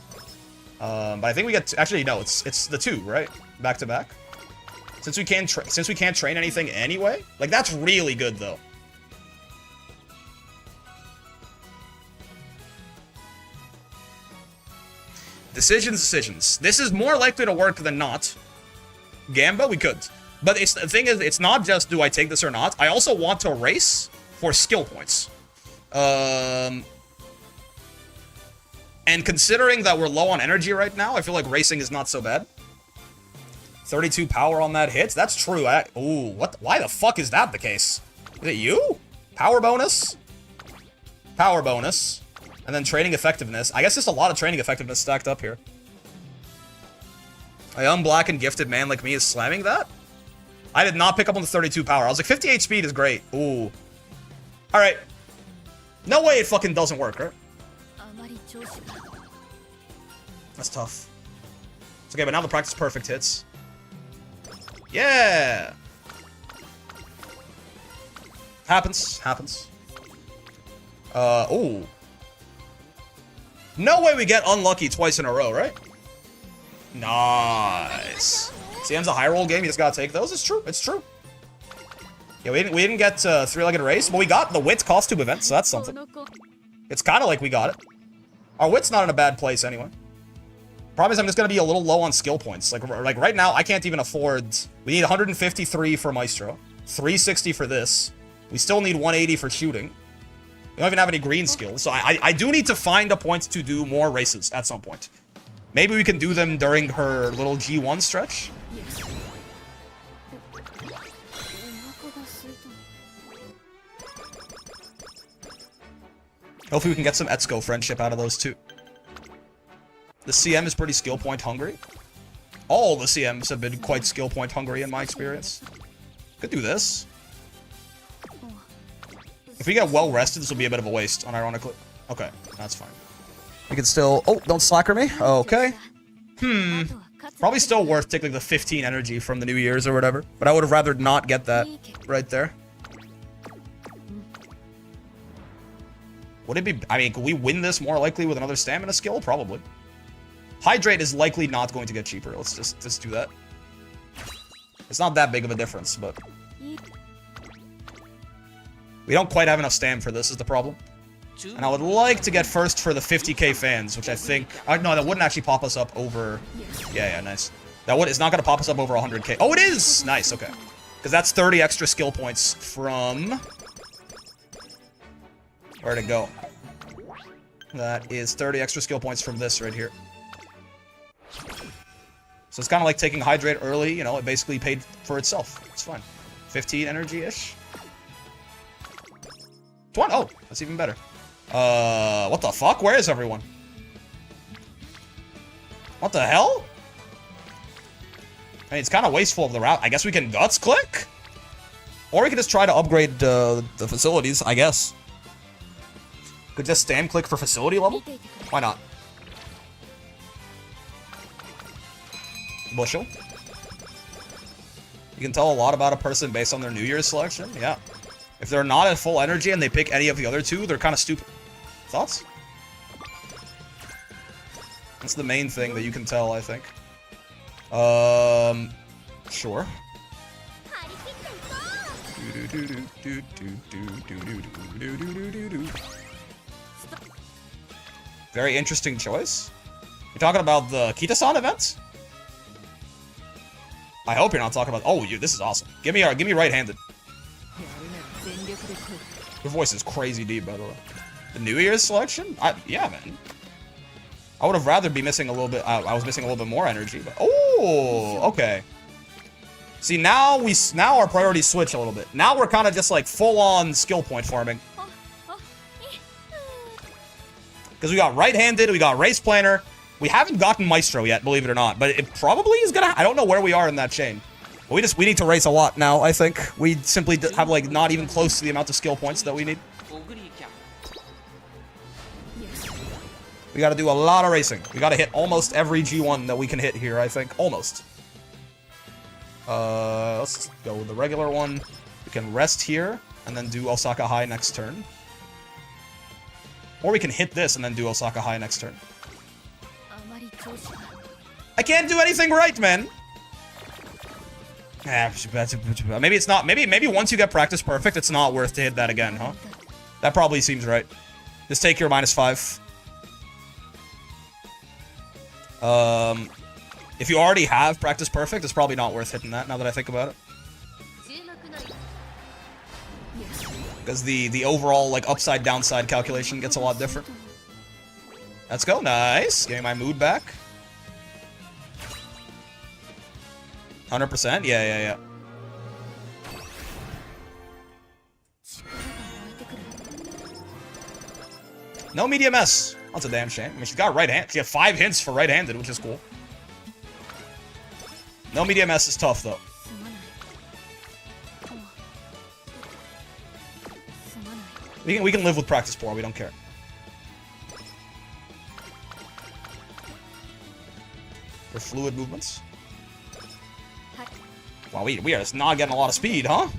But I think we get... Actually, no, it's the 2, right? Back to back. Since we can't train anything anyway, like, that's really good though. Decisions. This is more likely to work than not. Gamba, we could. But the thing is, it's not just do I take this or not. I also want to race for skill points. And considering that we're low on energy right now, I feel like racing is not so bad. 32 power on that hit? That's true. Ooh, what? Why the fuck is that the case? Is it you? Power bonus? Power bonus. And then training effectiveness. I guess there's a lot of training effectiveness stacked up here. A young black and gifted man like me is slamming that? I did not pick up on the 32 power. I was like, 58 speed is great. Ooh. Alright. No way it fucking doesn't work, right? That's tough. Okay, but now the practice perfect hits. Yeah! Happens. Oh. No way we get unlucky twice in a row, right? Nice. CM's a high roll game, you just gotta take those. It's true. Yeah, we didn't get three-legged race, but we got the wit costume event, so that's something. It's kind of like we got it. Our wit's not in a bad place anyway. Problem is I'm just gonna be a little low on skill points. Like right now, I can't even afford. We need 153 for Maestro, 360 for this. We still need 180 for shooting. We don't even have any green skills, so I do need to find a point to do more races at some point. Maybe we can do them during her little G1 stretch. Hopefully we can get some Etsuko friendship out of those two. The CM is pretty skill point hungry. All the CMs have been quite skill point hungry in my experience. Could do this. If we get well rested, this will be a bit of a waste, unironically. Okay, that's fine. We can still... Oh, don't slacker me. Okay. Probably still worth taking the 15 energy from the New Year's or whatever. But I would have rather not get that right there. Would it be... I mean, could we win this more likely with another stamina skill? Probably. Hydrate is likely not going to get cheaper. Let's just do that. It's not that big of a difference, but... We don't quite have enough stam for this is the problem. And I would like to get first for the 50k fans, which I think... no, that wouldn't actually pop us up over... Yeah, nice. It's not going to pop us up over 100k. Oh, it is! Nice, okay. Because that's 30 extra skill points from... Where'd it go? That is 30 extra skill points from this right here. So it's kind of like taking Hydrate early, you know, it basically paid for itself. It's fine. 15 energy-ish. 20. Oh, that's even better. What the fuck? Where is everyone? What the hell? I mean, it's kind of wasteful of the route. I guess we can guts click? Or we could just try to upgrade the facilities, I guess. Could just stam click for facility level? Why not? Bushel. You can tell a lot about a person based on their New Year's selection. Yeah. If they're not at full energy and they pick any of the other two, they're kind of stupid. Thoughts? That's the main thing that you can tell, I think. Sure. Very interesting choice. You're talking about the Kita-san event? I hope you're not talking about... Oh, this is awesome. Give me right-handed. Your voice is crazy deep, by the way. The New Year's selection? Yeah, man. I would have rather be missing a little bit... I was missing a little bit more energy, but... Oh, okay. See, now our priorities switch a little bit. Now we're kind of just like full-on skill point farming. Because we got right-handed, we got race planner. We haven't gotten Maestro yet, believe it or not. But it probably is gonna... I don't know where we are in that chain. But we need to race a lot now, I think. We simply have, like, not even close to the amount of skill points that we need. We gotta do a lot of racing. We gotta hit almost every G1 that we can hit here, I think. Almost. Let's go with the regular one. We can rest here, and then do Osaka High next turn. Or we can hit this and then do Osaka High next turn. I can't do anything right, man! Maybe it's not... Maybe once you get practice perfect, it's not worth to hit that again, huh? That probably seems right. Just take your -5. If you already have practice perfect, it's probably not worth hitting that, now that I think about it. Because the overall, like, upside-downside calculation gets a lot different. Let's go, nice. Getting my mood back. 100%? Yeah. No medium S. That's a damn shame. I mean, she's got right hand. She had 5 hints for right-handed, which is cool. No medium S is tough, though. We can live with practice poor. We don't care. for fluid movements. Wow, we are just not getting a lot of speed, huh?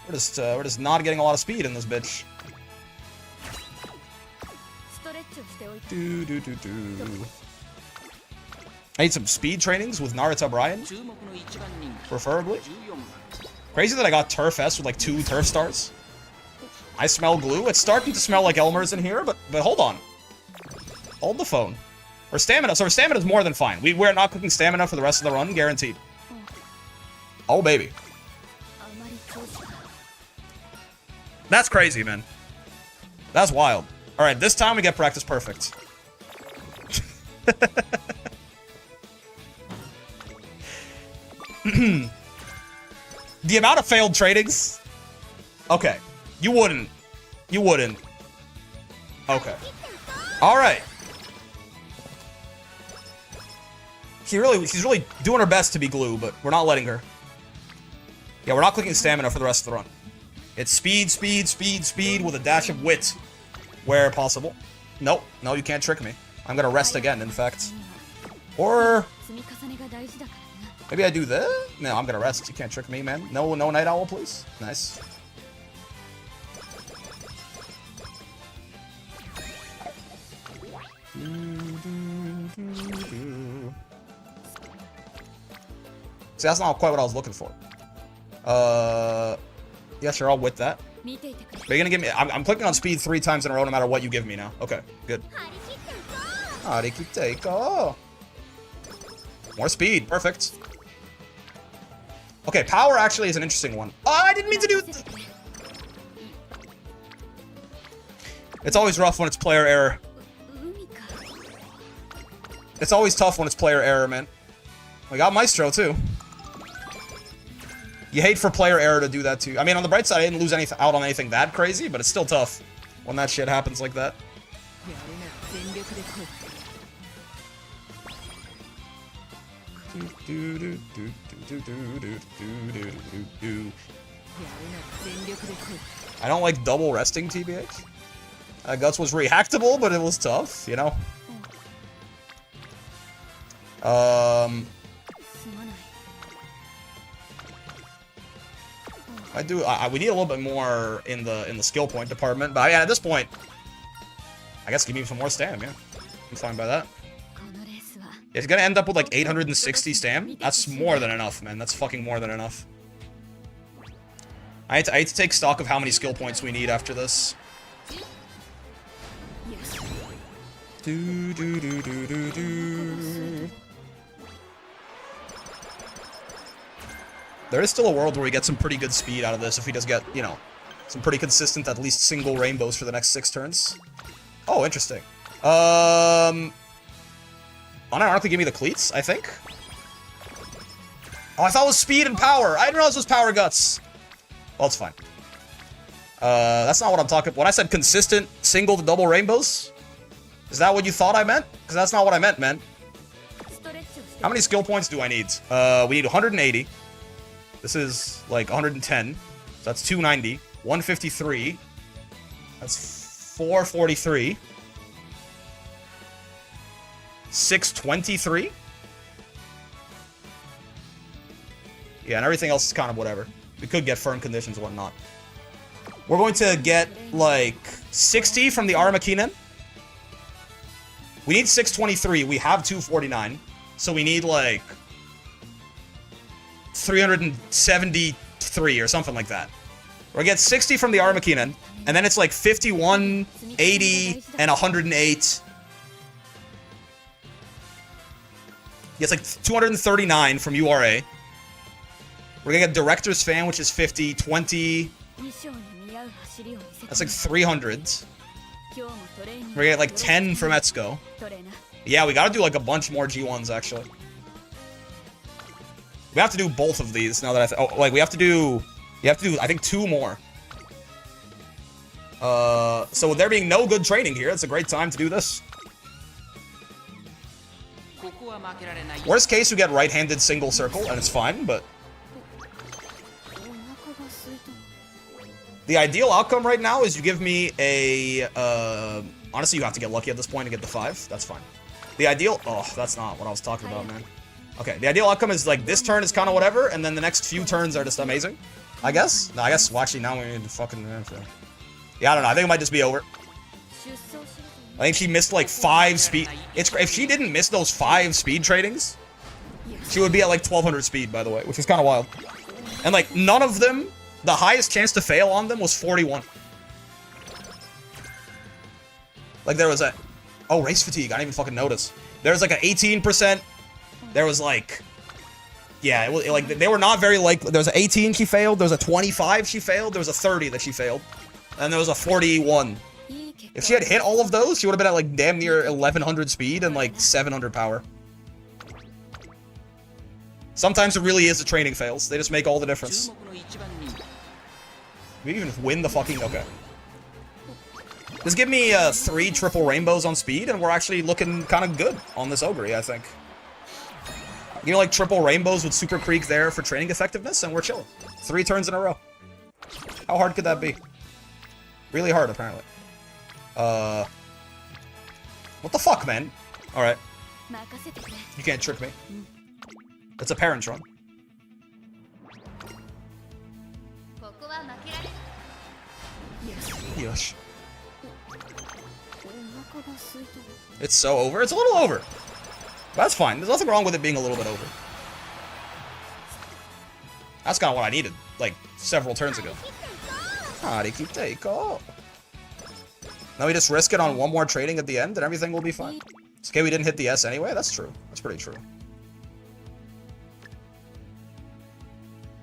We're just not getting a lot of speed in this bitch. I need some speed trainings with Naruto Brian, preferably. Crazy that I got Turf S with like 2 Turf stars. I smell glue. It's starting to smell like Elmer's in here, but hold on. Hold the phone. Or stamina. So our stamina's more than fine. We're not cooking stamina for the rest of the run, guaranteed. Oh, baby. That's crazy, man. That's wild. Alright, this time we get practice perfect. The amount of failed tradings? Okay. You wouldn't. You wouldn't. Okay. Alright. She's really doing her best to be glue, but we're not letting her. Yeah, we're not clicking stamina for the rest of the run. It's speed, speed, speed, speed with a dash of wit. Where possible. Nope. No, you can't trick me. I'm gonna rest again, in fact. Or... maybe I do this? No, I'm gonna rest. You can't trick me, man. No Night Owl, please. Nice. See, that's not quite what I was looking for. Yeah, sure, I'll with that. But you're gonna give me... I'm clicking on speed 3 times in a row no matter what you give me now. Okay, good. Harikiteiko. More speed, perfect. Okay, power actually is an interesting one. Oh, I didn't mean to do it. It's always rough when it's player error. It's always tough when it's player error, man. We got Maestro, too. You hate for player error to do that, too. I mean, on the bright side, I didn't lose out on anything that crazy, but it's still tough when that shit happens like that. I don't like double resting, TBH. Guts was reactable, but it was tough, you know? We need a little bit more in the skill point department, but yeah, at this point, I guess give me some more stam, yeah. I'm fine by that. It's gonna end up with like 860 stam. That's more than enough, man. That's fucking more than enough. I hate to take stock of how many skill points we need after this. There is still a world where we get some pretty good speed out of this if he does get, you know, some pretty consistent, at least single rainbows for the next 6 turns. Oh, interesting. Unironically give me the cleats, I think. Oh, I thought it was speed and power. I didn't realize it was power guts. Well, it's fine. That's not what I'm talking about. When I said consistent single to double rainbows, is that what you thought I meant? Because that's not what I meant, man. How many skill points do I need? We need 180. This is like 110. So that's 290. 153. That's 443. 623. Yeah, and everything else is kind of whatever. We could get firm conditions and whatnot. We're going to get like 60 from the Armakinen. We need 623. We have 249. So we need like 373 or something like that. We're gonna get 60 from the Armakinen, and then it's like 51, 80, and 108. Yeah, it's like 239 from URA. We're gonna get Director's Fan, which is 50, 20. That's like 300. We're gonna get like 10 from Etsuko. Yeah, we gotta do like a bunch more G1s, actually. We have to do both of these now that we have to do... You have to do, I think, 2 more. So with there being no good training here, it's a great time to do this. Worst case, you get right-handed single circle, and it's fine, but... The ideal outcome right now is you give me a... honestly, you have to get lucky at this point to get the 5. That's fine. The ideal... Oh, that's not what I was talking about, man. Okay, the ideal outcome is, like, this turn is kind of whatever, and then the next few turns are just amazing. I guess? No, I guess, well, actually, now we need to fucking... Yeah, I don't know. I think it might just be over. I think she missed, like, 5 speed... If she didn't miss those 5 speed tradings, she would be at, like, 1200 speed, by the way, which is kind of wild. And, like, none of them... The highest chance to fail on them was 41. Like, there was a... Oh, race fatigue. I didn't even fucking notice. There was, like, an 18%. There was, like... Yeah, it was, like, they were not very, like... There was an 18 she failed. There was a 25 she failed. There was a 30 that she failed. And there was a 41. If she had hit all of those, she would have been at, like, damn near 1100 speed and, like, 700 power. Sometimes it really is the training fails. They just make all the difference. We even win the fucking... Okay. Just give me 3 triple rainbows on speed, and we're actually looking kind of good on this Ogre, I think. You know, like, triple rainbows with Super Creek there for training effectiveness, and we're chilling. 3 turns in a row. How hard could that be? Really hard, apparently. What the fuck, man? Alright. You can't trick me. It's a parent run. Yes. It's so over. It's a little over. That's fine. There's nothing wrong with it being a little bit over. That's kind of what I needed, like, several turns ago. Now we just risk it on one more trading at the end and everything will be fine. It's okay we didn't hit the S anyway. That's true. That's pretty true.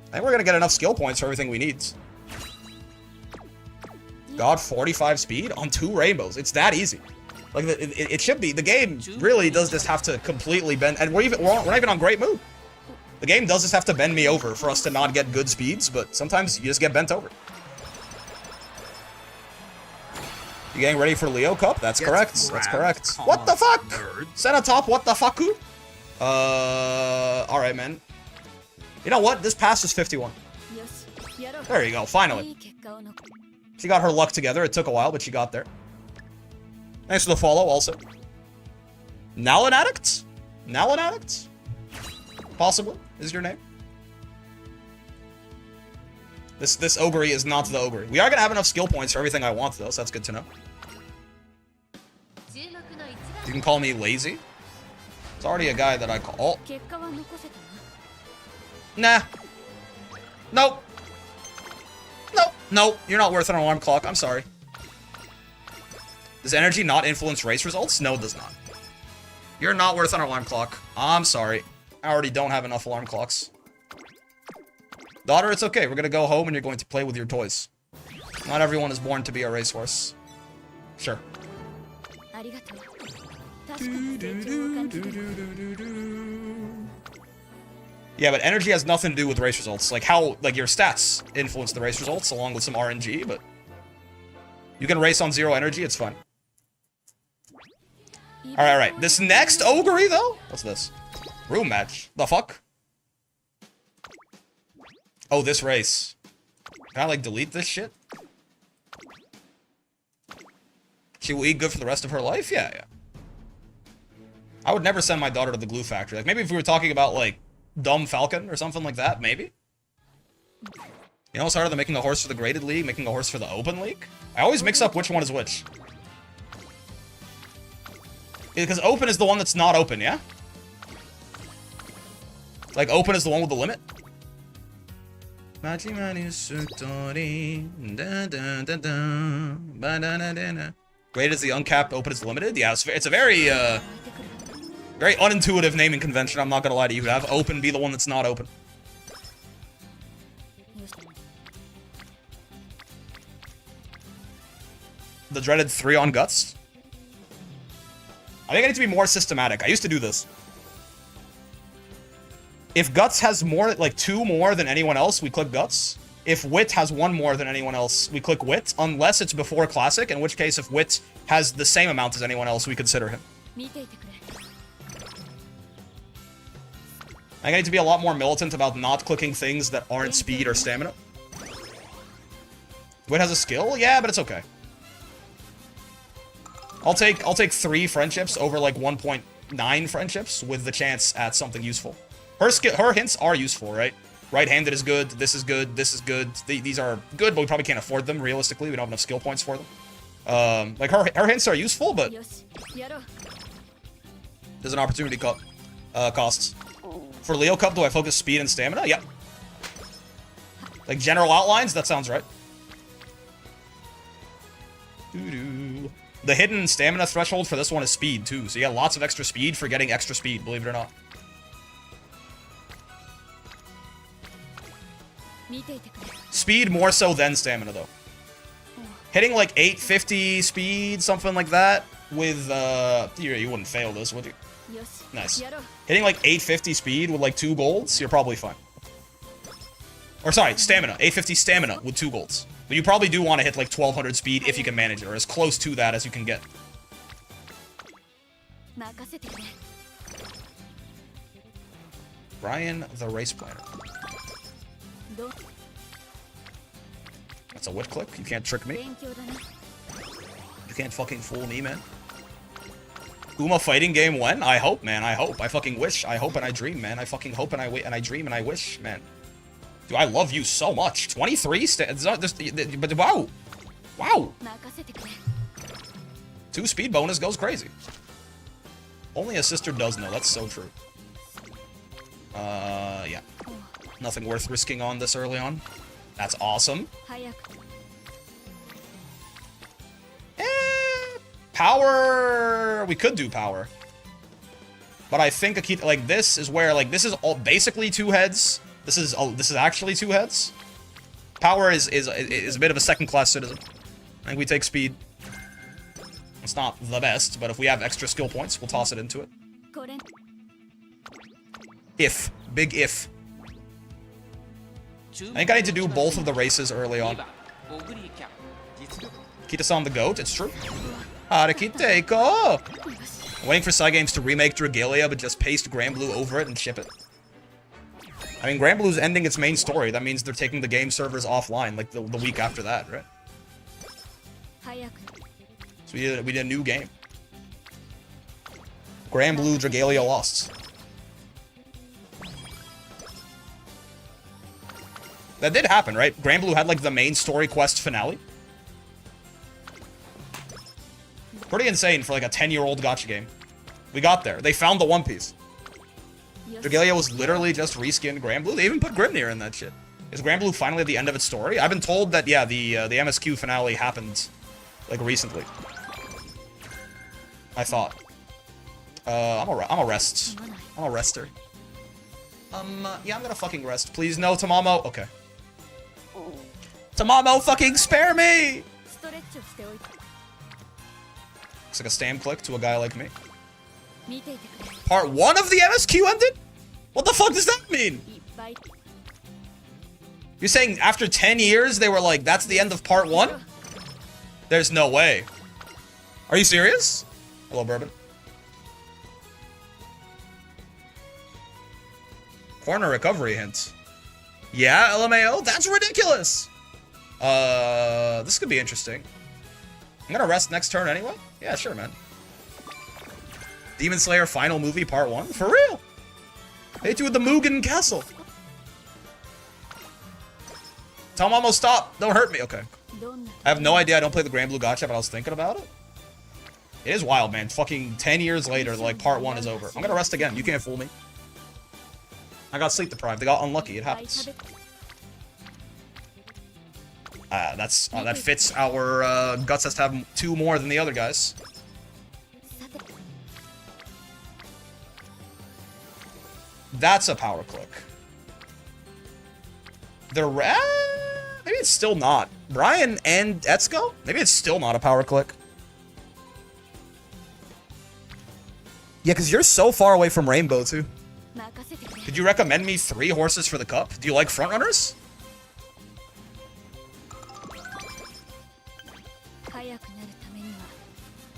I think we're going to get enough skill points for everything we need. God, 45 speed on 2 rainbows. It's that easy. Like, it should be. The game really does just have to completely bend. And we're not even on great mood. The game does just have to bend me over for us to not get good speeds, but sometimes you just get bent over. You getting ready for Leo Cup? That's correct. That's correct. What the fuck? Senatop, what the fuck? Alright, man. You know what? This pass is 51. There you go, finally. She got her luck together. It took a while, but she got there. Thanks for the follow, also. Nalin Addict? Nalin Addict? Possibly, is your name. This Ogre is not the Ogre. We are gonna have enough skill points for everything I want, though, so that's good to know. You can call me lazy. It's already a guy that I call. Oh. Nah. Nope. Nope. Nope. You're not worth an alarm clock. I'm sorry. Does energy not influence race results? No, it does not. You're not worth an alarm clock. I'm sorry. I already don't have enough alarm clocks. Daughter, it's okay. We're gonna go home and you're going to play with your toys. Not everyone is born to be a racehorse. Sure. Yeah, but energy has nothing to do with race results. Like how, like your stats influence the race results along with some RNG, but you can race on 0 energy, it's fine. Alright. This next Ogre, though? What's this? Room match. The fuck? Oh, this race. Can I, like, delete this shit? She will eat good for the rest of her life? Yeah, yeah. I would never send my daughter to the glue factory. Like, maybe if we were talking about, like, Dumb Falcon or something like that, maybe? You know, it's harder than making a horse for the graded league, making a horse for the open league? I always mix up which one is which. Because open is the one that's not open, yeah? Like, open is the one with the limit? Graded is the uncapped, open is the limited? Yeah, it's a very, very unintuitive naming convention, I'm not gonna lie to you. Have open be the one that's not open. The dreaded 3 on guts? I think I need to be more systematic. I used to do this. If guts has more, like 2 more than anyone else, we click guts. If wit has 1 more than anyone else, we click wit, unless it's before classic, in which case if wit has the same amount as anyone else, we consider him. I need to be a lot more militant about not clicking things that aren't speed or stamina. Wit has a skill? Yeah, but it's okay. I'll take 3 friendships over like 1.5 9 friendships with the chance at something useful. Her hints are useful, right? Right-handed is good. This is good. This is good. These are good, but we probably can't afford them realistically. We don't have enough skill points for them. Like her hints are useful, but there's an opportunity costs. For Leo Cup, do I focus speed and stamina? Yep. Like general outlines, that sounds right. Doo-doo. The hidden stamina threshold for this one is speed too, so you got lots of extra speed for getting extra speed, believe it or not. Speed more so than stamina though. Hitting like 850 speed, something like that, with you wouldn't fail this, would you? Nice. Hitting like 850 speed with like 2 golds, you're probably fine. Or sorry, stamina. 850 stamina with 2 golds. But you probably do want to hit like 1200 speed if you can manage it, or as close to that as you can get. Brian the Race Planner. That's a wit click. You can't trick me. You can't fucking fool me, man. Uma fighting game when? I hope, man. I hope. I fucking wish. I hope and I dream, man. I fucking hope and I wait and I dream and I wish, man. Dude, I love you so much. 23? But wow. Wow. 2 speed bonus goes crazy. Only a sister does know. That's so true. Yeah. Nothing worth risking on this early on. That's awesome. Power. We could do power. But I think Akita, like this is where like this is all basically 2 heads. This is actually 2 heads. Power is a bit of a second-class citizen. I think we take speed. It's not the best, but if we have extra skill points, we'll toss it into it. If. Big if. I think I need to do both of the races early on. Kita-san the GOAT, it's true. Harakiteiko! Waiting for Cygames to remake Dragalia, but just paste Granblue over it and ship it. I mean, Granblue's ending its main story. That means they're taking the game servers offline, like the week after that, right? So we did a new game. Granblue Dragalia Lost. That did happen, right? Granblue had like the main story quest finale. Pretty insane for like a 10-year-old gacha game. We got there. They found the One Piece. Dragalia was literally just reskinned Granblue. They even put Grimnir in that shit. Is Granblue finally at the end of its story? I've been told that, yeah, the MSQ finale happened, like, recently. I thought. I'm a rest. I'm a rester. Yeah, I'm gonna fucking rest. Please, no, Tamamo. Okay. Tamamo, fucking spare me! Looks like a stam click to a guy like me. Part 1 of the MSQ ended? What the fuck does that mean? You're saying after 10 years they were like, that's the end of part 1? There's no way. Are you serious? Hello, Bourbon. Corner recovery hint. Yeah, LMAO? That's ridiculous! This could be interesting. I'm gonna rest next turn anyway? Yeah, sure, man. Demon Slayer final movie part 1? For real? Hit you with the Mugen Castle. Tamamo, stop! Don't hurt me. Okay. I have no idea. I don't play the Granblue Gacha, but I was thinking about it. It is wild, man. Fucking 10 years later, like, part 1 is over. I'm gonna rest again. You can't fool me. I got sleep deprived. I got unlucky. It happens. That fits our, Guts has to have 2 more than the other guys. That's a power click. Maybe it's still not. Brian and Etsuko? Maybe it's still not a power click. Yeah, because you're so far away from Rainbow, too. Could you recommend me 3 horses for the cup? Do you like frontrunners?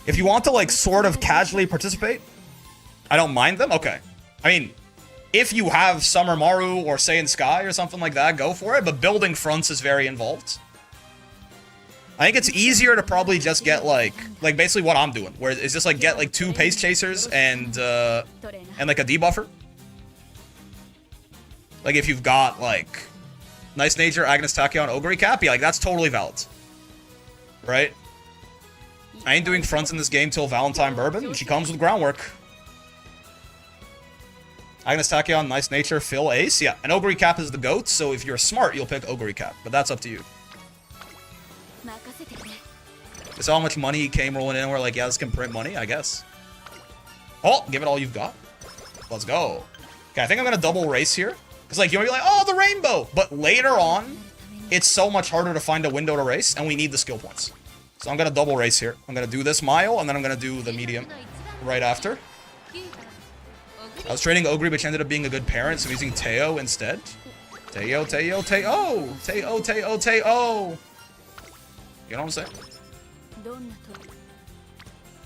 If you want to, like, sort of casually participate, I don't mind them. Okay. I mean, if you have Summer Maru or Saiyan Sky or something like that, go for it. But building fronts is very involved. I think it's easier to probably just get like basically what I'm doing, where it's just like get like 2 pace chasers and like a debuffer. Like if you've got like Nice Nature, Agnes Tachyon, Ogre Cap, yeah, like that's totally valid. Right? I ain't doing fronts in this game till Valentine Bourbon. She comes with groundwork. Agnes Tachyon, Nice Nature, Phil, Ace. Yeah, and Ogre Cap is the GOAT, so if you're smart, you'll pick Ogre Cap. But that's up to you. You saw how much money came rolling in. We're like, yeah, this can print money, I guess. Oh, give it all you've got. Let's go. Okay, I think I'm going to double race here. Because, like, you'll be like, oh, the rainbow. But later on, it's so much harder to find a window to race, and we need the skill points. So I'm going to double race here. I'm going to do this mile, and then I'm going to do the medium right after. I was trading Ogre, which ended up being a good parent, so I'm using Teo instead. Teo, Teo, Teo. Teo, Teo, Teo. You know what I'm saying?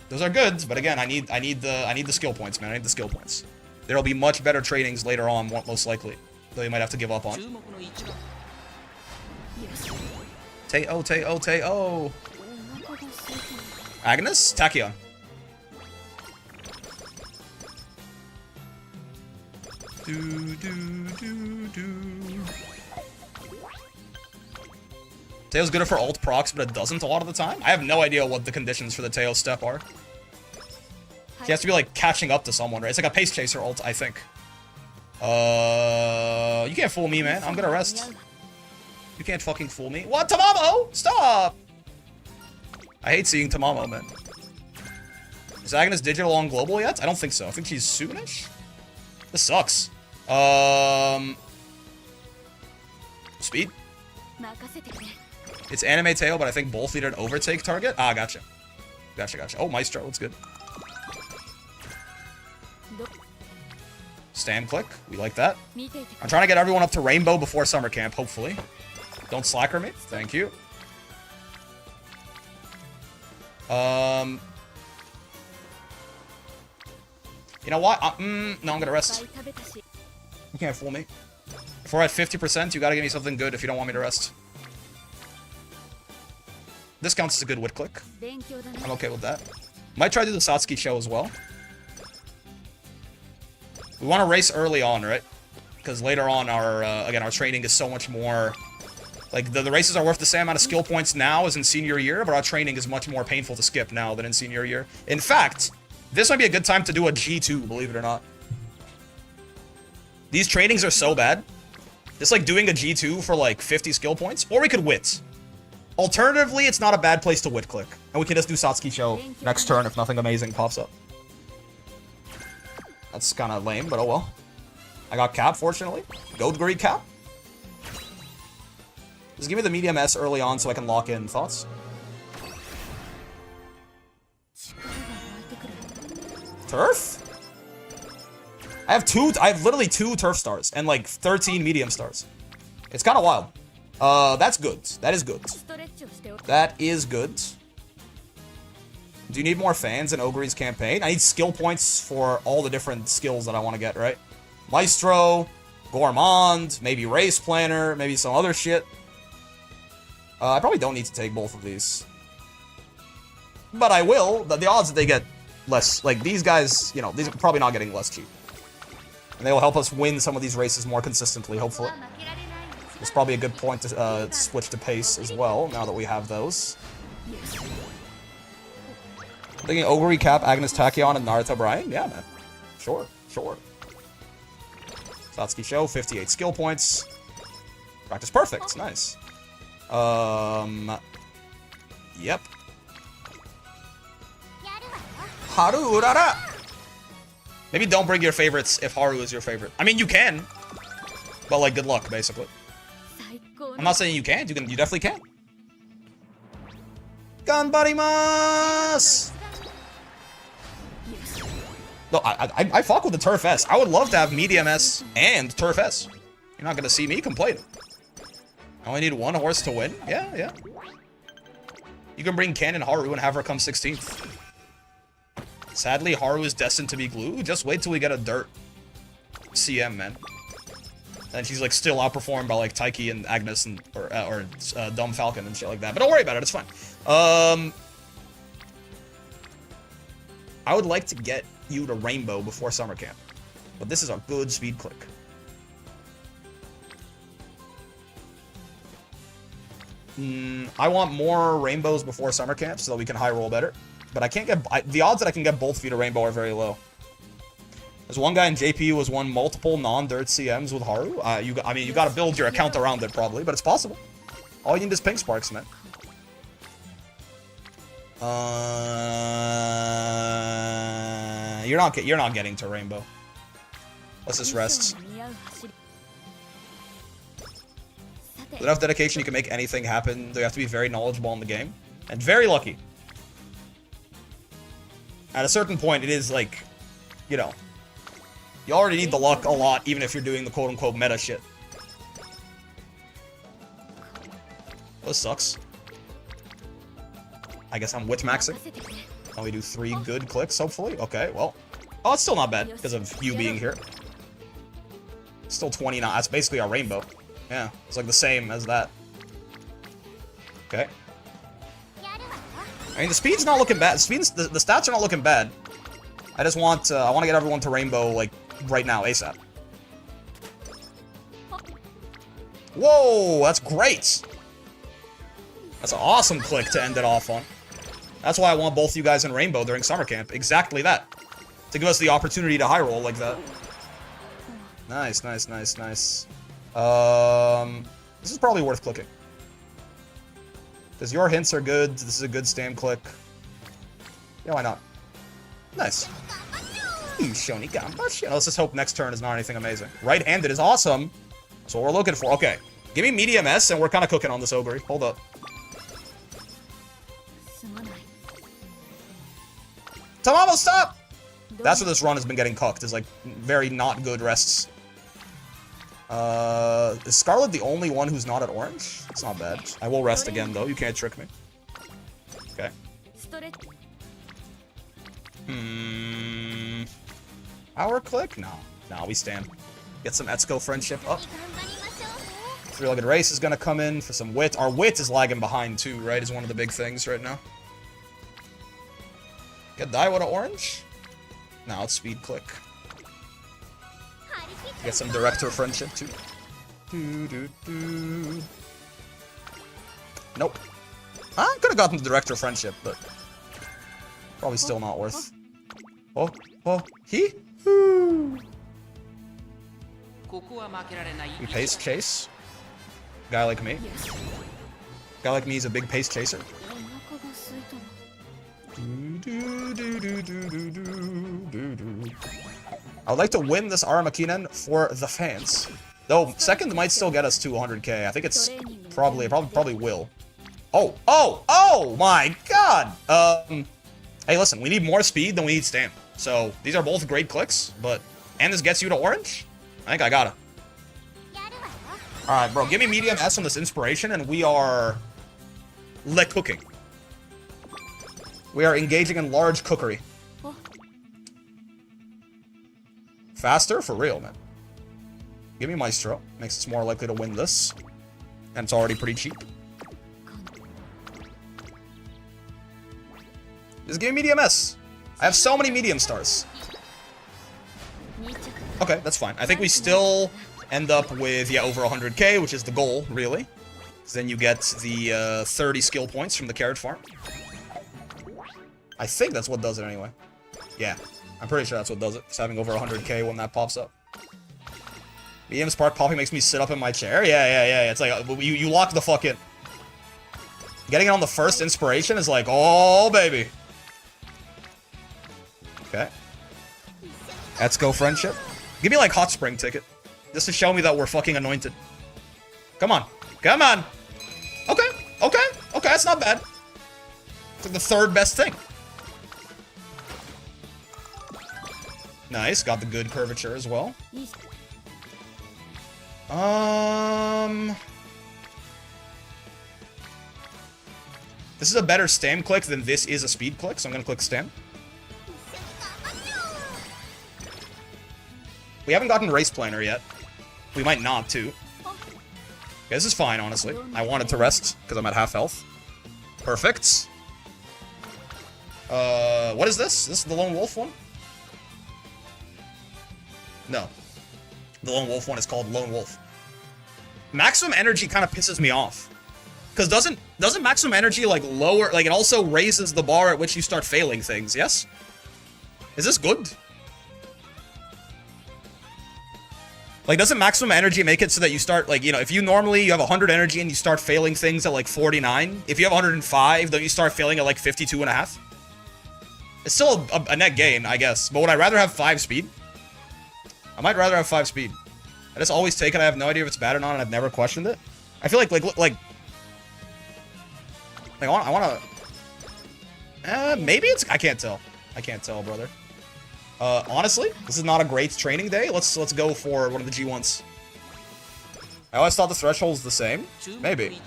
Those are good, but again, I need the skill points, man. I need the skill points. There'll be much better tradings later on, most likely. Though you might have to give up on. Teo, Teo, Teo. Agnes? Tachyon. Teo's good for ult procs, but it doesn't a lot of the time. I have no idea what the conditions for the Teo step are. He has to be like catching up to someone, right? It's like a pace chaser ult, I think. You can't fool me, man. I'm gonna rest. You can't fucking fool me. What, Tamamo? Stop! I hate seeing Tamamo, man. Is Agnes digital on global yet? I don't think so. I think she's soonish. This sucks. Speed? It's anime tail, but I think both need an overtake target. Ah, gotcha. Gotcha, gotcha. Oh, Maestro, that's good. Stand click. We like that. I'm trying to get everyone up to Rainbow before summer camp, hopefully. Don't slacker me. Thank you. You know what? No, I'm gonna rest. You can't fool me. If we're at 50%, you gotta give me something good if you don't want me to rest. This counts as a good wit click. I'm okay with that. Might try to do the Satsuki show as well. We want to race early on, right? Because later on, again, our training is so much more... Like, the races are worth the same amount of skill points now as in senior year, but our training is much more painful to skip now than in senior year. In fact, this might be a good time to do a G2, believe it or not. These trainings are so bad. It's like doing a G2 for like 50 skill points, or we could wit. Alternatively, it's not a bad place to wit click. And we can just do Satsuki show next turn if nothing amazing pops up. That's kind of lame, but oh well. I got cap, fortunately. Gold Greed cap. Just give me the medium S early on so I can lock in. Thoughts? Turf? I have literally 2 turf stars and like 13 medium stars. It's kind of wild. That's good. That is good. That is good. Do you need more fans in Ogre's campaign? I need skill points for all the different skills that I want to get, right? Maestro, Gourmand, maybe Race Planner, maybe some other shit. I probably don't need to take both of these. But I will. The odds that they get less... Like, these guys, you know, these are probably not getting less cheap. And they will help us win some of these races more consistently, hopefully. It's probably a good point to switch to pace as well, now that we have those. Thinking Ogre, Cap, Agnes Tachyon, and Naruto Brian? Yeah, man. Sure, sure. Satsuki Show, 58 skill points. Practice perfect, nice. Yep. Haru Urara! Maybe don't bring your favorites if Haru is your favorite. I mean, you can. But, like, good luck, basically. I'm not saying you can't. You definitely can. Ganbarimasu! No, I fuck with the Turf S. I would love to have Medium S and Turf S. You're not gonna see me complaining. I only need 1 horse to win. Yeah, yeah. You can bring Ken and Haru and have her come 16th. Sadly, Haru is destined to be glue. Just wait till we get a dirt CM, man. And she's like still outperformed by like Taiki and Agnes and or Dumb Falcon and shit like that. But don't worry about it, it's fine. I would like to get you to Rainbow before summer camp, but this is a good speed click. I want more rainbows before summer camp so that we can high roll better. But I can't get the odds that I can get both of you to rainbow are very low. There's one guy in JP who has won multiple non-dirt CMs with Haru. I mean, you got to build your account around it probably, but it's possible. All you need is pink sparks, man. You're not getting to rainbow. Let's just rest. With enough dedication, you can make anything happen. You have to be very knowledgeable in the game and very lucky. At a certain point, it is like, you know, you already need the luck a lot, even if you're doing the quote-unquote meta shit. This sucks. I guess I'm wit maxing. And we do 3 good clicks, hopefully. Okay, well. Oh, it's still not bad because of you being here. Still 29. That's basically our rainbow. Yeah, it's like the same as that. Okay. I mean, the speed's not looking bad. The stats are not looking bad. I just want, I want to get everyone to rainbow, like, right now, ASAP. Whoa, that's great! That's an awesome click to end it off on. That's why I want both you guys in rainbow during summer camp. Exactly that. To give us the opportunity to high roll like that. Nice, nice, nice, nice. This is probably worth clicking. Because your hints are good. This is a good stam click. Yeah, why not? Nice. Let's just hope next turn is not anything amazing. Right-handed is awesome. That's what we're looking for. Okay. Give me medium S, and we're kind of cooking on this Ogre. Hold up. Tamamo, stop! That's where this run has been getting cucked, is like very not good rests. Is Scarlet the only one who's not at orange? It's not bad. I will rest again, though. You can't trick me. Okay. Power click? No. No, we stand. Get some Etsuko friendship up. Three-legged race is gonna come in for some wit. Our wit is lagging behind, too, right? Is one of the big things right now. Get Daiwa to orange? Now it's speed click. Get some director friendship too. Nope. I could have gotten the director friendship, but probably still not worth. Oh, he? We pace chase. Guy like me. Guy like me is a big pace chaser. I would like to win this Aramakinen for the fans. Though, second might still get us to 100k. I think it's probably will. Oh my god! Hey, listen, we need more speed than we need stamp. So, these are both great clicks, and this gets you to orange? I think I got it. Alright, bro, give me medium S on this inspiration, and we are cooking. We are engaging in large cookery. Faster? For real, man. Give me Maestro. Makes us more likely to win this. And it's already pretty cheap. Just give me medium S. I have so many medium stars. Okay, that's fine. I think we still end up with, yeah, over 100k, which is the goal, really. Because then you get the 30 skill points from the carrot farm. I think that's what does it anyway. Yeah, I'm pretty sure that's what does it. Just having over 100k when that pops up. BM Spark popping makes me sit up in my chair? Yeah. It's like, you lock the fuck in. Getting it on the first inspiration is like, oh, baby. Okay. Let's go, friendship. Give me, like, Hot Spring ticket. Just to show me that we're fucking anointed. Come on. Come on. Okay, that's not bad. It's like the third best thing. Nice, got the good curvature as well. This is a better stam click than this is a speed click, so I'm gonna click stam. We haven't gotten race planner yet. We might not, too. Okay, this is fine, honestly. I wanted to rest, because I'm at half health. Perfect. What is this? This is the Lone Wolf one? No. The Lone Wolf one is called Lone Wolf. Maximum energy kind of pisses me off. Because doesn't maximum energy, like, lower... Like, it also raises the bar at which you start failing things, yes? Is this good? Like, doesn't maximum energy make it so that you start, like, you know, if you normally you have 100 energy and you start failing things at, like, 49, if you have 105, don't you start failing at, like, 52 and a half? It's still a net gain, I guess. But would I rather have 5 speed? I might rather have 5 speed. I just always take it. I have no idea if it's bad or not, and I've never questioned it. I feel like I want to... maybe it's... I can't tell. I can't tell, brother. Honestly, this is not a great training day. Let's go for one of the G1s. I always thought the threshold was the same. Maybe.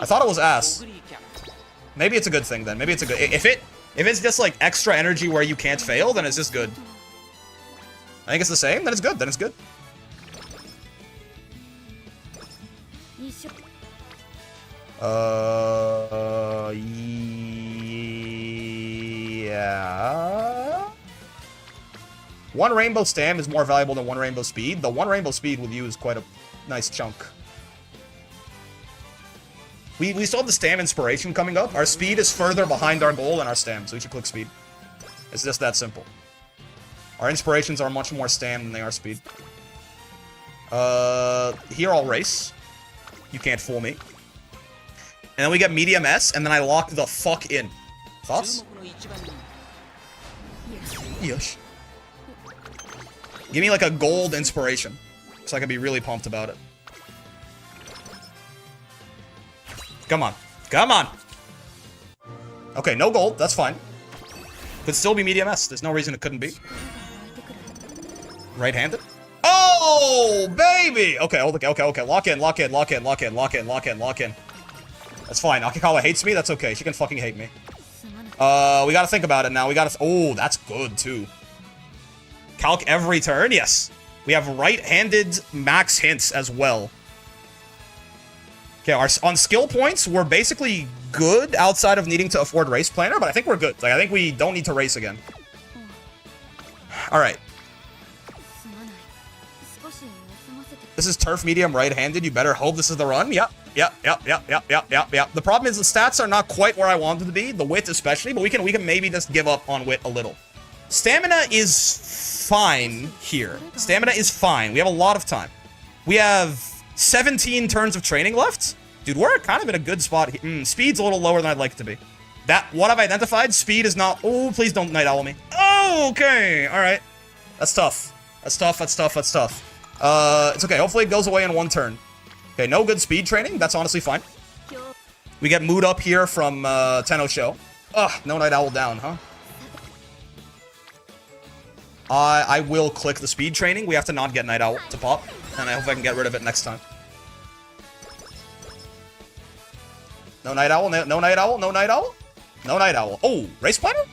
I thought it was ass. Maybe it's a good thing then. Maybe it's a good... If it's just like extra energy where you can't fail, then it's just good. I think it's the same. Then it's good. Then it's good. Yeah. One rainbow stam is more valuable than one rainbow speed. The one rainbow speed with you is quite a nice chunk. We still have the stam inspiration coming up. Our speed is further behind our goal than our stam, so we should click speed. It's just that simple. Our inspirations are much more stam than they are speed. Here I'll race. You can't fool me. And then we get medium S, and then I lock the fuck in. Thoughts? Yes. Give me like a gold inspiration, so I can be really pumped about it. Come on. Come on! Okay, no gold. That's fine. Could still be medium S. There's no reason it couldn't be. Right-handed? Oh, baby! Okay, okay. Lock in. That's fine. Akikawa hates me. That's okay. She can fucking hate me. We gotta think about it now. We gotta... Oh, that's good, too. Calc every turn? Yes. We have right-handed max hints as well. Okay, on skill points, we're basically good outside of needing to afford Race Planner, but I think we're good. Like, I think we don't need to race again. Alright. This is turf medium right-handed. You better hope this is the run. Yep. The problem is the stats are not quite where I want them to be. The wit especially, but we can maybe just give up on wit a little. Stamina is fine here. Stamina is fine. We have a lot of time. We have 17 turns of training left. Dude, we're kind of in a good spot here. Speed's a little lower than I'd like it to be. What I've identified, speed is not... Oh, please don't Night Owl me. Oh, okay. All right. That's tough. That's tough. It's okay. Hopefully it goes away in one turn. Okay, no good speed training. That's honestly fine. We get mood up here from Tenno Show. Ugh, no Night Owl down, huh? I will click the speed training. We have to not get Night Owl to pop. And I hope I can get rid of it next time. No Night Owl, no Night Owl, no Night Owl. No Night Owl. Oh, Race Planner?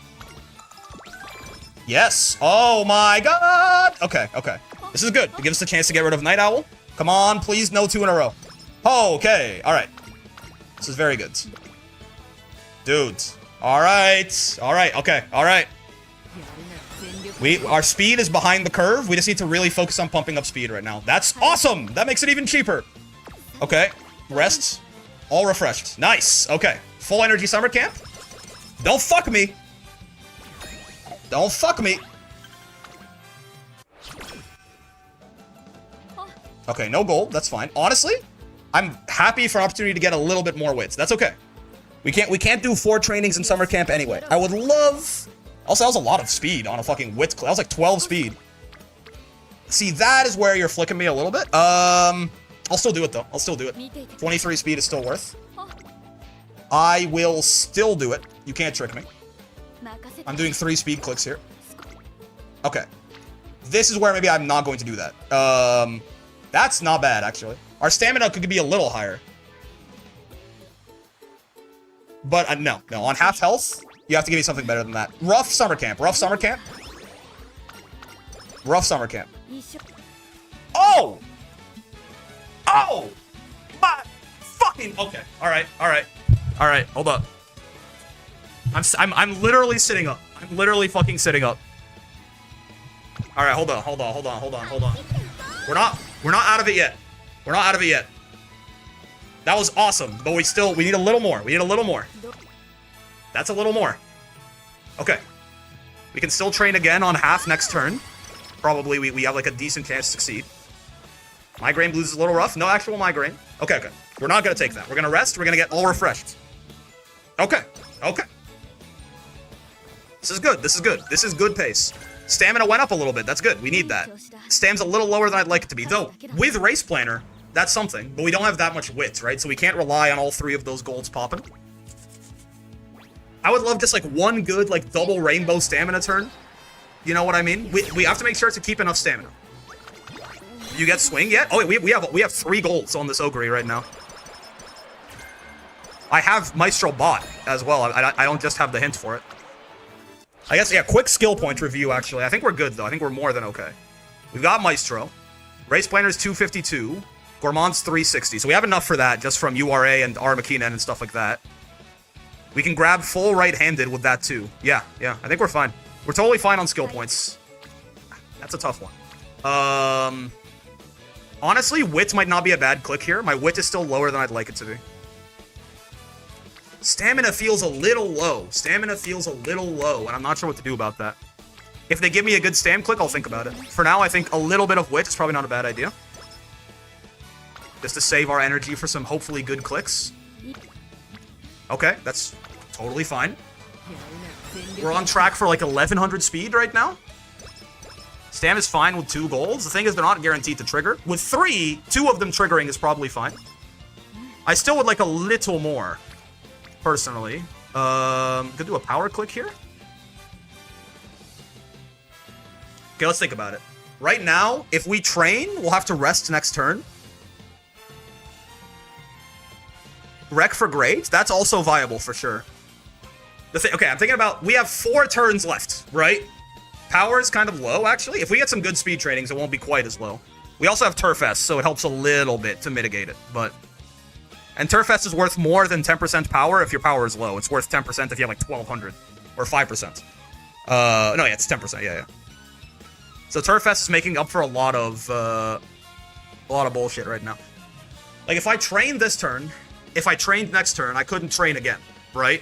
Yes. Oh my god. Okay. This is good. It gives us a chance to get rid of Night Owl. Come on, please, no 2 in a row. Okay, alright. This is very good. Dude. Alright, okay, alright. Our speed is behind the curve. We just need to really focus on pumping up speed right now. That's awesome! That makes it even cheaper. Okay, rest. All refreshed. Nice, okay. Full energy summer camp. Don't fuck me. Don't fuck me. Okay, no gold. That's fine. Honestly, I'm happy for an opportunity to get a little bit more wits. That's okay. We can't do 4 trainings in summer camp anyway. I would love... Also, that was a lot of speed on a fucking wit. That was like 12 speed. See, that is where you're flicking me a little bit. I'll still do it, though. I'll still do it. 23 speed is still worth. I will still do it. You can't trick me. I'm doing 3 speed clicks here. Okay. This is where maybe I'm not going to do that. That's not bad, actually. Our stamina could be a little higher. But no. On half health, you have to give me something better than that. Rough summer camp. Oh! Oh! My fucking... Okay. Alright. Alright, hold up. I'm literally sitting up. I'm literally fucking sitting up. Alright, hold on. We're not out of it yet. We're not out of it yet. That was awesome, but we need a little more. We need a little more. That's a little more. Okay. We can still train again on half next turn. Probably we have like a decent chance to succeed. Migraine Blues is a little rough. No actual migraine. Okay. We're not gonna take that. We're gonna rest. We're gonna get all refreshed. Okay. This is good. This is good pace. Stamina went up a little bit. That's good. We need that. Stam's a little lower than I'd like it to be. Though, with Race Planner, that's something. But we don't have that much wit, right? So we can't rely on all three of those golds popping. I would love just like one good like double rainbow stamina turn. You know what I mean? We have to make sure to keep enough stamina. You get swing yet? Oh, wait, we have 3 golds on this Ogre right now. I have Maestro bot as well. I don't just have the hint for it. I guess, yeah, quick skill point review, actually. I think we're good, though. I think we're more than okay. We've got Maestro. Race Planner's 252. Gourmand's 360. So we have enough for that, just from URA and Armakinen and stuff like that. We can grab full right-handed with that, too. Yeah, I think we're fine. We're totally fine on skill points. That's a tough one. Honestly, wit might not be a bad click here. My wit is still lower than I'd like it to be. Stamina feels a little low. And I'm not sure what to do about that. If they give me a good stam click, I'll think about it. For now, I think a little bit of wit is probably not a bad idea. Just to save our energy for some hopefully good clicks. Okay, that's totally fine. We're on track for like 1100 speed right now. Stam is fine with 2 golds. The thing is, they're not guaranteed to trigger. With 3, 2 of them triggering is probably fine. I still would like a little more. Personally. Could do a power click here. Okay, let's think about it. Right now, if we train, we'll have to rest next turn. Wreck for great. That's also viable for sure. Okay, I'm thinking about... We have 4 turns left, right? Power is kind of low, actually. If we get some good speed trainings, it won't be quite as low. We also have Turf S, so it helps a little bit to mitigate it, but... And Turf S is worth more than 10% power if your power is low. It's worth 10% if you have like 1200 or 5%. No, yeah, it's 10%. Yeah. So Turf S is making up for a lot of bullshit right now. Like if I trained this turn, if I trained next turn, I couldn't train again, right?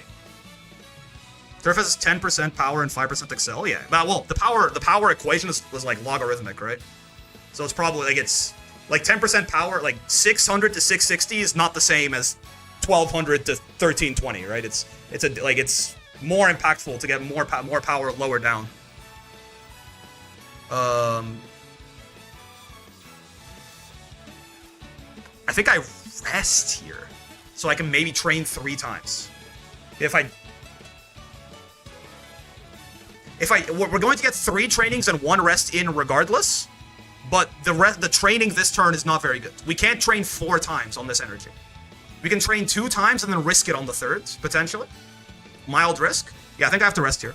Turf S is 10% power and 5% excel. Yeah. Well, the power equation was like logarithmic, right? So it's probably like it's. Like 10% power, like 600 to 660 is not the same as 1200 to 1320, right? It's more impactful to get more power lower down. I think I rest here, so I can maybe train 3 times. We're going to get 3 trainings and 1 rest in regardless. But the training this turn is not very good. We can't train 4 times on this energy. We can train 2 times and then risk it on the 3rd, potentially. Mild risk. Yeah, I think I have to rest here.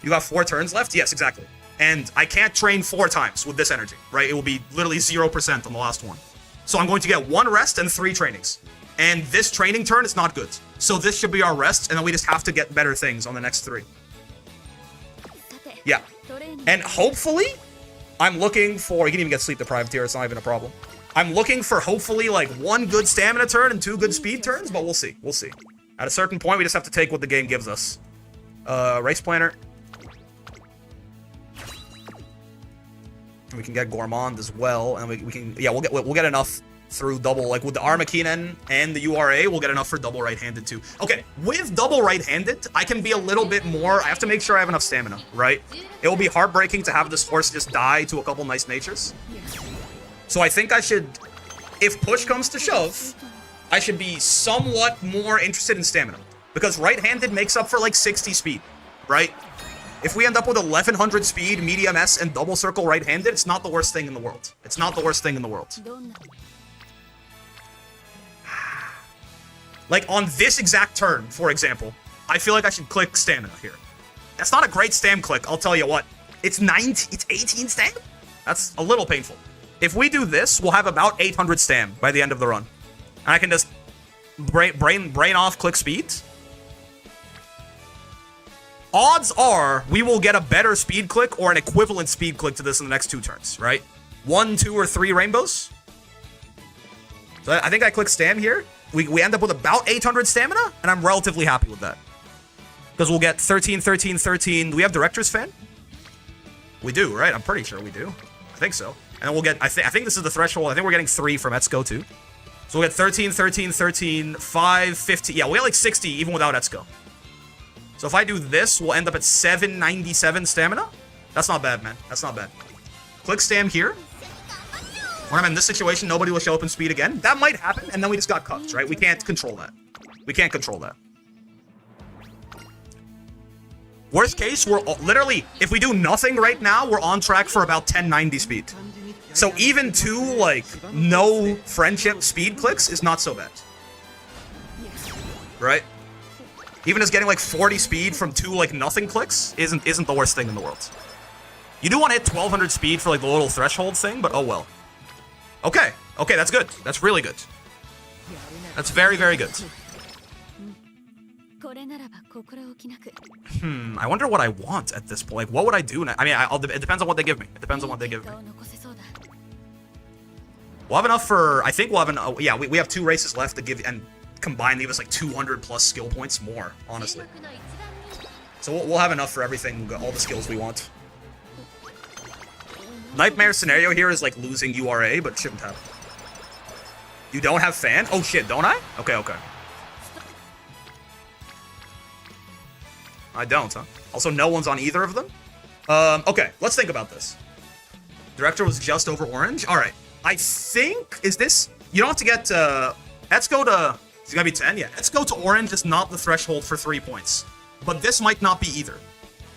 You got 4 turns left? Yes, exactly. And I can't train 4 times with this energy, right? It will be literally 0% on the last one. So I'm going to get 1 rest and 3 trainings. And this training turn is not good. So this should be our rest, and then we just have to get better things on the next 3. Yeah. And hopefully... I'm looking for... You can even get sleep deprived here. It's not even a problem. I'm looking for hopefully like 1 good stamina turn and 2 good speed turns, but we'll see. We'll see. At a certain point, we just have to take what the game gives us. Race Planner. We can get Gourmand as well, and we can... Yeah, we'll get enough through double... Like with the Armakinen and the URA, we'll get enough for double right-handed too. Okay, with double right-handed, I can be a little bit more... I have to make sure I have enough stamina, right? It will be heartbreaking to have this horse just die to a couple nice natures. So I think I should... If push comes to shove, I should be somewhat more interested in stamina. Because right-handed makes up for like 60 speed, right? If we end up with 1100 speed, medium S, and double circle right-handed, it's not the worst thing in the world. It's not the worst thing in the world. Like, on this exact turn, for example, I feel like I should click stamina here. That's not a great stam click, I'll tell you what. It's 18 stam? That's a little painful. If we do this, we'll have about 800 stam by the end of the run. And I can just brain off click speed. Odds are we will get a better speed click or an equivalent speed click to this in the next 2 turns, right? 1, 2, or 3 rainbows. So I think I click stam here. We end up with about 800 stamina, and I'm relatively happy with that. Because we'll get 13, 13, 13. Do we have Director's Fan? We do, right? I'm pretty sure we do. I think so. And then we'll get, I think this is the threshold. I think we're getting 3 from Etsuko too. So we'll get 13, 13, 13, 5, 50. Yeah, we get like 60 even without Etsuko. So if I do this, we'll end up at 797 stamina. That's not bad, man. That's not bad. Click stam here. When I'm in this situation, nobody will show up in speed again. That might happen, and then we just got cuts, right? We can't control that. We can't control that. Worst case, we're literally, if we do nothing right now, we're on track for about 1090 speed. So even 2, like, no friendship speed clicks is not so bad. Right? Even just getting like 40 speed from 2 like nothing clicks isn't the worst thing in the world. You do want to hit 1200 speed for like the little threshold thing, but oh well. Okay, that's good. That's really good. That's very, very good. I wonder what I want at this point. Like, what would I do? I mean, it depends on what they give me. It depends on what they give me. We'll have enough for, I think we'll have enough. Yeah, we have 2 races left to give, and combined leave us like 200 plus skill points more, honestly. So we'll have enough for everything, all the skills we want. Nightmare scenario here is like losing URA, but shouldn't happen. You don't have fan? Oh shit, don't I? Okay. I don't, huh? Also, no one's on either of them? Okay, let's think about this. Director was just over orange? Alright. I think, is this... You don't have to get, Etsuko to... It's gonna be 10? Yeah. Etsuko to orange is not the threshold for 3 points. But this might not be either.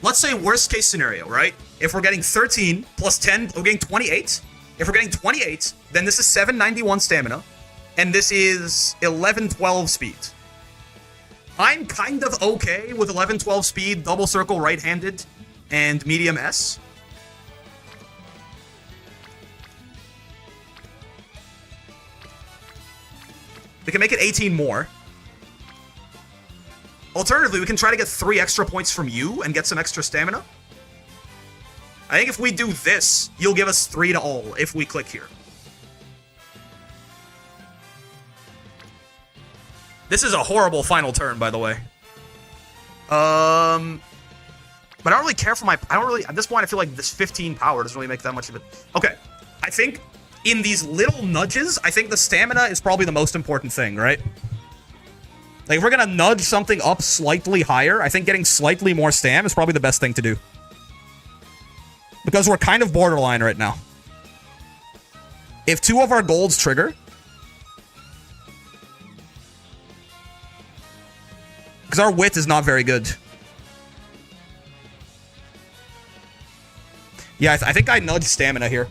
Let's say worst case scenario, right? If we're getting 13 plus 10, we're getting 28. If we're getting 28, then this is 791 stamina. And this is 1112 speed. I'm kind of okay with 1112 speed, double circle right-handed, and medium S. We can make it 18 more. Alternatively, we can try to get 3 extra points from you and get some extra stamina. I think if we do this, you'll give us 3 to all if we click here. This is a horrible final turn, by the way. But I don't really care for my... At this point, I feel like this 15 power doesn't really make that much of it. Okay. I think in these little nudges, I think the stamina is probably the most important thing, right? Like, if we're gonna nudge something up slightly higher, I think getting slightly more stam is probably the best thing to do. Because we're kind of borderline right now. If 2 of our golds trigger... Because our wit is not very good. Yeah, I think I nudged stamina here.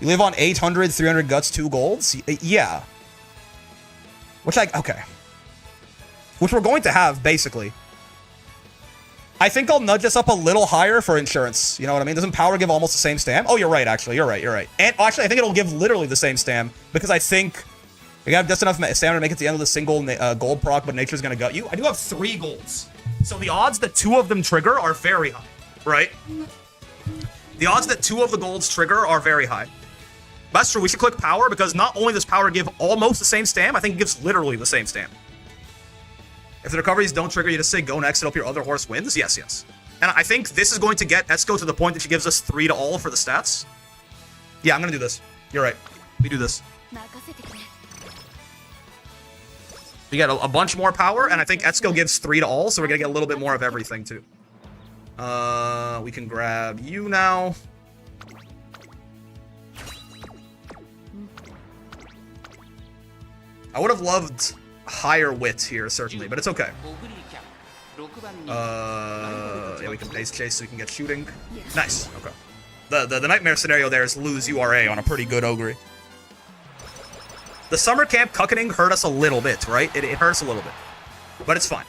You live on 800, 300 guts, 2 golds? Yeah. Which okay. Which we're going to have, basically. I think I'll nudge us up a little higher for insurance. You know what I mean? Doesn't power give almost the same stam? Oh, you're right, actually. You're right. And actually, I think it'll give literally the same stam. Because I think we have just enough stamina to make it to the end of the single gold proc, but nature's going to gut you. I do have 3 golds. So the odds that 2 of them trigger are very high, right? The odds that 2 of the golds trigger are very high. That's true. We should click power because not only does power give almost the same stam, I think it gives literally the same stam. If the recoveries don't trigger, you just say go next and hope your other horse wins. Yes. And I think this is going to get Etsuko to the point that she gives us 3 to all for the stats. Yeah, I'm going to do this. You're right. We do this. We get a bunch more power, and I think Etsuko gives 3 to all, so we're going to get a little bit more of everything, too. We can grab you now. I would have loved higher wit here, certainly, but it's okay. Yeah, we can pace chase so we can get shooting. Nice, okay. The nightmare scenario there is lose URA on a pretty good Ogre. The summer camp cuckening hurt us a little bit, right? It hurts a little bit, but it's fine.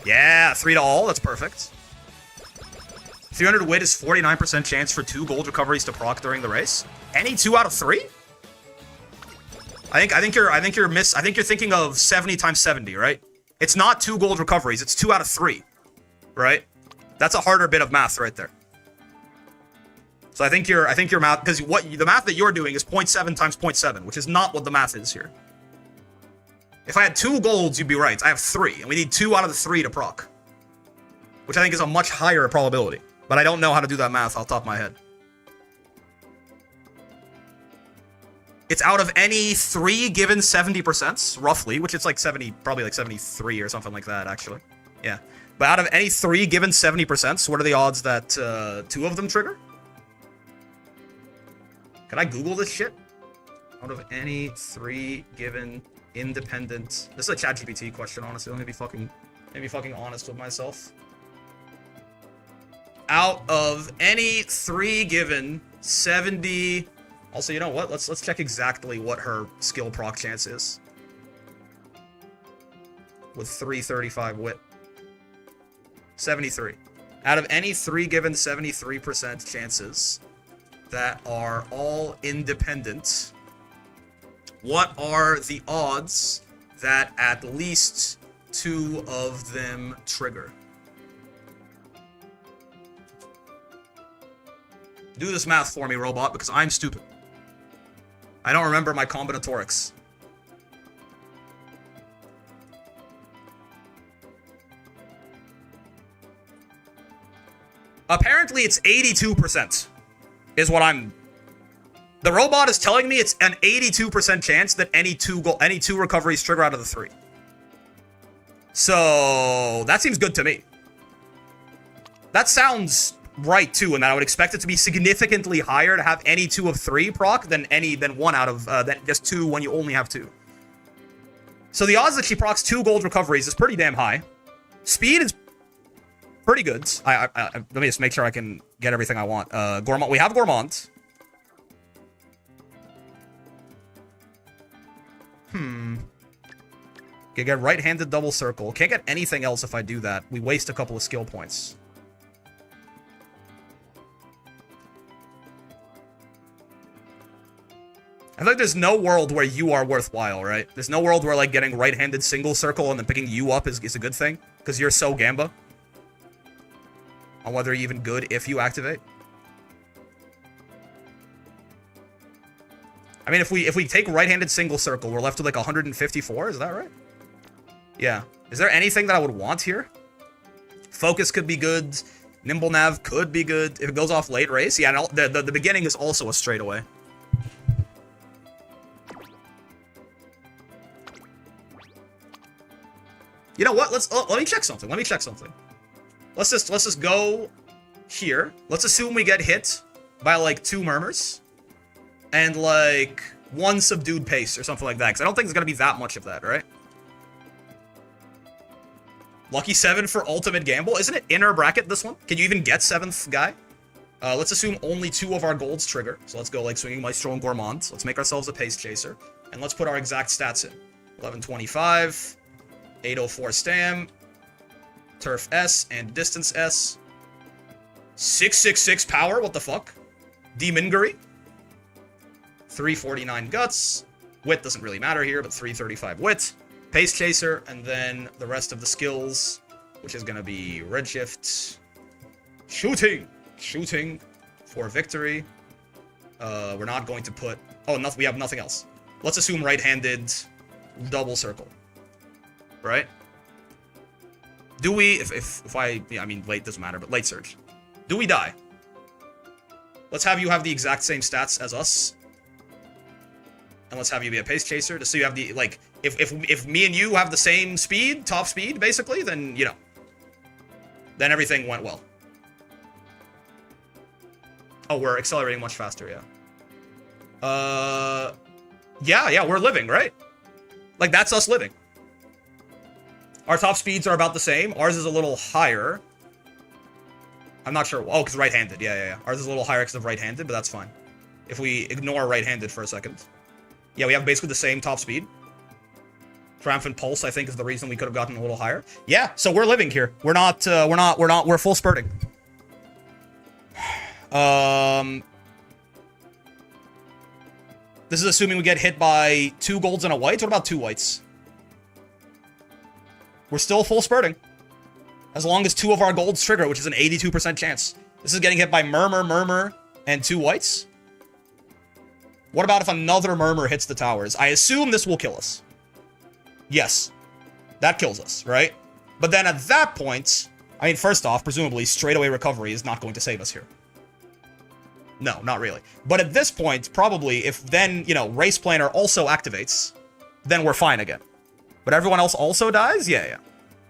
Yeah, 3 to all, that's perfect. 300 wit is 49% chance for 2 gold recoveries to proc during the race. Any 2 out of 3? I think you're thinking of 70 times 70, right? It's not 2 gold recoveries, it's 2 out of 3. Right? That's a harder bit of math right there. So I think your math, because the math that you're doing is 0.7 times 0.7, which is not what the math is here. If I had 2 golds, you'd be right. I have 3, and we need 2 out of the 3 to proc, which I think is a much higher probability. But I don't know how to do that math off the top of my head. It's out of any 3 given 70%, roughly, which it's like 70, probably like 73 or something like that, actually. Yeah. But out of any 3 given 70%, what are the odds that 2 of them trigger? Can I Google this shit? Out of any 3 given independent... This is a ChatGPT question, honestly. Let me be fucking honest with myself. Out of any 3 given 70... Also, you know what? Let's check exactly what her skill proc chance is. With 335 wit. 73. Out of any 3 given 73% chances that are all independent, what are the odds that at least 2 of them trigger? Do this math for me, robot, because I'm stupid. I don't remember my combinatorics. Apparently it's 82%. Is what I'm... The robot is telling me it's an 82% chance that any two recoveries trigger out of the 3. So that seems good to me. That sounds right too, and that I would expect it to be significantly higher to have any 2 of 3 proc than 1 out of than just 2 when you only have 2. So the odds that she procs 2 gold recoveries is pretty damn high. Speed is pretty good. Let me just make sure I can get everything I want. Gourmand. We have Gourmand. Okay, get right-handed double circle. Can't get anything else if I do that. We waste a couple of skill points. I feel like there's no world where you are worthwhile, right? There's no world where, like, getting right-handed single circle and then picking you up is a good thing. Because you're so Gamba. On whether you're even good if you activate. I mean, if we take right-handed single circle, we're left with like 154, is that right? Yeah. Is there anything that I would want here? Focus could be good. Nimble Nav could be good. If it goes off late race, yeah, the beginning is also a straightaway. You know what? Let me check something. Let's just go here. Let's assume we get hit by like 2 murmurs and like 1 subdued pace or something like that, because I don't think there's gonna be that much of that, right? Lucky 7 for ultimate gamble. Isn't it inner bracket, this one? Can you even get 7th guy? Let's assume only 2 of our golds trigger. So let's go like Swinging Maestro and Gourmand. Let's make ourselves a pace chaser. And let's put our exact stats in. 1125, 804 stam, turf S, and distance S. 666 power, what the fuck? Demongery. 349 guts. Wit doesn't really matter here, but 335 wit. Pace chaser, and then the rest of the skills, which is going to be redshift, shooting for victory. We're not going to put... Oh, we have nothing else. Let's assume right-handed double circle. Right? Do we... I mean, late doesn't matter, but late surge. Do we die? Let's have you have the exact same stats as us. And let's have you be a pace chaser, just so you have the, like, if me and you have the same speed, top speed, basically, then, you know, then everything went well. Oh, we're accelerating much faster, yeah. Yeah, we're living, right? Like, that's us living. Our top speeds are about the same. Ours is a little higher. I'm not sure. Oh, because right-handed. Yeah. Ours is a little higher because of right-handed, but that's fine. If we ignore right-handed for a second. Yeah, we have basically the same top speed. Triumphant Pulse, I think, is the reason we could have gotten a little higher. Yeah, so we're living here. We're full spurting. This is assuming we get hit by 2 golds and a white. What about 2 whites? We're still full spurting. As long as 2 of our golds trigger, which is an 82% chance. This is getting hit by Murmur, and 2 whites. What about if another Murmur hits the towers? I assume this will kill us. Yes. That kills us, right? But then at that point, I mean, first off, presumably, straightaway recovery is not going to save us here. No, not really. But at this point, probably, if then, you know, Race Planner also activates, then we're fine again. But everyone else also dies? Yeah.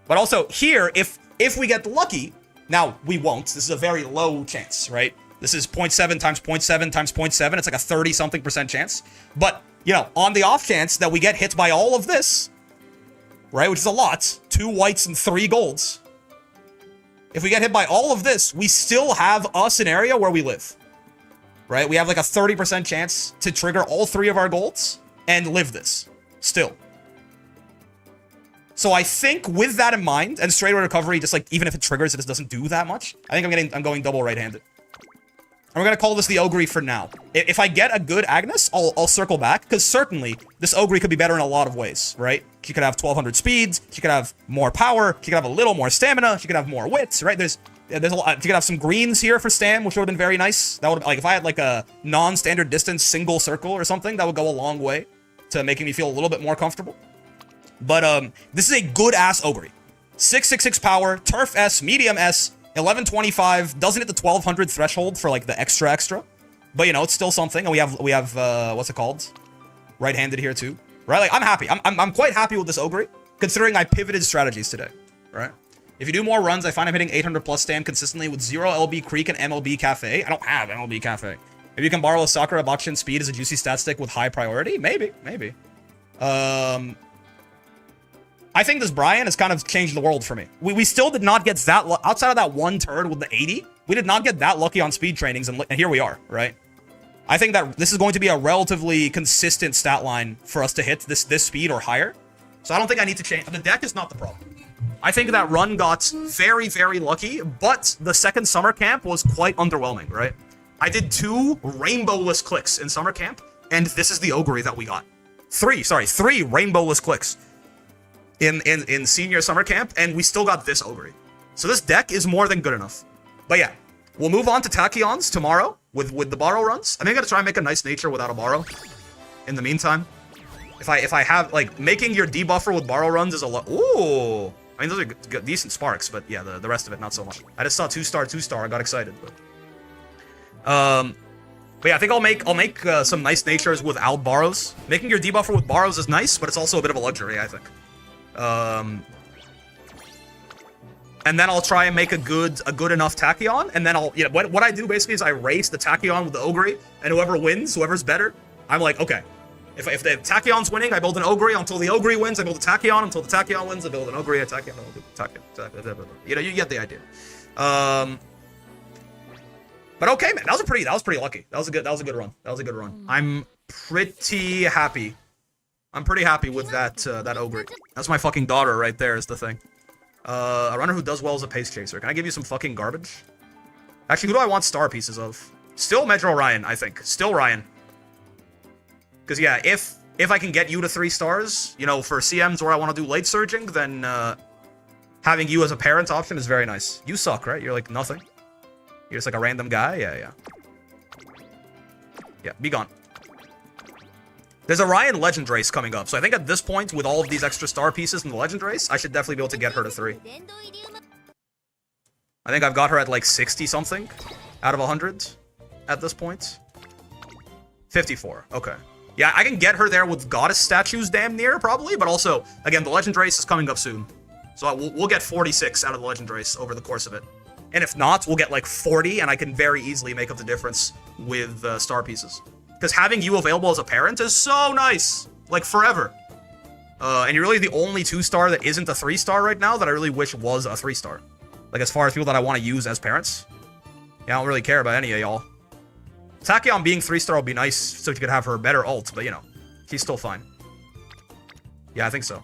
But also, here, if we get lucky, now, we won't. This is a very low chance, right? This is 0.7 times 0.7 times 0.7. It's like a 30-something% chance. But, you know, on the off chance that we get hit by all of this, right, which is a lot, 2 whites and 3 golds. If we get hit by all of this, we still have a scenario where we live, right? We have like a 30% chance to trigger all 3 of our golds and live this, still. So I think with that in mind, and straightaway recovery, just like, even if it triggers, it just doesn't do that much. I think I'm going double right-handed. And we're gonna call this the Ogre for now. If I get a good Agnes, I'll circle back, because certainly, this Ogre could be better in a lot of ways, right? She could have 1200 speeds, she could have more power, she could have a little more stamina, she could have more wits, right? There's a lot, she could have some greens here for Stam, which would have been very nice. That would, like, if I had like a non-standard distance single circle or something, that would go a long way to making me feel a little bit more comfortable. But, this is a good-ass Ogre. 666 power, Turf S, Medium S, 1125, doesn't hit the 1200 threshold for, like, the extra. But, you know, it's still something. And we have, what's it called? Right-handed here, too. Right? Like, I'm happy. I'm quite happy with this Ogre, considering I pivoted strategies today. Right? If you do more runs, I find I'm hitting 800 plus Stam consistently with 0 LB Creek and MLB Cafe. I don't have MLB Cafe. Maybe you can borrow a Sakura Bakshin speed as a juicy stat stick with high priority? Maybe. I think this Brian has kind of changed the world for me. We still did not get that, outside of that one turn with the 80, we did not get that lucky on speed trainings, and here we are, right? I think that this is going to be a relatively consistent stat line for us to hit this speed or higher. So I don't think I need to change. The deck is not the problem. I think that run got very, very lucky, but the second summer camp was quite underwhelming, right? I did 2 rainbowless clicks in summer camp, and this is the Ogre that we got. 3 rainbowless clicks in senior summer camp, and we still got this Ogre. So this deck is more than good enough. But yeah, we'll move on to Tachyons tomorrow with the borrow runs. I think I'm gonna try and make a nice nature without a borrow. In the meantime, if I have, like, making your debuffer with borrow runs is a lot. Ooh, I mean, those are good, decent sparks, but yeah, the rest of it not so much. I just saw 2-star, I got excited. But yeah, I think I'll make some nice natures without borrows. Making your debuffer with borrows is nice, but it's also a bit of a luxury, I think. And then I'll try and make a good enough Tachyon, and then what I do basically is I race the Tachyon with the Ogre, and whoever wins, whoever's better, I'm like, okay, if the Tachyon's winning, I build an Ogre until the Ogre wins, I build a Tachyon until the Tachyon wins, I build an Ogre, a Tachyon, Tachyon. You know, you get the idea. But okay, man, that was pretty lucky. That was a good run. I'm pretty happy. I'm pretty happy with that Ogre. That's my fucking daughter right there is the thing. A runner who does well as a pace chaser. Can I give you some fucking garbage? Actually, who do I want star pieces of? Still Metro Ryan, I think. Still Ryan. Because yeah, if I can get you to 3 stars, you know, for CMs where I want to do late surging, then having you as a parent option is very nice. You suck, right? You're like nothing. You're just like a random guy? Yeah. Yeah, be gone. There's a Ryan Legend Race coming up, so I think at this point, with all of these extra star pieces in the Legend Race, I should definitely be able to get her to 3. I think I've got her at like 60-something out of 100 at this point. 54, okay. Yeah, I can get her there with Goddess statues damn near, probably, but also, again, the Legend Race is coming up soon. So we'll get 46 out of the Legend Race over the course of it. And if not, we'll get like 40, and I can very easily make up the difference with star pieces. Because having you available as a parent is so nice. Like, forever. And you're really the only 2-star that isn't a 3-star right now that I really wish was a 3-star. Like, as far as people that I want to use as parents. Yeah, I don't really care about any of y'all. Tachyon being 3-star would be nice so you could have her better ult, but, you know, she's still fine. Yeah, I think so.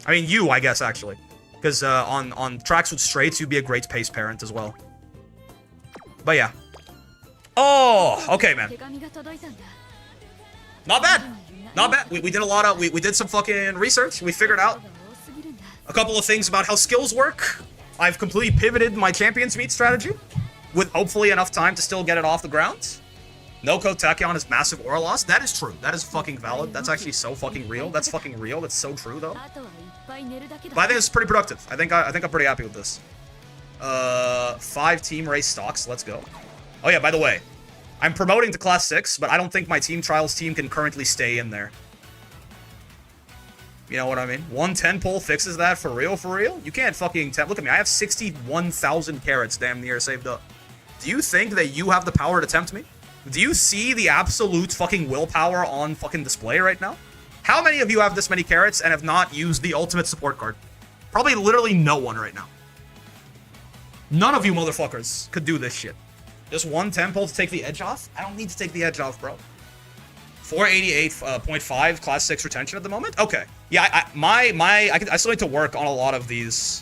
I mean, you, I guess, actually. Because on tracks with straights, you'd be a great pace parent as well. But yeah. Oh, okay, man. 手紙が届いたんだ Not bad. Not bad. We did a lot of... We did some fucking research. We figured out が多すぎるんだ a couple of things about how skills work. I've completely pivoted my Champions Meet strategy with hopefully enough time to still get it off the ground. No code Tachyon is massive aura loss. That is true. That is fucking valid. That's actually so fucking real. That's fucking real. That's so true, though. あとはいっぱい寝るだけだ But I think it's pretty productive. I think I'm pretty happy with this. 5 team race stocks. Let's go. Oh yeah, by the way, I'm promoting to class 6, but I don't think my team trials team can currently stay in there. You know what I mean? 110 pull fixes that for real, for real? You can't fucking look at me. I have 61,000 carats damn near saved up. Do you think that you have the power to tempt me? Do you see the absolute fucking willpower on fucking display right now? How many of you have this many carats and have not used the ultimate support card? Probably literally no one right now. None of you motherfuckers could do this shit. Just 110 pull to take the edge off? I don't need to take the edge off, bro. 488.5 class 6 retention at the moment? Okay. Yeah, I still need to work on a lot of these.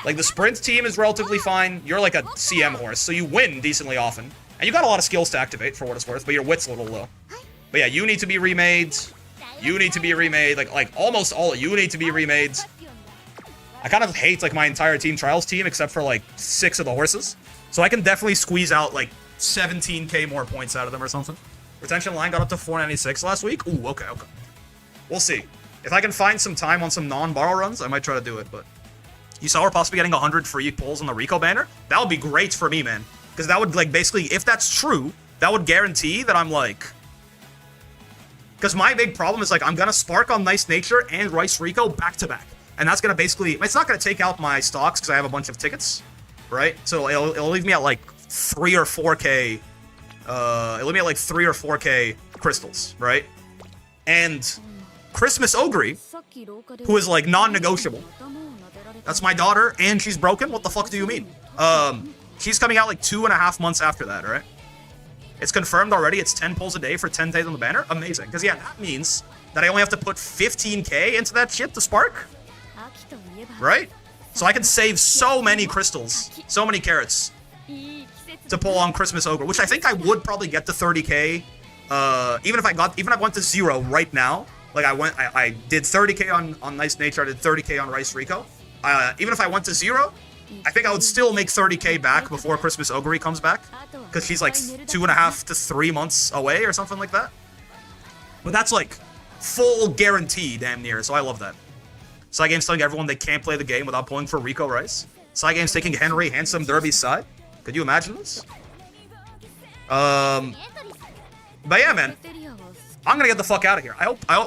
Like, the sprint team is relatively fine. You're like a CM horse, so you win decently often. And you got a lot of skills to activate, for what it's worth, but your wit's a little low. But yeah, you need to be remade. You need to be remade. Like almost all of you need to be remade. I kind of hate, like, my entire team trials team, except for, like, 6 of the horses. So I can definitely squeeze out, like, 17k more points out of them or something. Retention line got up to 496 last week. Ooh, okay. We'll see. If I can find some time on some non-borrow runs, I might try to do it, but... You saw we're possibly getting 100 free pulls on the Rico banner? That would be great for me, man. Because that would, like, basically, if that's true, that would guarantee that I'm, like... Because my big problem is, like, I'm gonna Spark on Nice Nature and Rice Rico back-to-back. And that's gonna basically... It's not gonna take out my stocks, because I have a bunch of tickets, right? So it'll leave me at, like, 3 or 4k... it'll leave me at, like, 3 or 4k crystals, right? And Christmas Ogre, who is, like, non-negotiable. That's my daughter, and she's broken? What the fuck do you mean? She's coming out like 2.5 months after that, right? It's confirmed already. It's 10 pulls a day for 10 days on the banner. Amazing. Because, yeah, that means that I only have to put 15k into that shit to Spark. Right? So I can save so many crystals, so many carats to pull on Christmas Ogre, which I think I would probably get to 30k. Even if I went to 0 right now, like I did 30k on Nice Nature, I did 30k on Rice Rico. Even if I went to 0, I think I would still make 30k back before Christmas Ogre comes back. Because she's like 2.5 to 3 months away or something like that. But that's like full guarantee damn near, so I love that. Cygame's telling everyone they can't play the game without pulling for Rico Rice. Cygame's taking Henry Handsome Derby's side. Could you imagine this? But yeah, man. I'm gonna get the fuck out of here. I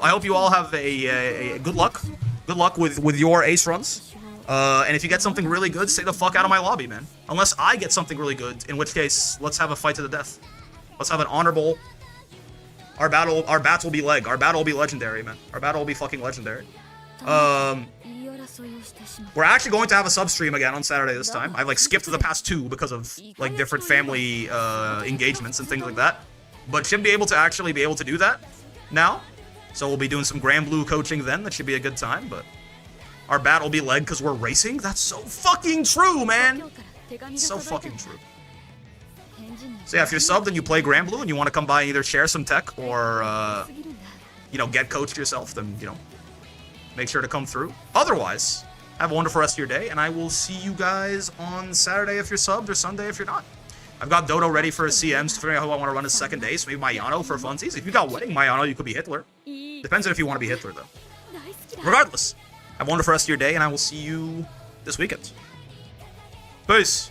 hope you all have a good luck. Good luck with your ace runs. And if you get something really good, stay the fuck out of my lobby, man. Unless I get something really good, in which case, let's have a fight to the death. Let's have an honorable... Our bats will be leg. Our battle will be legendary, man. Our battle will be fucking legendary. We're actually going to have a sub stream again on Saturday this time. I've, like, skipped the past 2 because of, like, different family engagements and things like that. But should be able to actually be able to do that now. So we'll be doing some Grand Blue coaching then. That should be a good time, but... Our bat will be leg because we're racing? That's so fucking true, man! So fucking true. So yeah, if you're subbed and you play Grand Blue and you want to come by and either share some tech or, you know, get coached yourself, then, you know, make sure to come through. Otherwise, have a wonderful rest of your day, and I will see you guys on Saturday if you're subbed or Sunday if you're not. I've got Dodo ready for his CMs to figure out who I want to run his second day, so maybe Mayano for funsies. If you got Wedding Mayano, you could be Hitler. Depends on if you want to be Hitler, though. Regardless, have a wonderful rest of your day, and I will see you this weekend. Peace!